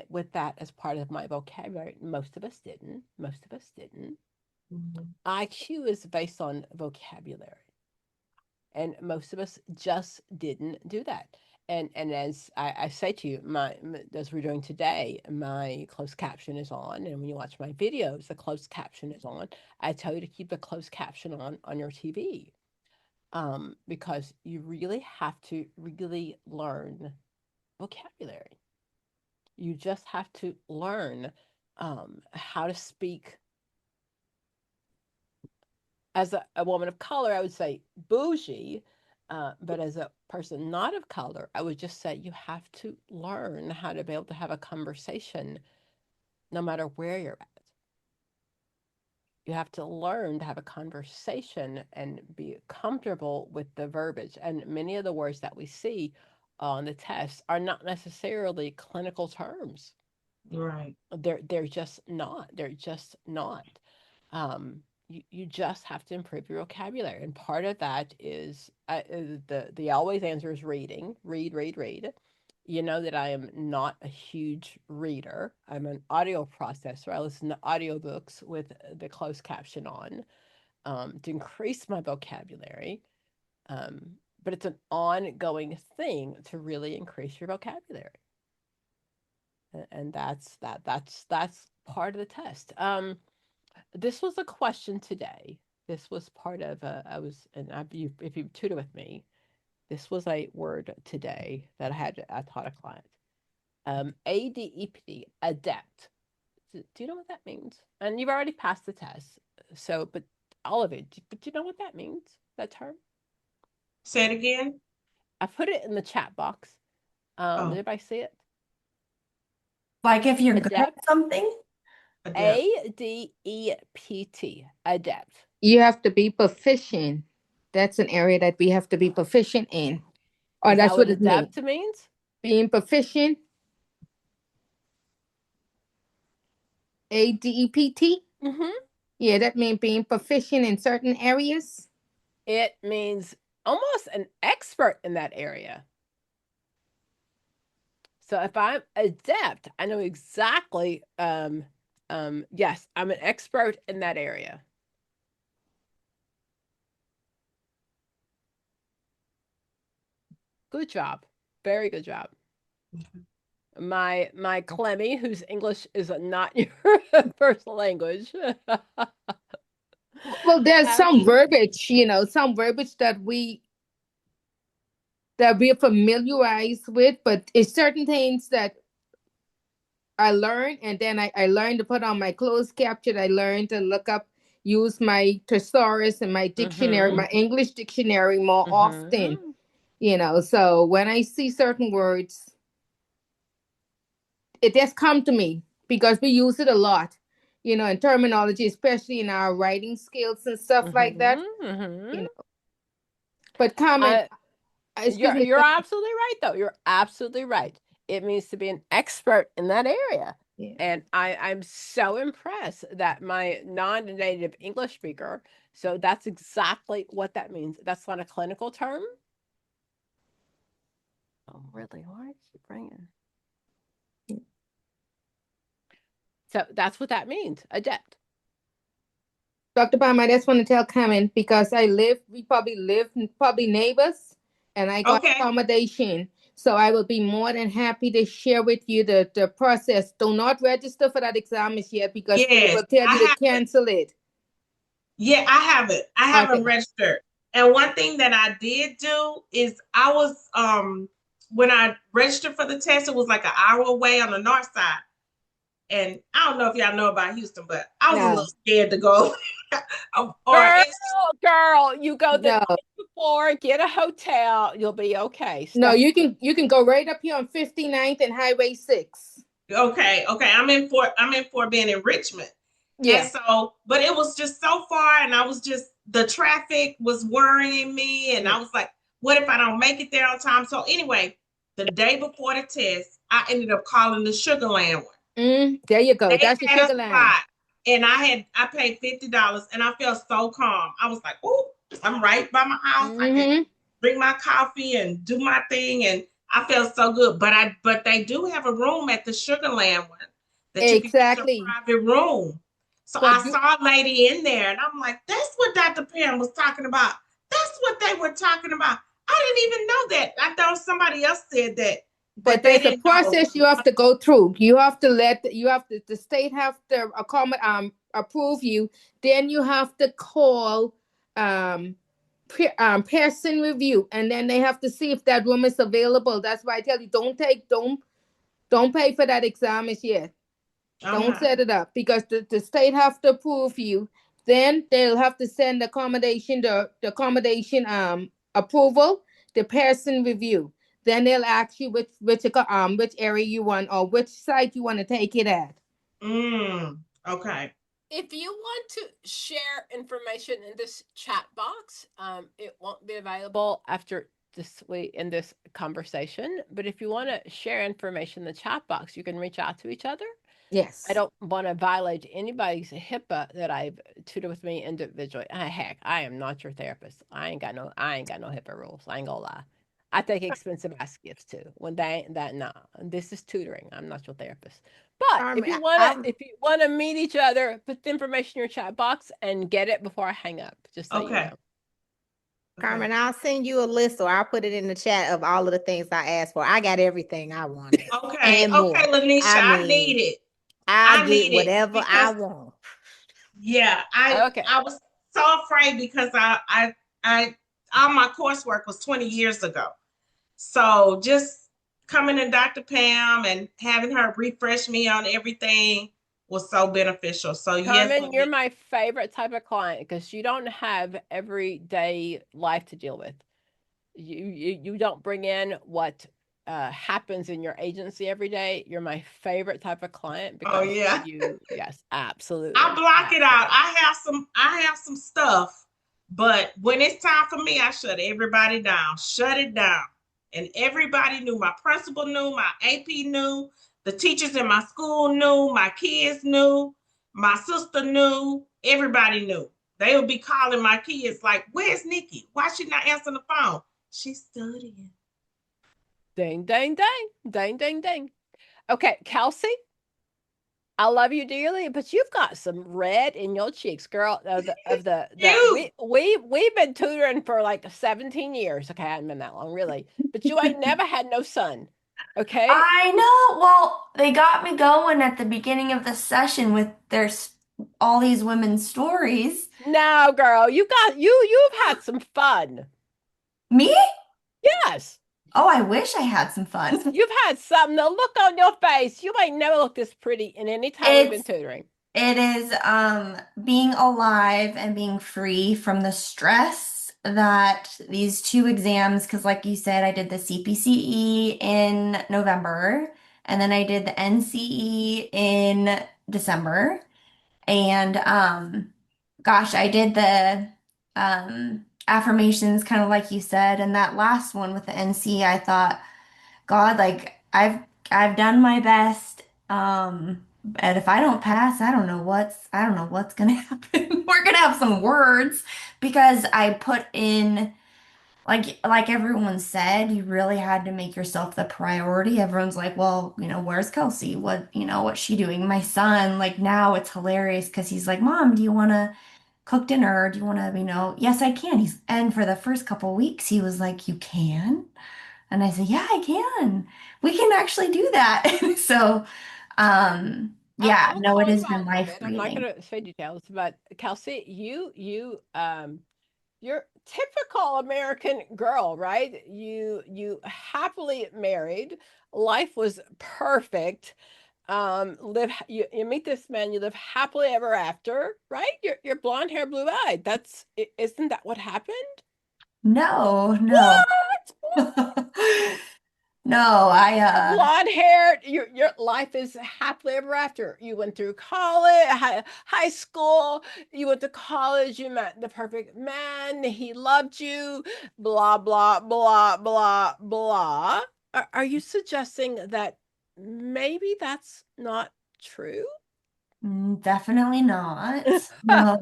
with that as part of my vocabulary, most of us didn't. Mm-hmm. IQ is based on vocabulary, and most of us just didn't do that. And as I say to you, as we're doing today, my closed caption is on, and when you watch my videos, the closed caption is on. I tell you to keep the closed caption on your TV, because you really have to really learn vocabulary. You just have to learn how to speak. As a woman of color, I would say bougie. But as a person not of color, I would just say you have to learn how to be able to have a conversation no matter where you're at. You have to learn to have a conversation and be comfortable with the verbiage. And many of the words that we see on the test are not necessarily clinical terms. Right. They're just not. They're just not. You just have to improve your vocabulary, and part of that is the always answer is reading. Read. You know that I am not a huge reader. I'm an audio processor. I listen to audiobooks with the closed caption on to increase my vocabulary. but it's an ongoing thing to really increase your vocabulary. And that's part of the test. This was a question today. This was part of if you tutor with me, this was a word today that I taught a client. ADEPT, adept. Do you know what that means? And you've already passed the test. So, but all of it, but you know what that means? That term? Say it again. I put it in the chat box. Did everybody see it? Like if you're good at something? ADEPT, adept. You have to be proficient. That's an area that we have to be proficient in. Or that's what adept means? Being proficient. ADEPT? Mm-hmm. Yeah, that means being proficient in certain areas. It means almost an expert in that area. So if I'm adept, I know exactly, yes, I'm an expert in that area. Good job. Very good job. My Clemmy, whose English is not your first language. Well, there's some verbiage, some verbiage that we're familiarized with, but it's certain things that I learned, and then I learned to put on my closed caption. I learned to use my thesaurus and my dictionary, my English dictionary more often, so when I see certain words, it just come to me because we use it a lot, in terminology, especially in our writing skills and stuff like that, But comment, you're absolutely right, though. You're absolutely right. It means to be an expert in that area. Yeah. And I'm so impressed that my non-native English speaker, so that's exactly what that means. That's not a clinical term. Oh, really? Why is she bringing? So that's what that means, adept. Dr. Bam, I just want to tell Carmen, because we probably live neighbors, and I got accommodation. So I will be more than happy to share with you the process. Do not register for that exam yet, because they will tell you to cancel it. Yeah, I have it. I haven't registered. And one thing that I did do is I was, when I registered for the test, it was like an hour away on the north side. And I don't know if y'all know about Houston, but I was a little scared to go. Girl, you go the night before, get a hotel, you'll be okay. No, you can go right up here on 59th and Highway 6. Okay. I'm in Fort Bend in Richmond. Yeah. And so, but it was just so far, and the traffic was worrying me, and I was like, what if I don't make it there on time? So anyway, the day before the test, I ended up calling the Sugar Land one. There you go. That's the Sugar Land. And I paid $50, and I felt so calm. I was like, oh, I'm right by my house. I can drink my coffee and do my thing, and I felt so good. But they do have a room at the Sugar Land one that you can get your private room. So I saw a lady in there, and I'm like, that's what Dr. Pam was talking about. That's what they were talking about. I didn't even know that. I thought somebody else said that. But there's a process you have to go through. The state have to approve you. Then you have to call Pearson Review, and then they have to see if that room is available. That's why I tell you, don't pay for that exam yet. Don't set it up, because the state have to approve you. Then they'll have to send the accommodation approval, the Pearson Review. Then they'll ask you which area you want, or which site you want to take it at. Okay. If you want to share information in this chat box, it won't be available after in this conversation. But if you want to share information in the chat box, you can reach out to each other. Yes. I don't want to violate anybody's HIPAA that I've tutored with me individually. Heck, I am not your therapist. I ain't got no HIPAA rules. I ain't gonna lie. I take expensive ass gifts too. This is tutoring. I'm not your therapist. But if you wanna meet each other, put the information in your chat box and get it before I hang up. Just so you know. Carmen, I'll send you a list or I'll put it in the chat of all of the things I asked for. I got everything I wanted Okay, and okay, more. Lanisha, I I mean, need it. I'll I get need it whatever I because want. yeah, Okay. I was so afraid because I all my coursework was 20 years ago. So just coming to Dr. Pam and having her refresh me on everything was so beneficial. So yes, Carmen, you're my favorite type of client because you don't have everyday life to deal with. You don't bring in what happens in your agency every day. You're my favorite type of client oh because yeah. yes, I absolutely. block it out. Absolutely. I have some stuff, but when it's time for me, I shut everybody down. Shut it down. And everybody knew. My principal knew, my AP knew, the teachers in my school knew, my kids knew, my sister knew, everybody knew. They would be calling my kids like, "Where's Nikki? Why she not answering the phone? She's studying." Ding, ding, ding, ding, ding, ding. Okay, Kelsey, I love you dearly, but you've got some red in your cheeks, girl. You. We've been tutoring for like 17 years. Okay, I haven't been that long, really. But you ain't never had no son. Okay? I know. Well, they got me going at the beginning of the session with all these women's stories. No, girl, you've had some fun. Me? Yes. Oh, I wish I had some fun. You've had something. The look on your face. You ain't never looked this pretty in any time we've been It's tutoring. it is being alive and being free from the stress that these two exams, because like you said, I did the CPCE in November and then I did the NCE in December. And gosh, I did the affirmations kind of like you said, and that last one with the NC, I thought, God, like I've done my best. And if I don't pass, I don't know what's gonna happen. We're gonna have some words because I put in like everyone said, you really had to make yourself the priority. Everyone's like, well, where's Kelsey? What's she doing? My son, like now it's hilarious because he's like, Mom, do you want to cook dinner? Do you want to, yes, I can. And for the first couple weeks, he was like, you can? And I said, yeah, I can. We can actually do that. So, yeah, I'll no, it tell you has a been little bit. I'm not life-breathing. going to say details, but Kelsey, you're typical American girl, right? You happily married. Life was perfect. You meet this man, you live happily ever after, right? You're blonde hair, blue eyed. Isn't that what happened? No, no. What? No, Blonde hair, your life is happily ever after. You went through college, high school, you went to college, you met the perfect man, he loved you, blah, blah, blah, blah, blah. Are you suggesting that maybe that's not true? definitely not. No.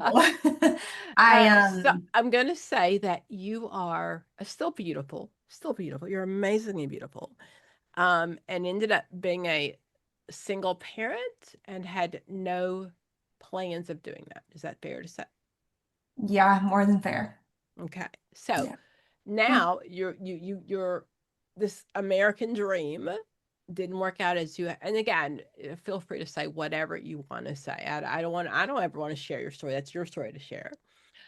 I So I'm going to say that you are still beautiful, still beautiful. You're amazingly beautiful. And ended up being a single parent and had no plans of doing that. Is that fair to say? yeah, more than fair. Okay. So Yeah. now you're this American dream didn't work out as you and again, feel free to say whatever you want to say. I don't ever want to share your story. That's your story to share.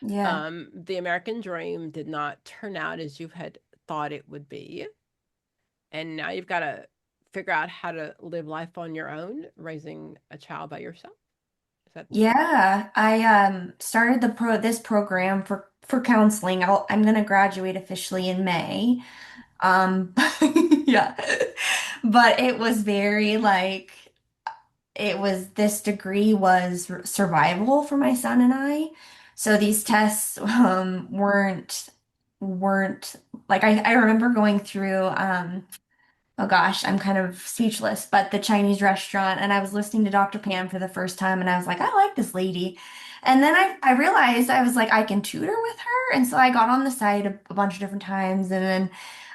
Yeah. The American dream did not turn out as you had thought it would be. And now you've got to figure out how to live life on your own, raising a child by yourself. Is that Yeah, I started this program for counseling. I'm gonna graduate officially in May. Um yeah. But it was very like this degree was survival for my son and I. So these tests weren't like I remember going through oh gosh, I'm kind of speechless, but the Chinese restaurant, and I was listening to Dr. Pam for the first time, and I was like, I like this lady. And then I realized I was like, I can tutor with her. And so I got on the site a bunch of different times, and then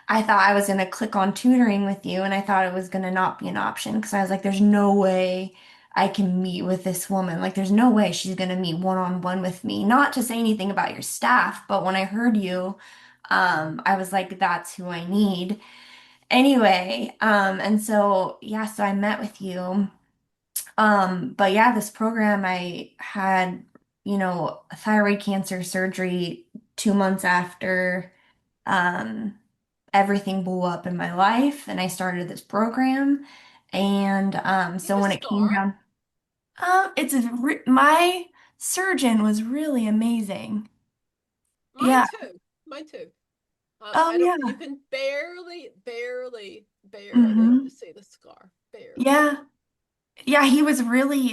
I thought I was going to click on tutoring with you, and I thought it was going to not be an option because I was like, there's no way I can meet with this woman. Like, there's no way she's gonna meet one-on-one with me. Not to say anything about your staff, but when I heard you, I was like, that's who I need. Anyway, and so yeah, so I met with you. But yeah, this program I had, thyroid cancer surgery 2 months after um everything blew up in my life, and I started this program. And You have so a when it came scar? down, my surgeon was really amazing. Mine Yeah. too. Mine too. Oh I don't. yeah. You can barely Hmm. see the scar. Barely. Yeah. Yeah, he was really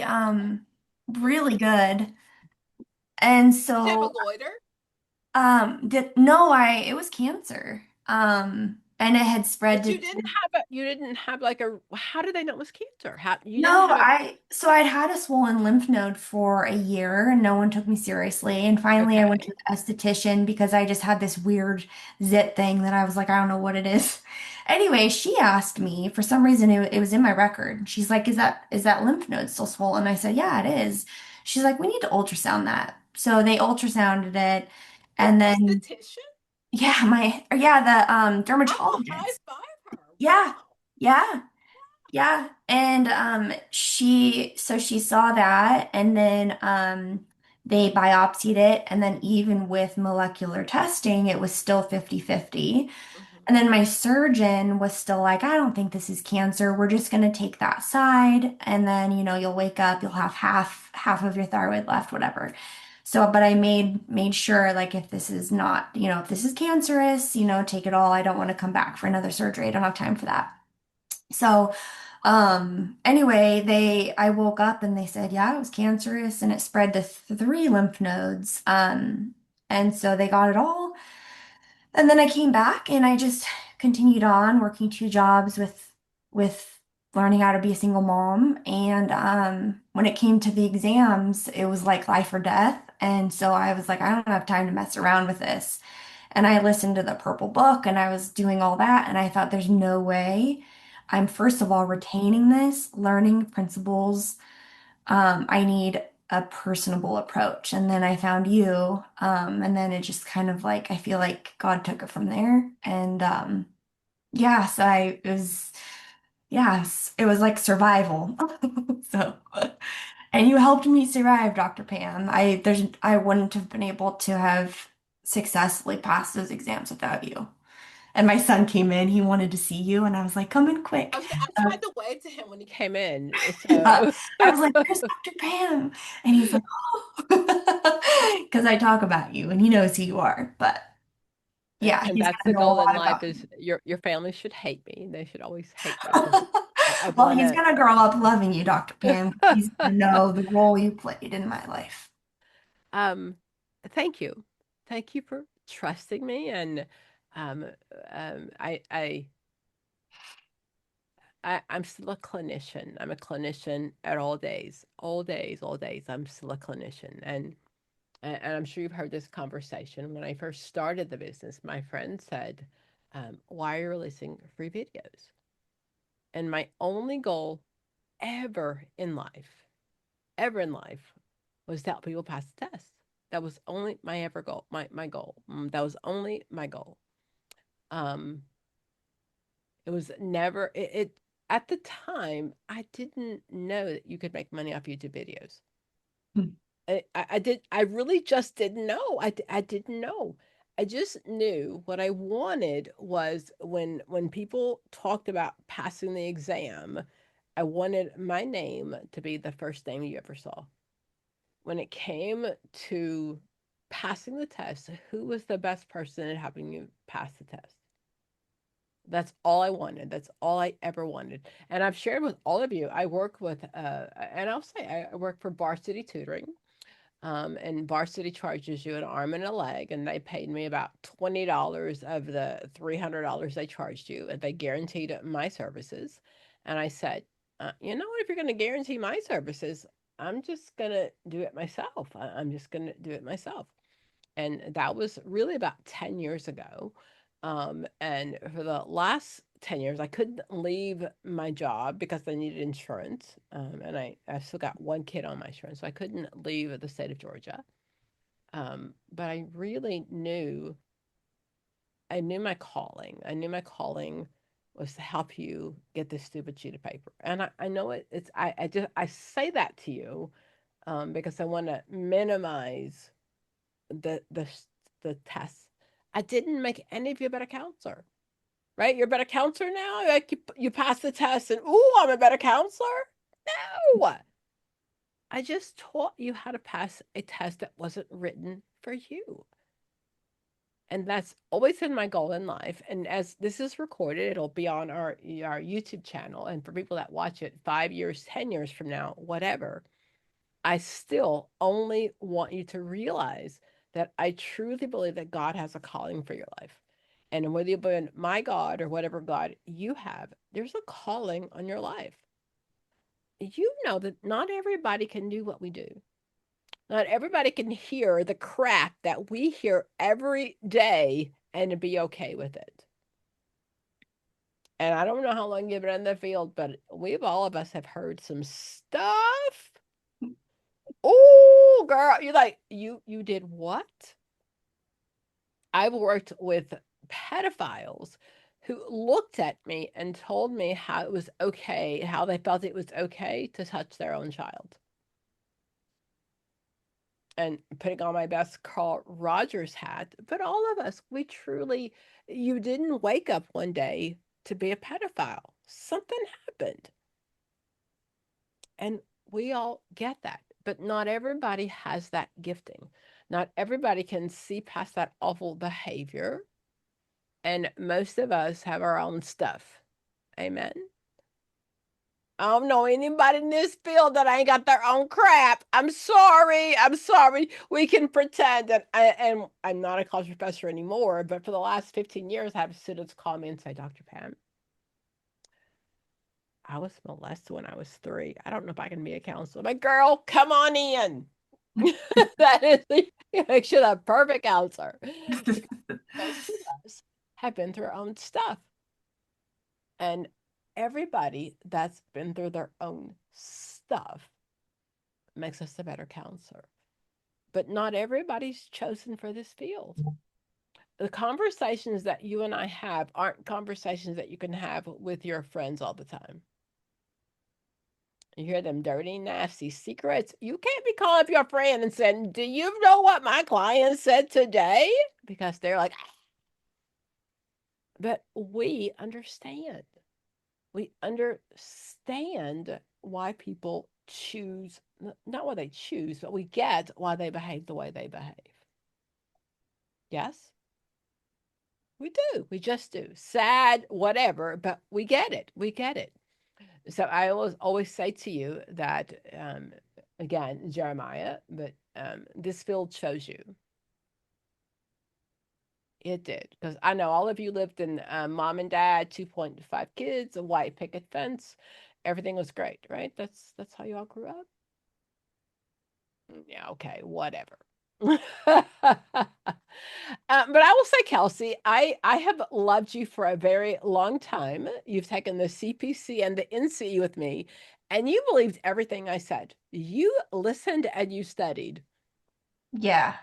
good. And Did you have a so goiter? did no, I it was cancer. And it had spread But to. you didn't have like a, how did they know it was cancer? How you didn't No, have a, so I'd had a swollen lymph node for a year and no one took me seriously. And finally I went to okay. the esthetician because I just had this weird zit thing that I was like, I don't know what it is. Anyway, she asked me, for some reason it was in my record. She's like, is that lymph node still swollen? I said, yeah, it is. She's like, we need to ultrasound that. So they ultrasounded it, Your and then esthetician? the Oh, high dermatologist. five her. Yeah. Wow. Yeah. Yeah, and she saw that, and then they biopsied it, and then even with molecular testing it was still 50-50. Mhm. And then my surgeon was still like, I don't think this is cancer. We're just going to take that side, and then you'll wake up, you'll have half of your thyroid left, whatever. So but I made sure, like, if this is not, if this is cancerous, take it all. I don't want to come back for another surgery. I don't have time for that. So, anyway, I woke up and they said, yeah, it was cancerous and it spread to 3 lymph nodes. And so they got it all. And then I came back and I just continued on working 2 jobs with learning how to be a single mom. And when it came to the exams, it was like life or death. And so I was like, I don't have time to mess around with this. And I listened to the Purple Book and I was doing all that. And I thought, there's no way I'm, first of all, retaining this, learning principles. I need a personable approach. And then I found you. And then it just kind of like, I feel like God took it from there. And yeah, so yes, it was like survival. So, and you helped me survive, Dr. Pam. I wouldn't have been able to have successfully passed those exams without you. And my son came in, he wanted to see you, and I was like, come in quick. I tried to wave to him when he came in. Yeah, So I was like, "Where's Dr. Pam?" And he's like, "Oh," because I talk about you and he knows who you are. But yeah, and he's that's gonna the know a goal in lot life about is me. your family should hate me. They should always hate me because I Well, want he's to. gonna grow up loving you, Dr. Pam. He's gonna know the role you played in my life. Um, thank you. Thank you for trusting me. And um, um, I, I, I'm still a clinician. I'm a clinician at all days, all days, all days. I'm still a clinician. And I'm sure you've heard this conversation. When I first started the business, my friend said, why are you releasing free videos? And my only goal ever in life, ever in life, was to help people pass the test. That was only my ever goal, my goal. That was only my goal. Um, it was never at the time I didn't know that you could make money off YouTube videos. I really just didn't know. I didn't know. I just knew what I wanted was when people talked about passing the exam, I wanted my name to be the first name you ever saw. When it came to passing the test, who was the best person at helping you pass the test? That's all I wanted. That's all I ever wanted. And I've shared with all of you, I work with, and I'll say I work for Varsity Tutoring. And Varsity charges you an arm and a leg, and they paid me about $20 of the $300 they charged you, and they guaranteed my services. And I said, you know what? If you're going to guarantee my services, I'm just going to do it myself. I'm just going to do it myself. And that was really about 10 years ago. And for the last 10 years. I couldn't leave my job because I needed insurance. And I still got one kid on my insurance, so I couldn't leave the state of Georgia. But I really knew my calling. I knew my calling was to help you get this stupid sheet of paper. And I know I say that to you because I want to minimize the tests. I didn't make any of you a better counselor, right? You're a better counselor now. Like you pass the test and ooh, I'm a better counselor. No, I just taught you how to pass a test that wasn't written for you. And that's always been my goal in life. And as this is recorded, it'll be on our YouTube channel. And for people that watch it 5 years, 10 years from now, whatever, I still only want you to realize that I truly believe that God has a calling for your life. And whether you believe in my God or whatever God you have, there's a calling on your life. You know that not everybody can do what we do. Not everybody can hear the crap that we hear every day and be okay with it. And I don't know how long you've been in the field, but all of us have heard some stuff. Oh, girl, you're like, you did what? I've worked with pedophiles who looked at me and told me how it was okay, how they felt it was okay to touch their own child. And putting on my best Carl Rogers hat, but all of us, you didn't wake up one day to be a pedophile. Something happened. And we all get that, but not everybody has that gifting. Not everybody can see past that awful behavior. And most of us have our own stuff. Amen. I don't know anybody in this field that ain't got their own crap. I'm sorry. We can pretend that and I'm not a college professor anymore, but for the last 15 years, I have students call me and say, Dr. Pam, I was molested when I was 3. I don't know if I can be a counselor. My girl, come on in. That is makes you the perfect counselor. Most of us have been through our own stuff. And everybody that's been through their own stuff makes us a better counselor. But not everybody's chosen for this field. The conversations that you and I have aren't conversations that you can have with your friends all the time. You hear them dirty, nasty secrets. You can't be calling up your friend and saying, do you know what my client said today? Because they're like, ah. But we understand. We understand why people choose, not why they choose, but we get why they behave the way they behave. Yes? We do. We just do. Sad, whatever, but we get it. We get it. So I always say to you that, again, Jeremiah, but this field chose you. It did. Because I know all of you lived in mom and dad, 2.5 kids, a white picket fence. Everything was great, right? That's how you all grew up? Yeah, okay, whatever. But I will say, Kelsey, I have loved you for a very long time. You've taken the CPC and the NCE with me, and you believed everything I said. You listened and you studied. Yeah.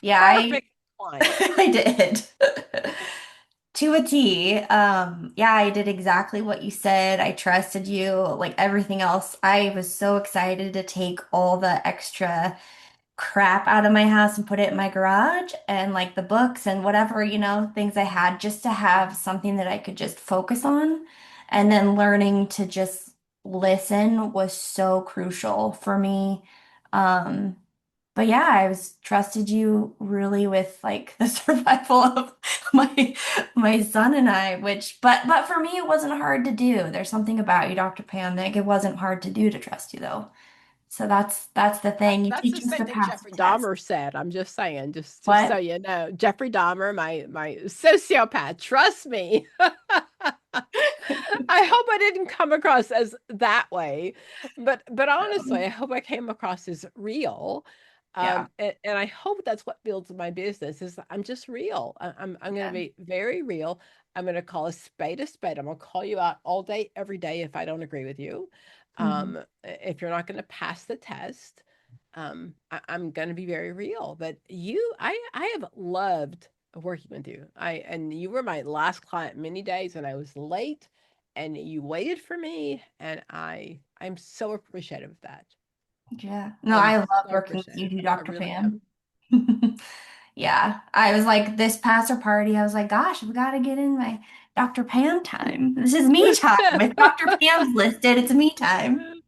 Yeah, Perfect client. I did. To a T. Yeah, I did exactly what you said. I trusted you, like everything else. I was so excited to take all the extra crap out of my house and put it in my garage and like the books and whatever, things I had just to have something that I could just focus on. And then learning to just listen was so crucial for me. But yeah, I was trusted you really with like the survival of my son and I, but for me it wasn't hard to do. There's something about you, Dr. Pam, that it wasn't hard to do to trust you though. So that's the thing. You That's teach the us same to thing pass Jeffrey the test. Dahmer said. I'm just saying, just so What? you know, Jeffrey Dahmer, my sociopath, trust me. I hope I didn't come across as that way, but honestly, I hope I came across as real. Yeah. And I hope that's what builds my business is I'm just real. I'm going to be very real. I'm going to call a spade a spade. I'm going to call you out all day, every day if I don't agree with you. If you're not going to pass the test, I'm going to be very real. But I have loved working with you. And you were my last client many days, and I was late, and you waited for me, and I'm so appreciative of that. Yeah. No, I'm I love so working with you appreciative. too, I Dr. really Pam. am. Yeah. I was like, this pastor party, I was like, gosh, we got to get in my Dr. Pam time. This is me time. If Dr. Pam's listed, it's me time.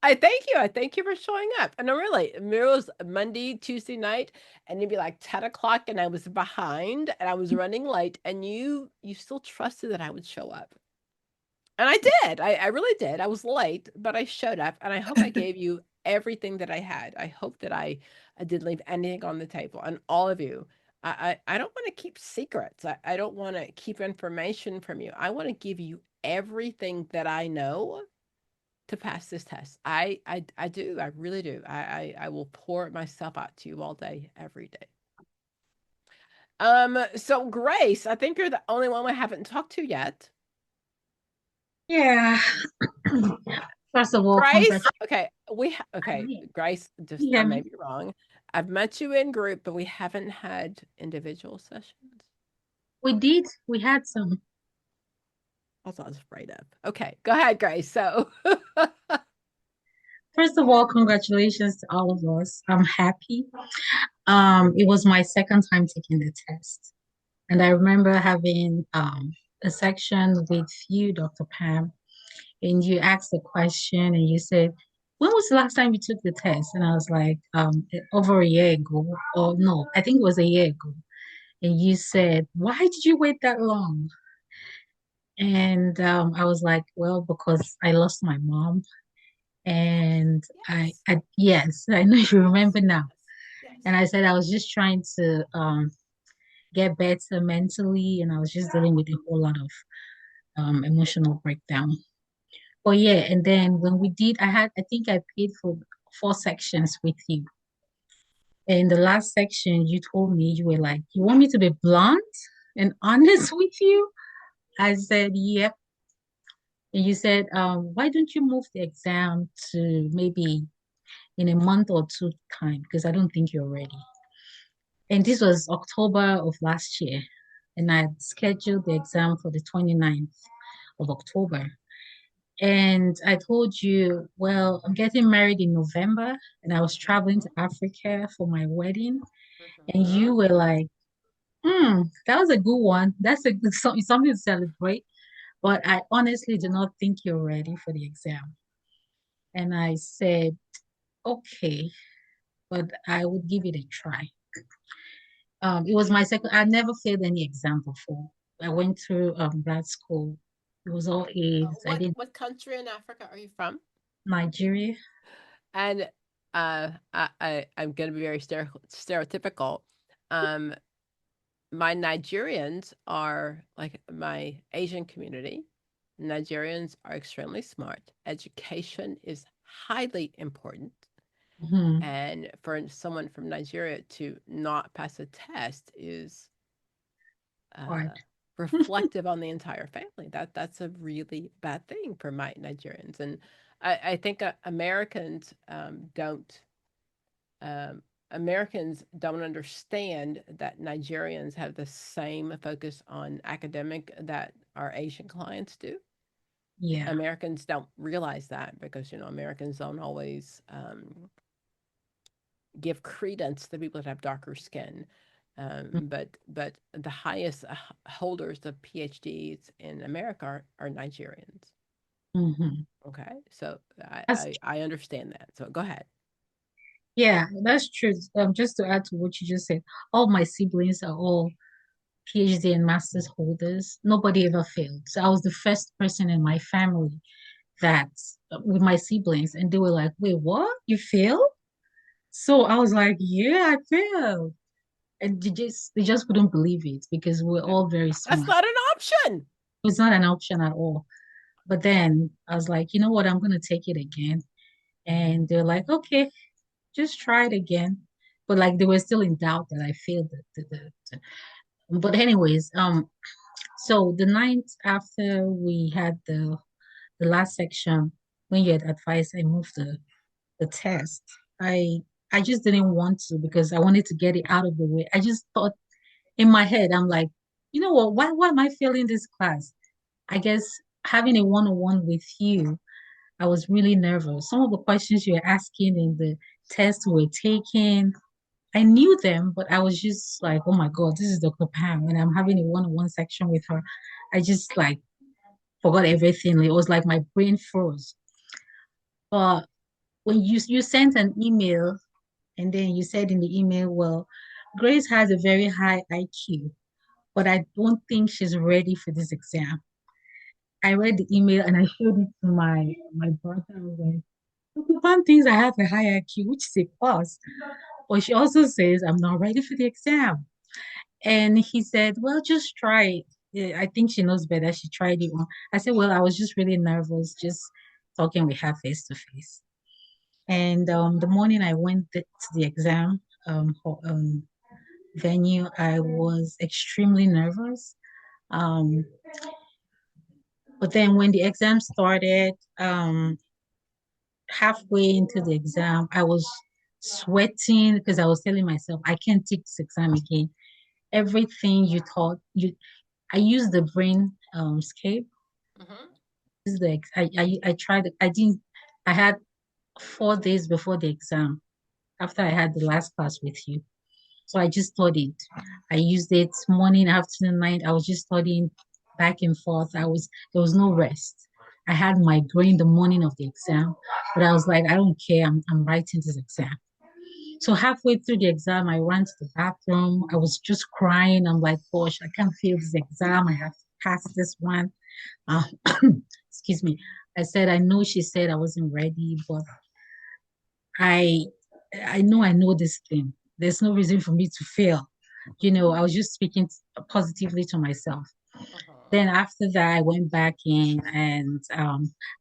I thank you. I thank you for showing up. And really, it was Monday, Tuesday night, and it'd be like 10 o'clock, and I was behind and I was running late, and you still trusted that I would show up. And I did. I really did. I was late, but I showed up, and I hope I gave you everything that I had. I hope that I didn't leave anything on the table. And all of you, I don't want to keep secrets. I don't want to keep information from you. I want to give you everything that I know to pass this test. I do. I really do. I will pour myself out to you all day, every day. So Grace, I think you're the only one we haven't talked to yet. Yeah. First of all, Grace, okay, Grace, just Yeah. I may be wrong. I've met you in group, but we haven't had individual sessions. We did. We had some. That's what I was afraid of. Okay, go ahead, Grace. So First of all, congratulations to all of us. I'm happy. It was my second time taking the test. And I remember having a section with you, Dr. Pam, and you asked a question and you said, when was the last time you took the test? And I was like, over a year ago. Or no, I think it was a year ago. And you said, why did you wait that long? And I was like, well, because I lost my mom. And yes, I know you remember now. And I said I was just trying to get better mentally, and I was just dealing with a whole lot of emotional breakdown. But yeah, and then when we did, I think I paid for 4 sections with you. In the last section, you told me, you were like, you want me to be blunt and honest with you? I said, yep. And you said, why don't you move the exam to maybe in a month or two time? Because I don't think you're ready. And this was October of last year. And I scheduled the exam for the 29th of October. And I told you, well, I'm getting married in November, and I was traveling to Africa for my wedding. And you were like, that was a good one. That's a good something to celebrate. But I honestly do not think you're ready for the exam. And I said, okay, but I would give it a try. It was my second, I never failed any exam before. I went through grad school. It was all A's. I did what country in Africa are you from? Nigeria. And I'm going to be very stereotypical. My Nigerians are like my Asian community. Nigerians are extremely smart. Education is highly important. And for someone from Nigeria to not pass a test is reflective on the entire family. That's a really bad thing for my Nigerians. And I think Americans don't understand that Nigerians have the same focus on academic that our Asian clients do. Yeah. Americans don't realize that because, Americans don't always give credence to people that have darker skin. But the highest holders of PhDs in America are Nigerians. Okay, so I understand that. So go ahead. Yeah, that's true. Just to add to what you just said, all my siblings are all PhD and master's holders. Nobody ever failed. So I was the first person in my family that with my siblings, and they were like, "Wait, what? You failed?" So I was like, "Yeah, I failed." And they just couldn't believe it because we're all very smart. That's not an option. It's not an option at all. But then I was like, you know what? I'm going to take it again. And they're like, okay, just try it again. but like they were still in doubt that I failed but anyways, so the night after we had the last section, when you had advised I moved the test, I just didn't want to because I wanted to get it out of the way. I just thought in my head, I'm like, you know what, why am I failing this class? I guess having a one-on-one with you, I was really nervous. Some of the questions you were asking in the test we were taking, I knew them, but I was just like, oh my God, this is Dr. Pam, and I'm having a one-on-one section with her. I just like forgot everything. It was like my brain froze. But when you sent an email and then you said in the email, well, Grace has a very high IQ, but I don't think she's ready for this exam. I read the email and I showed it to my brother. I was like, Dr. Pam thinks I have a high IQ, which is a plus. But she also says I'm not ready for the exam. And he said, well, just try it. Yeah, I think she knows better. She tried it on. I said, well, I was just really nervous, just talking with her face to face. And the morning I went to the exam venue, I was extremely nervous. But then when the exam started, halfway into the exam, I was sweating because I was telling myself, I can't take this exam again. Everything you taught, I used the brain scape. This is I tried, I had 4 days before the exam, after I had the last class with you. So I just studied. I used it morning, afternoon, night. I was just studying back and forth. There was no rest. I had my grade the morning of the exam, but I was like, I don't care. I'm writing this exam. So halfway through the exam, I ran to the bathroom. I was just crying. I'm like, gosh, I can't fail this exam. I have to pass this one. Uh, excuse me. I know she said I wasn't ready, but I I know this thing. There's no reason for me to fail. I was just speaking positively to myself. Then after that, I went back in and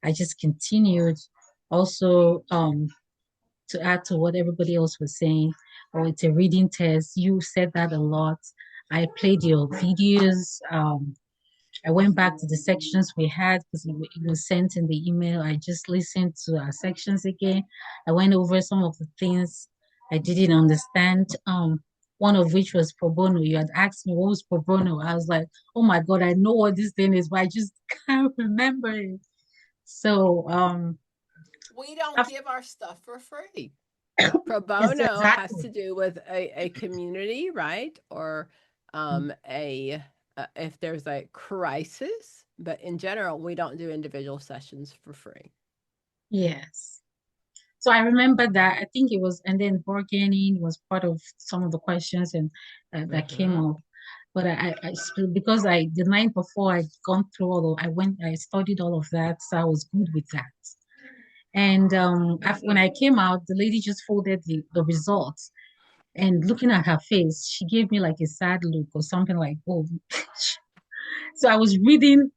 I just continued. Also, to add to what everybody else was saying, oh, it's a reading test. You said that a lot. I played your videos. I went back to the sections we had because it was sent in the email. I just listened to our sections again. I went over some of the things I didn't understand. One of which was pro bono. You had asked me what was pro bono. I was like, oh my God, I know what this thing is, but I just can't remember it. So we don't give our stuff for free. Pro bono has to do with a community, right? Or if there's a crisis, but in general, we don't do individual sessions for free. Yes. So I remember that. I think it was, and then bargaining was part of some of the questions and that came up. But because the night before I'd gone through I studied all of that, so I was good with that. And when I came out, the lady just folded the results. And looking at her face, she gave me like a sad look or something like, oh. So I was reading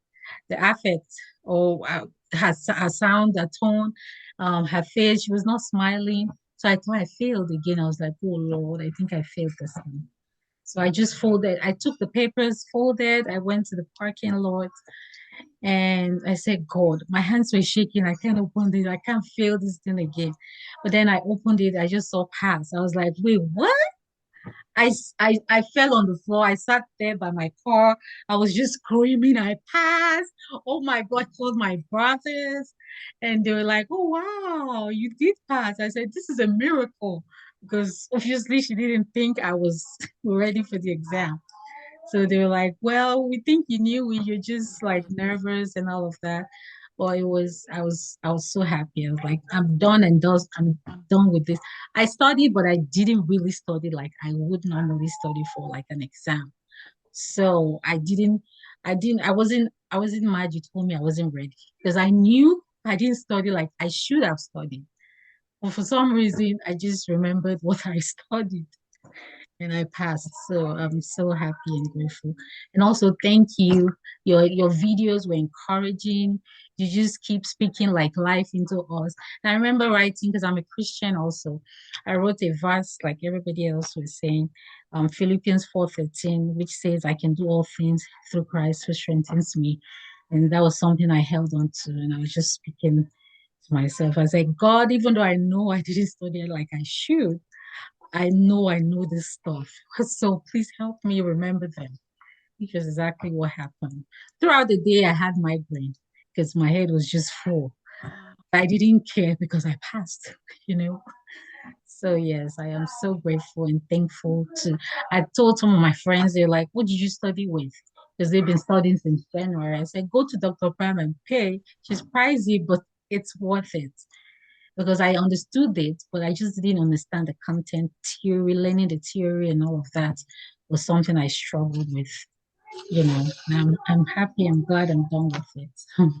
the affect or her sound, her tone, her face. She was not smiling. So I thought I failed again. I was like, oh Lord, I think I failed this one. So I just folded. I took the papers, folded. I went to the parking lot and I said, God, my hands were shaking. I can't open it. I can't fail this thing again. But then I opened it. I just saw pass. I was like, wait, what? I fell on the floor. I sat there by my car. I was just screaming, I passed. Oh my God, I called my brothers. And they were like, oh, wow, you did pass. I said, this is a miracle. Because obviously she didn't think I was ready for the exam. So they were like, well, we think you knew you're just like nervous and all of that. Well, I was so happy. I was like, I'm done I'm done with this. I studied, but I didn't really study like I would normally study for like an exam. So I wasn't mad you told me I wasn't ready because I knew I didn't study like I should have studied. But for some reason, I just remembered what I studied. and I passed. So I'm so happy and grateful. And also thank you. Your videos were encouraging. You just keep speaking like life into us. And I remember writing, because I'm a Christian also. I wrote a verse like everybody else was saying, Philippians 4:13, which says, I can do all things through Christ who strengthens me. And that was something I held on to. And I was just speaking to myself. I said, God, even though I know I didn't study it like I should, I know this stuff. So please help me remember them, which is exactly what happened. Throughout the day, I had migraine because my head was just full. I didn't care because I passed, you know. So yes, I am so grateful and thankful to. I told some of my friends, they're like, "What did you study with?" Because they've been studying since January. I said, "Go to Dr. Pam and pay. She's pricey, but it's worth it." Because I understood it, but I just didn't understand the content theory, learning the theory and all of that was something I struggled with, you know. And I'm happy, I'm glad I'm done with it.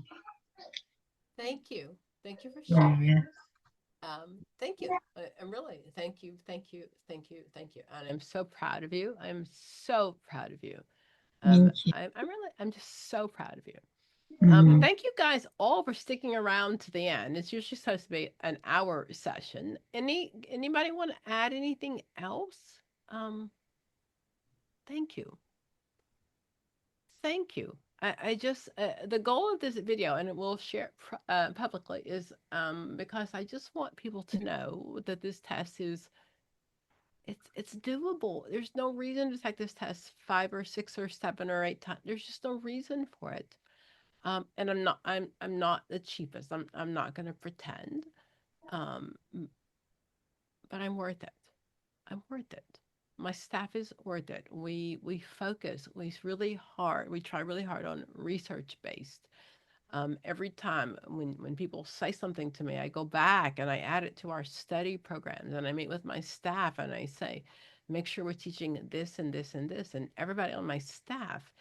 Thank you. Thank you for Yeah, sharing. yeah. Thank you. I'm really, thank you, thank you, thank you, thank you. And I'm so proud of you. I'm so proud of you. Thank you. I'm just so proud of you. Mhm. Thank you guys all for sticking around to the end. It's usually supposed to be an hour session. Anybody want to add anything else? Thank you. Thank you. I just the goal of this video, and it will share publicly, is because I just want people to know that this test is it's doable. There's no reason to take this test 5 or 6 or 7 or 8 times. There's just no reason for it. And I'm not the cheapest. I'm not going to pretend. But I'm worth it. I'm worth it. My staff is worth it. We focus. We try really hard on research based. Every time when people say something to me, I go back and I add it to our study programs, and I meet with my staff and I say, make sure we're teaching this and this and this. And everybody on my staff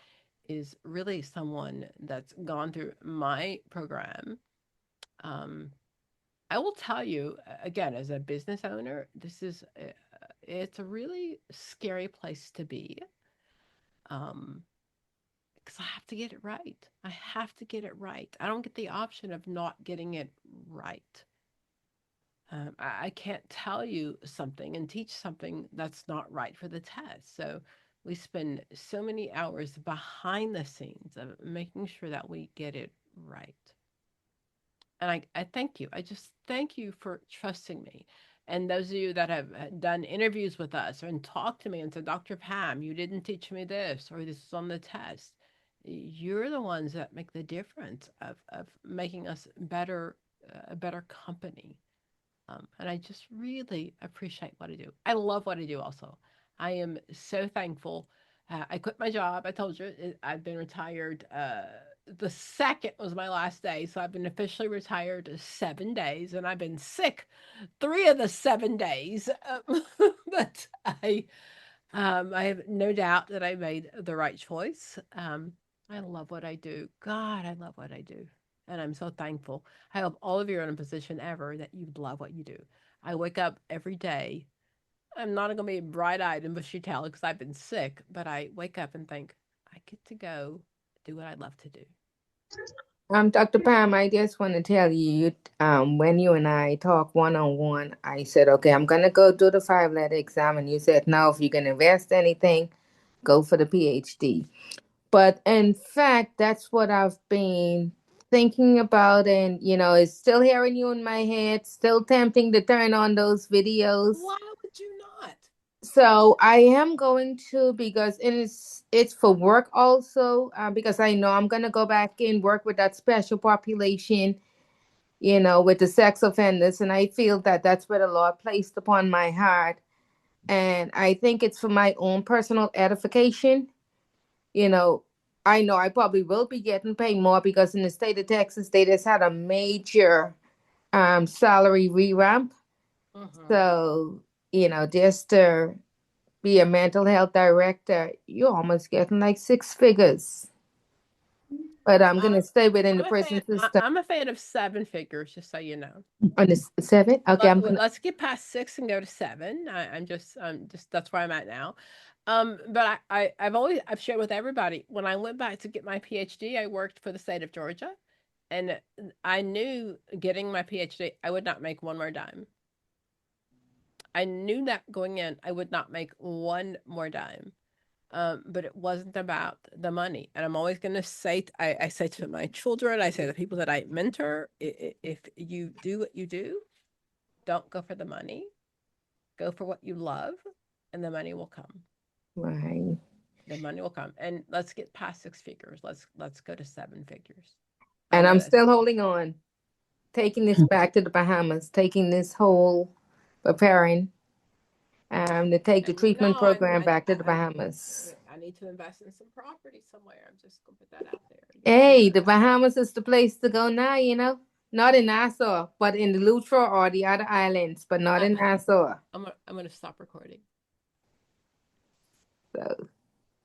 is really someone that's gone through my program. Um, I will tell you again, as a business owner, it's a really scary place to be. Um, because I have to get it right. I have to get it right. I don't get the option of not getting it right. I can't tell you something and teach something that's not right for the test. So we spend so many hours behind the scenes of making sure that we get it right. And I thank you. I just thank you for trusting me. And those of you that have done interviews with us and talked to me and said, Dr. Pam, you didn't teach me this, or this is on the test. You're the ones that make the difference of making us a better company. And I just really appreciate what I do. I love what I do also. I am so thankful. I quit my job. I told you I've been retired. The second was my last day. So I've been officially retired 7 days, and I've been sick 3 of the 7 days. But I have no doubt that I made the right choice. I love what I do. God, I love what I do. And I'm so thankful. I hope all of you are in a position ever that you love what you do. I wake up every day. I'm not going to be bright eyed and bushy tailed because I've been sick, but I wake up and think, I get to go do what I love to do. Dr. Pam, I just want to tell you, when you and I talk one-on-one, I said, okay, I'm going to go do the 5-letter exam. And you said, no, if you're going to invest anything, go for the PhD. But in fact, that's what I've been thinking about. And, it's still hearing you in my head, still tempting to turn on those videos. Why would you not? So I am going to, because it's for work also, because I know I'm gonna go back and work with that special population, with the sex offenders, and I feel that that's what the Lord placed upon my heart, and I think it's for my own personal edification. I know I probably will be getting paid more because in the state of Texas, they just had a major salary revamp. So, just to be a mental health director, you're almost getting like 6 figures. But I'm gonna stay within the prison system. I'm a fan of 7 figures, just so you know. On the 7? Okay, Let's get past 6 and go to 7. I'm just that's where I'm at now. But I've shared with everybody, when I went back to get my PhD, I worked for the state of Georgia, and I knew getting my PhD, I would not make one more dime. I knew that going in, I would not make one more dime. But it wasn't about the money. And I'm always going to say, I say to my children, I say to the people that I mentor, if you do what you do, don't go for the money. Go for what you love, and the money will come. Right. The money will come. And let's get past 6 figures. Let's go to 7 figures. And I'm still holding on, taking this back to the Bahamas, taking this whole preparing to take the treatment program back to the Bahamas. I need to invest in some property somewhere. I'm just gonna put that out there. Hey, the Bahamas is the place to go now, you know. Not in Nassau, but in the Lutra or the other islands, but not in Nassau. I'm gonna stop recording. So